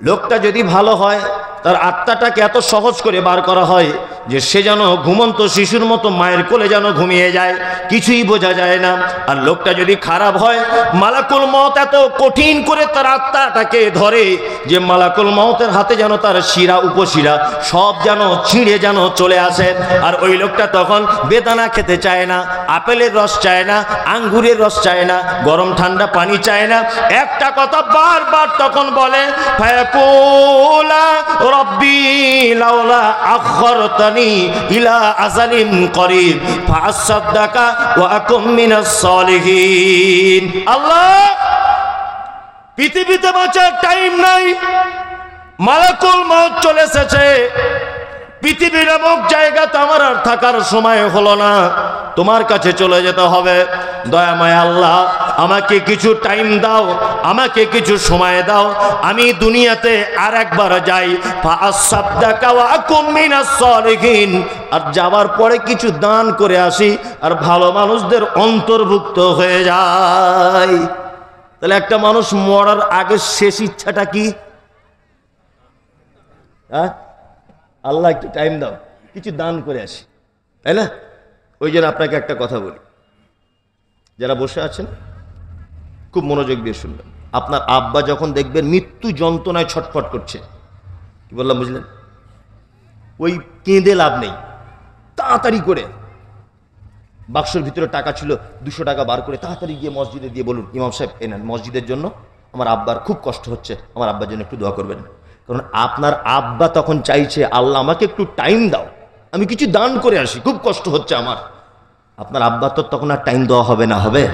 লোকটা যদি ভালো হয়, তার আত্মাটাকে এত সহজ করে বার করা হয় যে সে যেন ঘুমন্ত শিশুর মতো মায়ের কোলে যেন ঘুমিয়ে যায়, কিছুই বোঝা যায় না। আর লোকটা যদি খারাপ হয়, মালাকুল মওত এত কঠিন করে তার আত্মাটাকে ধরে যে মালাকুল মওতের হাতে যেন তার শিরা উপশিরা সব যেন ছিঁড়ে যেন চলে আসে। আর ওই লোকটা তখন বেদানা খেতে চায় না, আপেলের রস চায় না, আঙ্গুরের রস চায় না, গরম ঠান্ডা পানি চায় না, একটা কথা বারবার তখন বলে, ফায়াকুলা রব্বি লাউলা আখরতানি ইলা আজালিন করিব ফাআসাদদাকা ওয়া আকুম মিনাস সলিহিন। আল্লাহ, পৃথিবীতে বাঁচার টাইম নাই, মালাকুল মওত চলে এসেছে, পৃথিবীর নামক জায়গাতে আমার আর থাকার সময় হলো না, তোমার কাছে চলে যেতে হবে। দয়াময় আল্লাহ, আমাকে কিছু টাইম দাও, আমাকে কিছু সময় দাও, আমি দুনিয়াতে আর একবার যাই, ফাআসাদদাকা ওয়া আকুম মিনাস সলিহিন, আর যাবার পরে কিছু দান করে আসি আর ভালো মানুষদের অন্তর্ভুক্ত হয়ে যাই। তাহলে একটা মানুষ মরার আগে শেষ ইচ্ছাটা কি? হ্যাঁ, আল্লাহ একটু টাইম দাও, কিছু দান করে আসি, তাই না? ওই জন্য আপনাকে একটা কথা বলি, যারা বসে আছেন খুব মনোযোগ দিয়ে শুনবেন। আপনার আব্বা যখন দেখবেন মৃত্যু যন্ত্রণায় ছটফট করছে, কি বললাম বুঝলেন? ওই কেঁদে লাভ নেই, তাড়াতাড়ি করে বাক্সের ভিতরে টাকা ছিল 200 টাকা বার করে তাড়াতাড়ি গিয়ে মসজিদে দিয়ে বলুন, ইমাম সাহেব এনেন মসজিদের জন্য, আমার আব্বার খুব কষ্ট হচ্ছে, আমার আব্বার জন্য একটু দোয়া করবেন। কারণ আপনার আব্বা তখন চাইছে, আল্লাহ আমাকে একটু টাইম দাও, আমি কিছু দান করে আসি, খুব কষ্ট হচ্ছে আমার। আপনার আব্বা তো তখন আর টাইম দেওয়া হবে না, হবে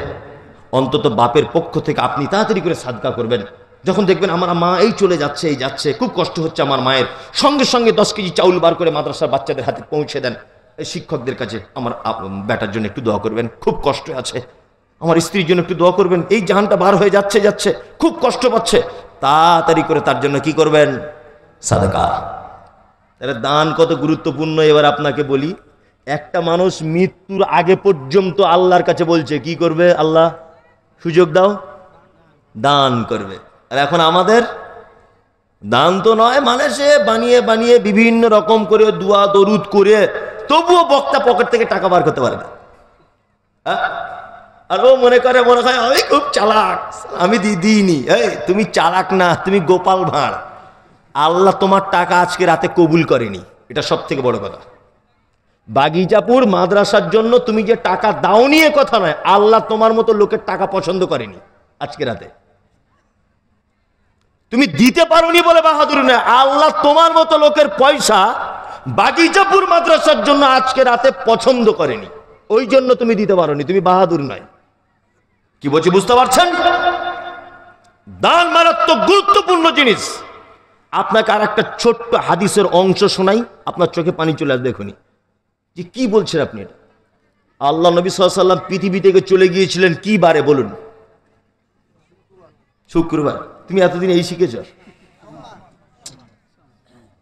অন্তত বাপের পক্ষ থেকে আপনি তাড়াতাড়ি করে সাদকা করবেন। যখন দেখবেন আমার মা এই চলে যাচ্ছে, এই যাচ্ছে, খুব কষ্ট হচ্ছে আমার মায়ের, সঙ্গে সঙ্গে 10 কেজি চাউল বার করে মাদ্রাসার বাচ্চাদের হাতে পৌঁছে দেন। এই শিক্ষকদের কাছে আমার বেটার জন্য একটু দোয়া করবেন, খুব কষ্ট আছে, আমার স্ত্রীর জন্য একটু দোয়া করবেন, এই জাহানটা বার হয়ে যাচ্ছে যাচ্ছে, খুব কষ্ট পাচ্ছে, তাড়াতাড়ি করে তার জন্য কি করবেন? সাদকা। তাহলে দান কত গুরুত্বপূর্ণ। এবার আপনাকে বলি, একটা মানুষ মৃত্যুর আগে পর্যন্ত আল্লাহর কাছে বলছে কি করবে? আল্লাহ সুযোগ দাও, দান করবে। আর এখন আমাদের দান তো নয়, মানে সে বানিয়ে বানিয়ে বিভিন্ন রকম করে দোয়া দরুদ করে তবুও বক্তা পকেট থেকে টাকা বার করতে পারে না। আর ও মনে হয় আমি খুব চালাক, আমি দিইনি। এই তুমি চালাক না, তুমি গোপাল ভাঁড়। আল্লাহ তোমার টাকা আজকে রাতে কবুল করেনি, এটা সব থেকে বড় কথা। বাগিচাপুর মাদ্রাসার জন্য তুমি যে টাকা দাও নিয়ে কথা নয়, আল্লাহ তোমার মতো লোকের টাকা পছন্দ করেনি আজকে রাতে। তুমি দিতে পারোনি বলে বাহাদুরি নয়, আল্লাহ তোমার মতো লোকের পয়সা বাগিচাপুর মাদ্রাসার জন্য আজকে রাতে পছন্দ করেনি, ওই জন্য তুমি দিতে পারোনি, তুমি বাহাদুর নয়। কি বলছি বুঝতে পারছেন? দান মারাত্মক গুরুত্বপূর্ণ জিনিস। আপনাকে আর একটা ছোট্ট হাদিসের অংশ শোনাই, আপনার চোখে পানি চলে আসবে এখনই যে কি বলছেন আপনি। এটা আল্লাহ নবী সাল্লাল্লাহু আলাইহি ওয়াসাল্লাম পৃথিবী থেকে চলে গিয়েছিলেন কি বারে বলুন? শুক্রবার। তুমি এতদিন এই শিখেছ?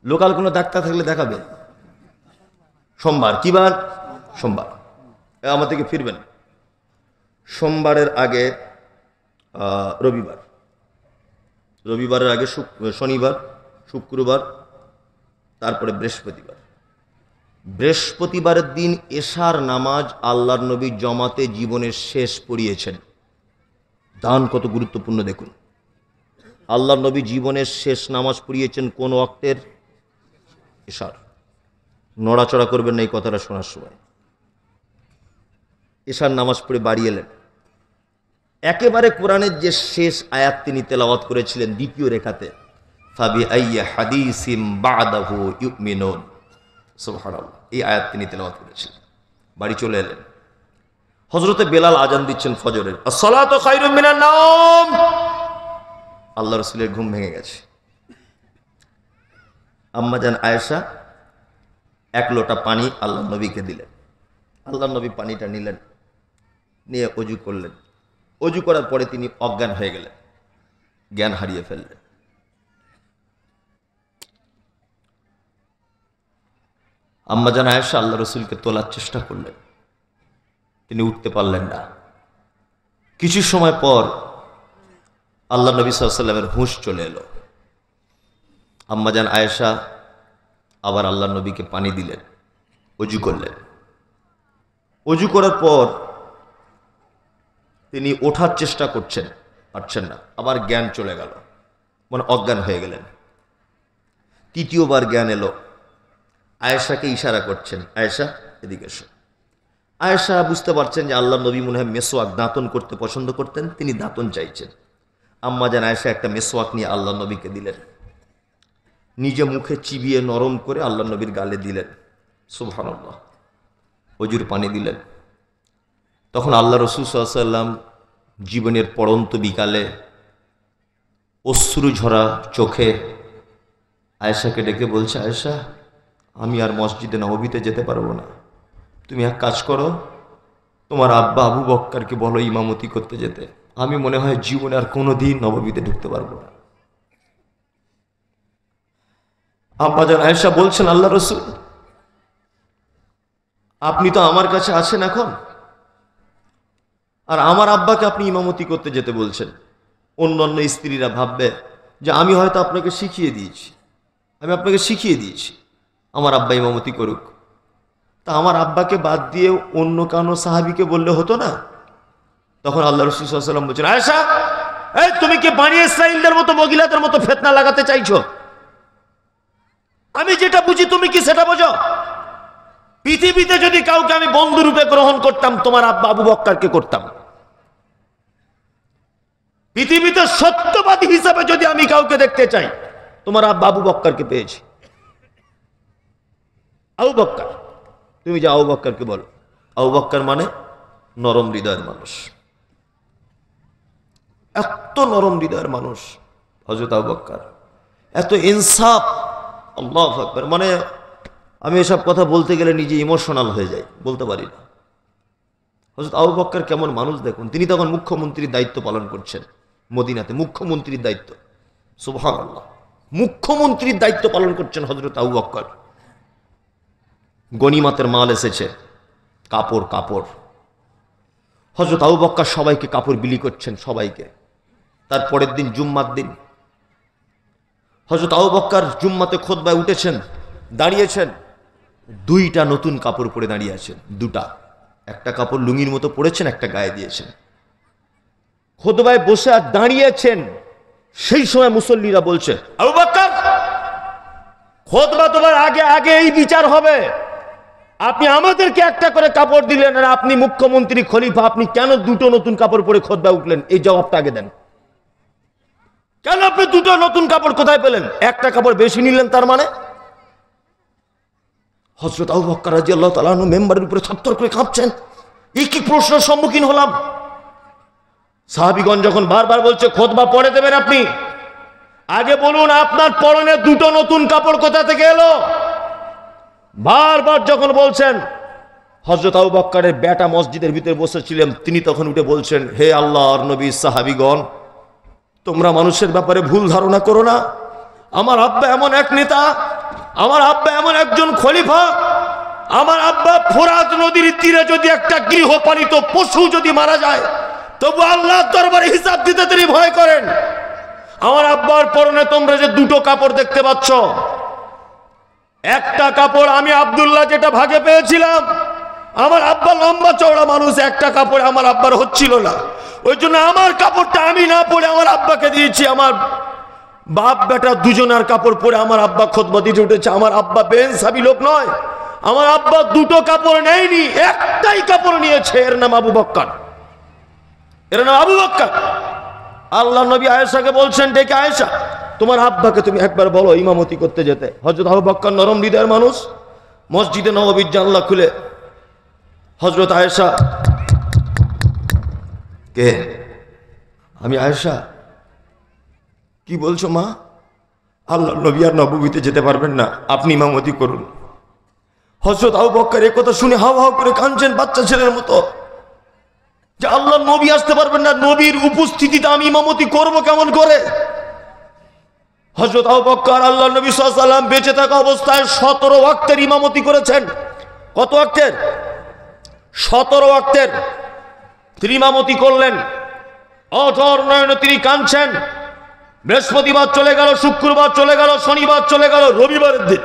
লোকাল কোনো ডাক্তার থাকলে দেখাবে। সোমবার। কি বার? সোমবার। আমার থেকে ফিরবেন। সোমবারের আগে রবিবার, রবিবারের আগে শনিবার, শুক্রবার, তারপরে বৃহস্পতিবার। বৃহস্পতিবারের দিন এশার নামাজ আল্লাহর নবী জমাতে জীবনের শেষ পড়িয়েছেন। দান কত গুরুত্বপূর্ণ দেখুন। আল্লাহর নবী জীবনের শেষ নামাজ পড়িয়েছেন কোন ওয়াক্তের? এশার। নড়াচড়া করবেন না এই কথাটা শোনার সময়। এশার নামাজ পড়ে বাড়ি এলেন। একেবারে কোরআনের যে শেষ আয়াত তিনি তেলাওয়াত করেছিলেন দ্বিতীয় রেখাতে, ফাবি আইয়্যা হাদিসিম বাদাহু ইউমিনুন, সুবহানাল্লাহ, এই আয়াত তিনি তেলাওয়াত করেছিলেন। বাড়ি চলে এলেন। হযরতে বেলাল আজান দিচ্ছেন ফজরের, আসসালাতু খায়রুম মিনান নাওম। আল্লাহ রাসূলের ঘুম ভেঙে গেছে। আম্মাজান আয়েশা এক লোটা পানি আল্লাহ নবীকে দিলেন। আল্লাহ নবী পানিটা নিলেন, নিয়ে অজু করলেন। অজু করার পরে তিনি অজ্ঞান হয়ে গেলেন, জ্ঞান হারিয়ে ফেললেন। আম্মাজান আয়েশা আল্লাহ রসুলকে তোলার চেষ্টা করলেন, তিনি উঠতে পারলেন না। কিছু সময় পর আল্লাহ নবী সাল্লাল্লাহু আলাইহি ওয়াসাল্লামের হুঁশ চলে এলো। আম্মাজান আয়েশা আবার আল্লাহ নবীকে পানি দিলেন, অজু করলেন। অজু করার পর তিনি ওঠার চেষ্টা করছেন, পারছেন না, আবার জ্ঞান চলে গেল, মানে অজ্ঞান হয়ে গেলেন। তৃতীয়বার জ্ঞান এলো। আয়েশাকে ইশারা করছেন, আয়েশা এদিকে এসো। আয়েশা বুঝতে পারছেন যে আল্লাহ নবী মনে হয় মেসওয়াক, দাঁতন করতে পছন্দ করতেন, তিনি দাঁতন চাইছেন। আম্মাজান আয়েশা একটা মেসওয়াক নিয়ে আল্লাহ নবীকে দিলেন, নিজে মুখে চিবিয়ে নরম করে আল্লাহ নবীর গালে দিলেন, সুবহানাল্লাহ। অজুর পানি দিলেন। তখন আল্লাহ রাসূল সাল্লাল্লাহু আলাইহি ওয়াসাল্লাম জীবনের পড়ন্ত বিকালে অশ্রু ঝরা চোখে আয়েশাকে ডেকে বলছে, আয়েশা আমি আর মসজিদে নববীতে যেতে পারবো না, তুমি এক কাজ করো, তোমার আব্বা আবু বক্করকে বলো ইমামতি করতে যেতে, আমি মনে হয় জীবনে আর কোনোদিন নববীতে ঢুকতে পারবো না। আব্বাজান আয়েশা বলছেন, আল্লাহ রাসূল আপনি তো আমার কাছে আছেন এখন, আর আমার আব্বাকে আপনি ইমামতি করতে যেতে বলছেন। অন্যান্য স্ত্রীরা ভাববে যে আমি হয়তো আপনাকে শিখিয়ে দিয়েছি, আমার আব্বা ইমামতি করুক। তা আমার আব্বাকে বাদ দিয়ে অন্য কানো সাহাবীকে বললে হতো না? তখন আল্লাহ রাসূল সাল্লাল্লাহু আলাইহি ওয়াসাল্লাম বলছেন, আয়েশা এই তুমি কি বনী ইসরাঈলদের মতো মহিলাদের মতো ফিতনা লাগাতে চাইছো? আমি যেটা বুঝি তুমি কি সেটা বোঝো? পৃথিবীতে যদি কাউকে আমি বন্ধু রূপে গ্রহণ করতাম তোমার আব্বা আবু বক্করকে করতাম। পৃথিবীতে সত্যবাদী হিসাবে যদি আমি কাউকে দেখতে চাই তোমার আব্বা আবু বক্করকে পেয়েছি। আবু বক্কর, তুমি যে আবু বক্করকে বলো, আবু বক্কর মানে নরম হৃদয়ের মানুষ, এত নরম হৃদয়ের মানুষ হযরত আবু বক্কর, এত ইনসাফ, আল্লাহু আকবার। মানে আমি এসব কথা বলতে গেলে নিজে ইমোশনাল হয়ে যাই, বলতে পারি না। হযরত আবু বক্কর কেমন মানুষ দেখুন। তিনি তখন মুখ্যমন্ত্রীর দায়িত্ব পালন করছেন মদিনাতে, মুখ্যমন্ত্রীর দায়িত্ব, সুবহানাল্লাহ, মুখ্যমন্ত্রীর দায়িত্ব পালন করছেন হযরত আবু বক্কর। গনিমতের মাল এসেছে, কাপড়, হযরত আবু বক্কর সবাইকে কাপড় বিলি করছেন, সবাইকে। তারপরের দিন জুম্মার দিন হযরত আবু বক্কর জুম্মাতে খুতবায় উঠেছেন, দাঁড়িয়েছেন, দুইটা নতুন কাপড় পরে দাঁড়িয়ে আছেন, দুটা, একটা কাপড় লুঙ্গির মতো পরেছেন, একটা গায়ে দিয়েছেন। খুতবায় বসে আর দাঁড়িয়েছেন, সেই সময় মুসল্লিরা বলছে, আবু বক্কর খুতবা তোমার আগে এই বিচার হবে, আপনি আমাদেরকে একটা করে কাপড় দিলেন, আর আপনি মুখ্যমন্ত্রী খলিফা, আপনি কেন দুটো নতুন কাপড় পরে খুতবায় উঠলেন? এই জবাবটা আগে দেন। কেন আপনি আপনি দুটো নতুন কাপড় কোথায় পেলেন? একটা কাপড় বেশি নিলেন তার মানে? হযরত আবু বকর রাদিয়াল্লাহু তাআলা আনহু মেম্বারের উপরে ছত্তর করে কাঁপছেন। এই কি প্রশ্নের সম্মুখীন হলাম? সাহাবীগণ যখন বারবার বলছে খুতবা পড়ে দেবেন আপনি, আগে বলুন আপনার পরনে দুটো নতুন কাপড় কোথা থেকে এলো? বারবার যখন বলছেন, হযরত আবু বকরের বেটা মসজিদের ভিতরে বসেছিলেন, তিনি তখন উঠে বলছেন, হে আল্লাহর নবী, সাহাবীগণ, তোমরা মানুষের ব্যাপারে ভুল ধারণা করো না। আমার আব্বা এমন এক নেতা, আমার আব্বা এমন একজন খলিফা, আমার আব্বা ফোরাত নদীর তীরে যদি একটা গৃহপালিত পশু যদি মারা যায়, তবু আল্লাহর দরবারে হিসাব দিতে তিনি ভয় করেন। আমার আব্বার পরনে তোমরা যে দুটো কাপড় দেখতে পাচ্ছ, একটা কাপড় আমি আব্দুল্লাহ যেটা ভাগে পেয়েছিলাম, আমার আব্বা লম্বা চওড়া মানুষ, একটা কাপড় আমার আব্বার হচ্ছিল না, ওই জন্য আমার কাপড়টা আমি না পরে আমার আব্বাকে দিয়েছি। আমার বাপ বেটা দুজনের কাপড় পরে আমার আব্বা খুতবা দিতে উঠেছে। আমার আব্বা বেইনসাফি লোক নয়, আমার আব্বা দুটো কাপড় নেয়নি, একটাই কাপড় নিয়েছে, এর নাম আবু বকর, এর নাম আবু বকর। আল্লাহ নবী আয়েশাকে বলছেন, ডেকে আয়েশা, তোমার আব্বাকে তুমি একবার বলো ইমামতি করতে যেতে। হযরত আবু বকর নরম হৃদয়ের মানুষ, মসজিদে নববীর জানলা খুলে হযরত আয়েশা, কে? আমি আয়েশা। কি বলছো মা? আল্লাহ নবী আর নববীতে যেতে পারবেন না, আপনি ইমামতি করুন। হযরত আবু বকর এই কথা শুনে হাও হাও করে কাঁদছেন বাচ্চা ছেলের মতো, যে আল্লাহ নবী আসতে পারবেন না, নবীর উপস্থিতিতে আমি ইমামতি করব কেমন করে? হযরত আবু বকর আল্লাহ নবী সাল্লাল্লাহু আলাইহি ওয়াসাল্লাম বেঁচে থাকা অবস্থায় 17 ওয়াক্তের ইমামতি করেছেন। কত ওয়াক্তের? 17 ওয়াক্তের তিনি ইমামতি করলেন। অঝর নয়নে তিনি কাঁদছেন। বৃহস্পতিবার চলে গেল, শুক্রবার চলে গেল, শনিবার চলে গেল, রবিবারের দিন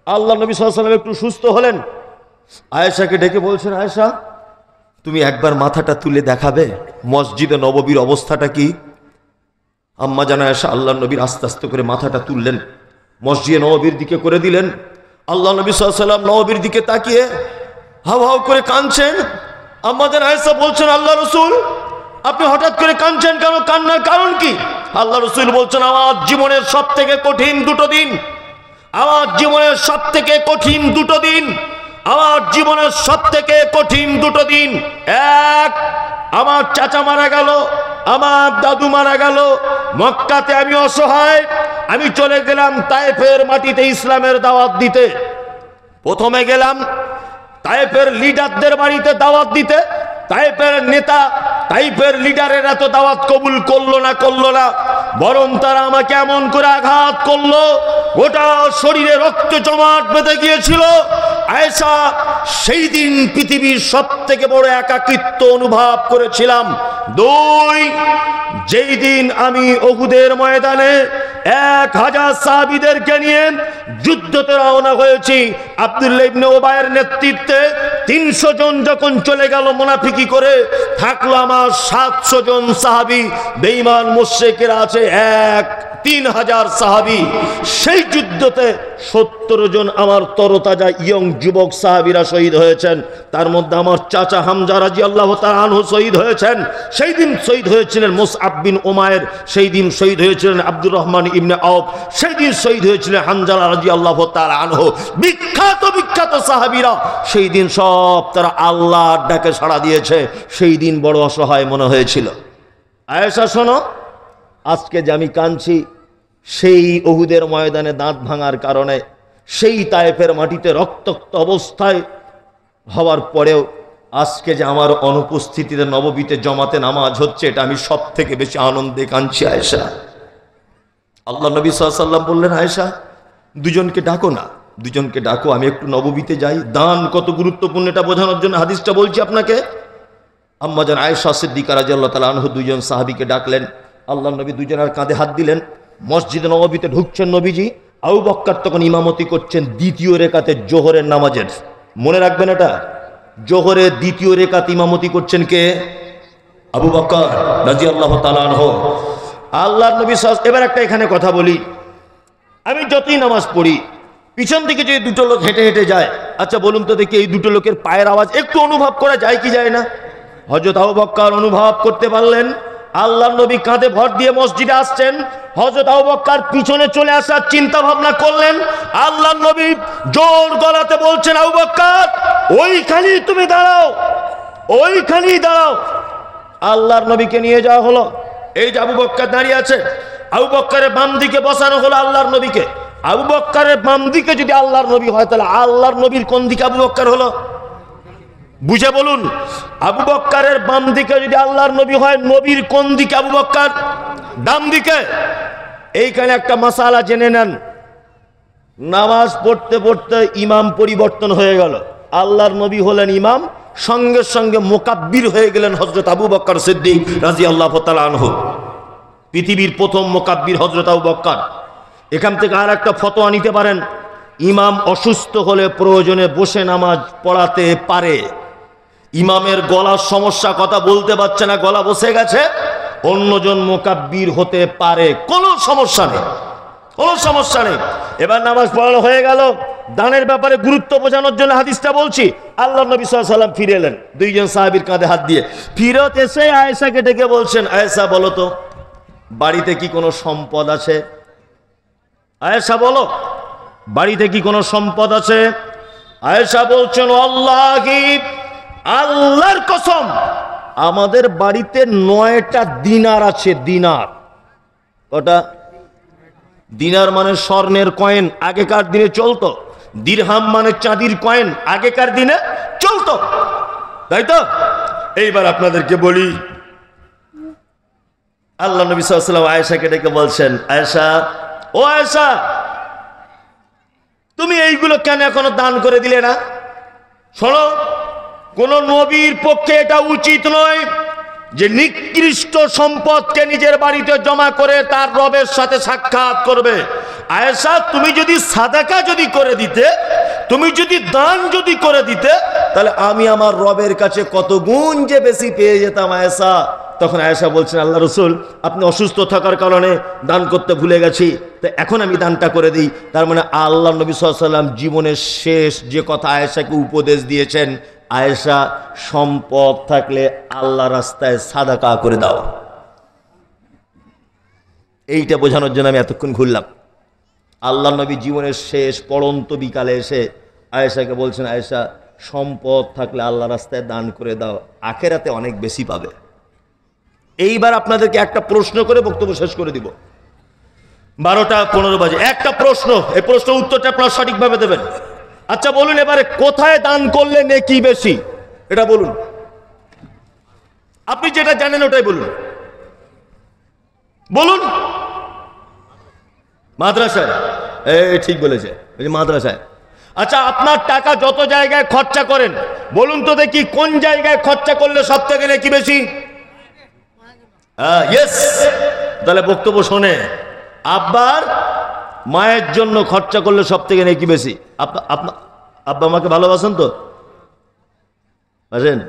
আল্লাহ নবী সাল্লাল্লাহু আলাইহি ওয়াসাল্লাম একটু সুস্থ হলেন। আয়েশাকে ডেকে বলছেন, আয়েশা, তুমি একবার মাথাটা তুলে দেখাবে মসজিদে নববীর অবস্থাটা কি? আম্মা জানা আয়েশা আল্লাহ নবীর আস্তে আস্তে করে মাথাটা তুললেন, মসজিদে নববীর দিকে করে দিলেন। আল্লাহ নবী সাল্লাল্লাহু আলাইহি ওয়াসাল্লাম নববীর দিকে তাকিয়ে হাও হাও করে কাঁদছেন। আম্মা জানা আয়েশা বলছেন, আল্লাহ রাসূল, আপনি হঠাৎ করে কাঁদছেন কেন? কান্নার কারণ কি? আল্লাহ রাসূল বলছেন, আমার জীবনের সবথেকে কঠিন দুটো দিন, আমার জীবনের সবথেকে কঠিন দুটো দিন, আমার জীবনের সবথেকে কঠিন দুটো দিন। এক, আমার চাচা মারা গেল, আমার দাদু মারা গেল, মক্কাতে আমি অসহায়, আমি চলে গেলাম তায়েফের মাটিতে ইসলামের দাওয়াত দিতে। প্রথমে গেলাম তায়েফের লিডারদের বাড়িতে দাওয়াত দিতে, তায়েফের নেতা, তায়েফের লিডারেরা তো দাওয়াত কবুল করলো না, বরং তারা আমাকে এমন করে আঘাত করলো, গোটা শরীরে রক্ত জমাট বেঁধে গিয়েছিল। আয়েশা, সেই দিন পৃথিবীর সবথেকে বড় একাকিত্ব অনুভব করেছিলাম। দুই, যেই দিন আমি উহুদের ময়দানে 1000 সাহাবীদেরকে নিয়ে যুদ্ধতে রওনা হয়েছি, আব্দুল্লাহ ইবনে উবাইয়ের নেতৃত্বে 300 জন যখন চলে গেল মুনাফিকি করে, থাকলো আমার 700 জন সাহাবী, বেঈমান মুশরিকেরা আছে 3000 সাহাবী। সেই যুদ্ধতে 70 জন আমার তরতাজা ইয়ং যুবক সাহাবীরা শহীদ হয়েছেন। তার মধ্যে আমার চাচা হামজা রাদিয়াল্লাহু তাআলা আনহু শহীদ হয়েছেন। সেই দিন শহীদ হয়েছিলেন মুসআব বিন উমায়ের, সেই দিন শহীদ হয়েছিলেন আব্দুর রহমান ইবনে আওফ, সেই দিন শহীদ হয়েছিলেন হানজালা রাদিয়াল্লাহু তাআলা আনহু। বিখ্যাত সাহাবীরা সেই দিন সব তারা আল্লাহর ডাকে সাড়া দিয়েছে। সেই দিন বড় অসহায় মনে হয়েছিল। আয়েশা শোনো, আজকে যে আমি কাঁদছি, সেই উহুদের ময়দানে দাঁত ভাঙার কারণে, সেই তায়েফের মাটিতে রক্তাক্ত অবস্থায় হওয়ার পরেও আজকে যে আমার অনুপস্থিতিতে নববীতে জমাতে নামাজ হচ্ছে, এটা আমি সব থেকে বেশি আনন্দে কাঁদছি আয়েশা। আল্লাহ নবী সাল্লাল্লাহু আলাইহি ওয়াসাল্লাম বললেন, আয়েশা, দুজনকে ডাকো না, দুজনকে ডাকো, আমি একটু নববীতে যাই। দান কত গুরুত্বপূর্ণ এটা বোঝানোর জন্য হাদিসটা বলছি আপনাকে। আম্মা জান আয়েশা সিদ্দিকা রাদিয়াল্লাহু তাআলা আনহা দুইজন সাহাবীকে ডাকলেন। আল্লাহ নবী দুজনের কাঁধে হাত দিলেন। মসজিদে নববীতে ঢুকছেন নবীজি। আবু বকর তখন ইমামতি করছেন দ্বিতীয় রেকাতে জোহরের নামাজের। মনে রাখবেন এটা, জোহরের দ্বিতীয় রেকাত ইমামতি করছেন কে? আবু বকর রাদিয়াল্লাহু তাআলা আনহু। আল্লাহর নবী এবার একটা এখানে কথা বলি, আমি যতই নামাজ পড়ি, পিছন থেকে যে দুটো লোক হেঁটে হেঁটে যায়, আচ্ছা বলুন তো দেখি, এই দুটো লোকের পায়ের আওয়াজ একটু অনুভব করা যায় কি যায় না? হযরত আবু বকর অনুভব করতে পারলেন। আল্লাহর নবী কাঁধে ভর দিয়ে মসজিদে আসছেন, হযরত আবু বকর পিছনে চলে আসার চিন্তা ভাবনা করলেন। আল্লাহর নবী জোর গলাতে বলছেন, আবু বকর ওইখানেই তুমি দাঁড়াও, ওইখানেই দাঁড়াও। আল্লাহর নবীকে নিয়ে যাওয়া হলো। এই যে আবু বকর দাঁড়িয়ে আছে, আবু বকরের বাম দিকে বসানো হলো আল্লাহর নবীকে। আবু বকরের বাম দিকে যদি আল্লাহর নবী হয়, তাহলে আল্লাহর নবীর কোন দিকে আবু বকর হলো? বুঝে বলুন। আবু বকরের বাম দিকে যদি আল্লাহর নবী হয়, নবীর কোন দিকে আবু বকর? ডান দিকে। এইখানে একটা মাসালা জেনে নেন। নামাজ পড়তে পড়তে ইমাম পরিবর্তন হয়ে গেল, আল্লাহর নবী হলেন ইমাম, সঙ্গে সঙ্গে মুকাব্বির হয়ে গেলেন হযরত আবু বকর সিদ্দিক রাদিয়াল্লাহু তাআলা আনহু। পৃথিবীর প্রথম মুকাব্বির হযরত আবু বকর। এখান থেকে আর একটা ফতোয়া নিতে পারেন, ইমাম অসুস্থ হলে প্রয়োজনে বসে নামাজ পড়াতে পারে। ইমামের গলার সমস্যা, কথা বলতে পারছে না, গলা বসে গেছে, অন্যজন মুকাব্বির হতে পারে, কোনো সমস্যা নেই, কোনো সমস্যা নেই। এবার নামাজ পড়ানো হয়ে গেল। দানের ব্যাপারে গুরুত্ব বোঝানোর জন্য হাদিসটা বলছি। আল্লাহ নবী সাল্লাল্লাহু আলাইহি ওয়াসাল্লাম ফিরে এলেন, দুইজন সাহাবীর কাঁধে হাত দিয়ে। ফিরত এসে আয়েশাকে ডেকে বলছেন, আয়েশা বলো তো বাড়িতে কি কোনো সম্পদ আছে? আয়েশা বলো বাড়িতে কি কোনো সম্পদ আছে? আয়েশা বলছেন, আল্লাহি, আল্লাহর কসম, আমাদের বাড়িতে 9টা দিনার আছে। দিনার কটা? দিনার মানে স্বর্ণের কয়েন, আগেকার দিনে চলতো। দিরহাম মানে চাঁদির কয়েন, আগেকার দিনে চলতো, তাই তো? এইবার আপনাদেরকে বলি, আল্লাহ নবী সাল্লাল্লাহু আলাইহি ওয়াসাল্লাম আয়েশাকে ডেকে বলছেন, আয়েশা, ও আয়েশা, তুমি এইগুলো কেন এখনো দান করে দিলে না? শোনো, কোন নবীর পক্ষে এটা উচিত নয় যে নিকৃষ্ট সম্পদকে নিজের বাড়িতে জমা করে তার রবের সাথে সাক্ষাৎ করবে। আয়েশা, তুমি যদি সাদাকা যদি করে দিতে, তুমি যদি দান যদি করে দিতে, তাহলে আমি আমার রবের কাছে কত গুণ যে বেশি পেয়ে যেতাম আয়েশা। তখন আয়েশা বলছেন, আল্লাহ রসুল, আপনি অসুস্থ থাকার কারণে দান করতে ভুলে গেছি, তো এখন আমি দানটা করে দিই। তার মানে আল্লাহ নবী সাল্লাল্লাহু আলাইহি ওয়াসাল্লাম জীবনের শেষ যে কথা আয়েশাকে উপদেশ দিয়েছেন, আয়েশা, সম্পদ থাকলে আল্লাহ রাস্তায় সাদাকা করে দাও। এইটা বোঝানোর জন্য আমি এতক্ষণ ঘুরলাম। আল্লাহ নবী জীবনের শেষ পড়ন্ত বিকালে এসে আয়েশাকে বলছেন, আয়েশা, সম্পদ থাকলে আল্লাহ রাস্তায় দান করে দাও, আখেরাতে অনেক বেশি পাবে। এইবার আপনাদেরকে একটা প্রশ্ন করে বক্তব্য শেষ করে দিব। 12টা 15 বাজে। একটা প্রশ্ন, এই প্রশ্নের উত্তরটা আপনারা সঠিকভাবে দেবেন। আচ্ছা বলুন, এবারে কোথায় দান করলে নেকি বেশি? এটা বলুন, আপনি যেটা জানেন ওটাই বলুন। বলুন। মাদ্রাসায়। এই ঠিক বলেছে, মাদ্রাসায়। আচ্ছা, আপনার টাকা যত জায়গায় খরচা করেন, বলুন তো দেখি কোন জায়গায় খরচা করলে সব থেকে নেকি বেশি? ইয়েস। তাহলে বক্তব্য শোনে, আব্বার মায়ের জন্য খরচা করলে সব থেকে নেকি বেশি। আব্বা আমাকে ভালোবাসেন তো? বাসেন?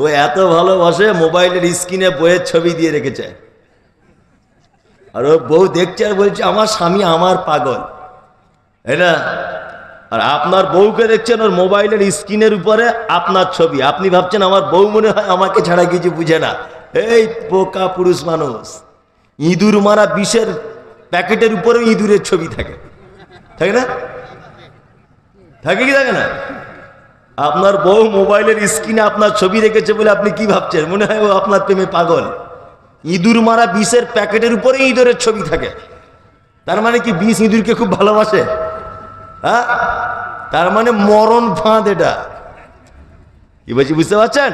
ও এত ভালোবাসে, মোবাইলের স্ক্রিনে বইয়ের ছবি দিয়ে রেখেছে, আর ও বউ দেখছে আর বলছে, আমার স্বামী আমার পাগল, তাই না? আর আপনার বউকে দেখছেন ওর মোবাইলের স্ক্রিনের উপরে আপনার ছবি, আপনি ভাবছেন আমার বউ মনে হয় আমাকে ছাড়া কিছু বুঝে না। এই পোকা পুরুষ মানুষ, ইঁদুর মারা বিষের প্যাকেটের উপরেও ইঁদুরের ছবি থাকে, থাকে না? থাকে কি থাকে না? আপনার বউ মোবাইলের স্ক্রিনে আপনার ছবি রেখেছে বলে আপনি কি ভাবছেন? মনে হয় ও আপনার প্রেমে পাগল। ইঁদুর মারা বিষের প্যাকেটের উপরে ইঁদুরের ছবি থাকে, তার মানে কি বিষ ইঁদুরকে খুব ভালোবাসে? হ্যাঁ, তার মানে মরণ ফাঁদ এটা। কি বলছি বুঝতে পারছেন?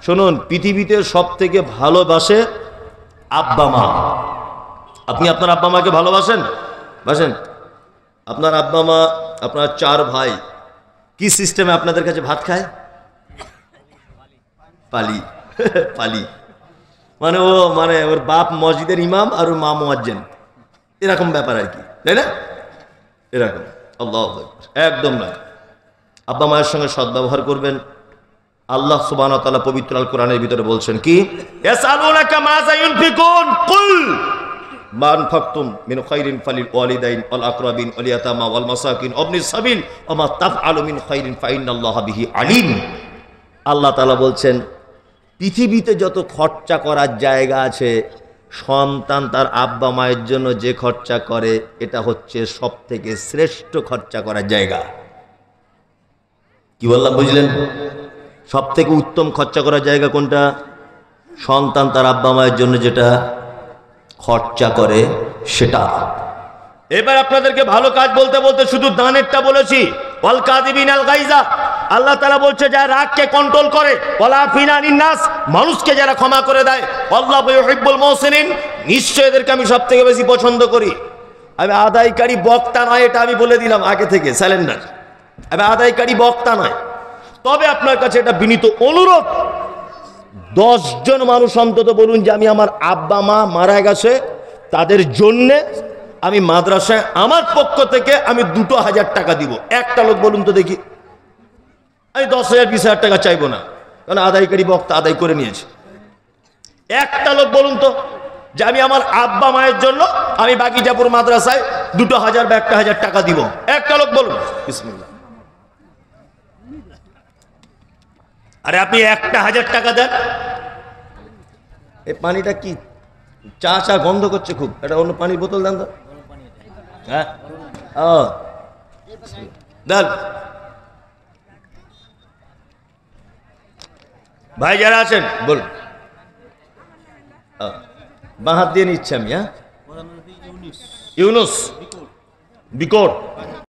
শুনুন, পৃথিবীতে সব থেকে ভালোবাসে আব্বা মা। আপনি আপনার আব্বা মাকে ভালোবাসেন? বাসেন? আপনার আব্বা মা, আপনার 4 ভাই কি সিস্টেমে আপনাদের কাছে ভাত খায়? পালি। পালি মানে ও, মানে ওর বাপ মসজিদের ইমাম আর ওর মা মুয়াজ্জিন, এরকম ব্যাপার আর কি, তাই না? এরকম। আল্লাহু আকবার। একদম নয়। আব্বা মায়ের সঙ্গে সদ্ব্যবহার করবেন। আল্লাহ সুবহানাহু ওয়া তাআলা পবিত্র আল কোরআনের ভিতরে বলছেন কি, ইয়াসআলুনাকা মাযা ইউনফিকুন কুল মা আনফাকতুম মিন খাইরিন ফালিল ওয়ালিদাইন ওয়াল আকরাবিন ওয়াল ইয়াতামা ওয়াল মাসাকিন ওয়াবনিস সাবিল ওয়া মা তাফআলু মিন খাইরিন ফাইন্নাল্লাহা বিহি আলিম। আল্লাহ তাআলা বলছেন, পৃথিবীতে যত খরচা করার জায়গা আছে, সন্তান তার আব্বা মায়ের জন্য যে খরচা করে এটা হচ্ছে সব থেকে শ্রেষ্ঠ খরচা করার জায়গা। কি বললাম বুঝলেন? সব থেকে উত্তম খরচা করার জায়গা কোনটা? সন্তান তার আব্বা মায়ের জন্য যেটা খরচা করে সেটা। এবার আপনাদেরকে ভালো কাজ বলতে বলতে শুধু দানেরটা বলেছি। ওয়াল কাযিবিনাল গাইজা, আল্লাহ তাআলা বলছে যারা রাগকে কন্ট্রোল করে, ওয়াল আফিনা আনিন নাস, মানুষকে যারা ক্ষমা করে দেয়, আল্লাহু ইউহিব্বুল মুহসিনিন, নিশ্চয়ই এদেরকে আমি সবথেকে বেশি পছন্দ করি। আমি আদায়কারী বক্তা নয়, এটা আমি বলে দিলাম আগে থেকে, স্যালেন্ডার। আমি আদায়কারী বক্তা নয়, তবে আপনার কাছে এটা বিনীত অনুরোধ, 10 জন মানুষ অন্তত বলুন যে আমি আমার আব্বা মা মারা গেছে, তাদের জন্যে আমি মাদ্রাসায় আমার পক্ষ থেকে আমি 2,000 টাকা দিব। একটা লোক বলুন তো দেখি। আমি 10,000 20,000 টাকা চাইবো না, কারণ আদায়কারী বক্তা আদায় করে নিয়েছে। একটা লোক বলুন তো যে আমি আমার আব্বা মায়ের জন্য আমি বাগিচাপুর মাদ্রাসায় 2,000 বা 1,000 টাকা দিব। একটা লোক বলুন। বিসমিল্লাহ। আরে আপনি 1,000 টাকা দেন। এই পানিটা কি চা চা গন্ধ করছে খুব, এটা অন্য পানির বোতল দেন তো। হ্যাঁ, ও দেন। ভাই যারা আছেন বলুন। বাঁ হাত দিয়ে নিচ্ছি আমি। হ্যাঁ, ইউনুস বিকট।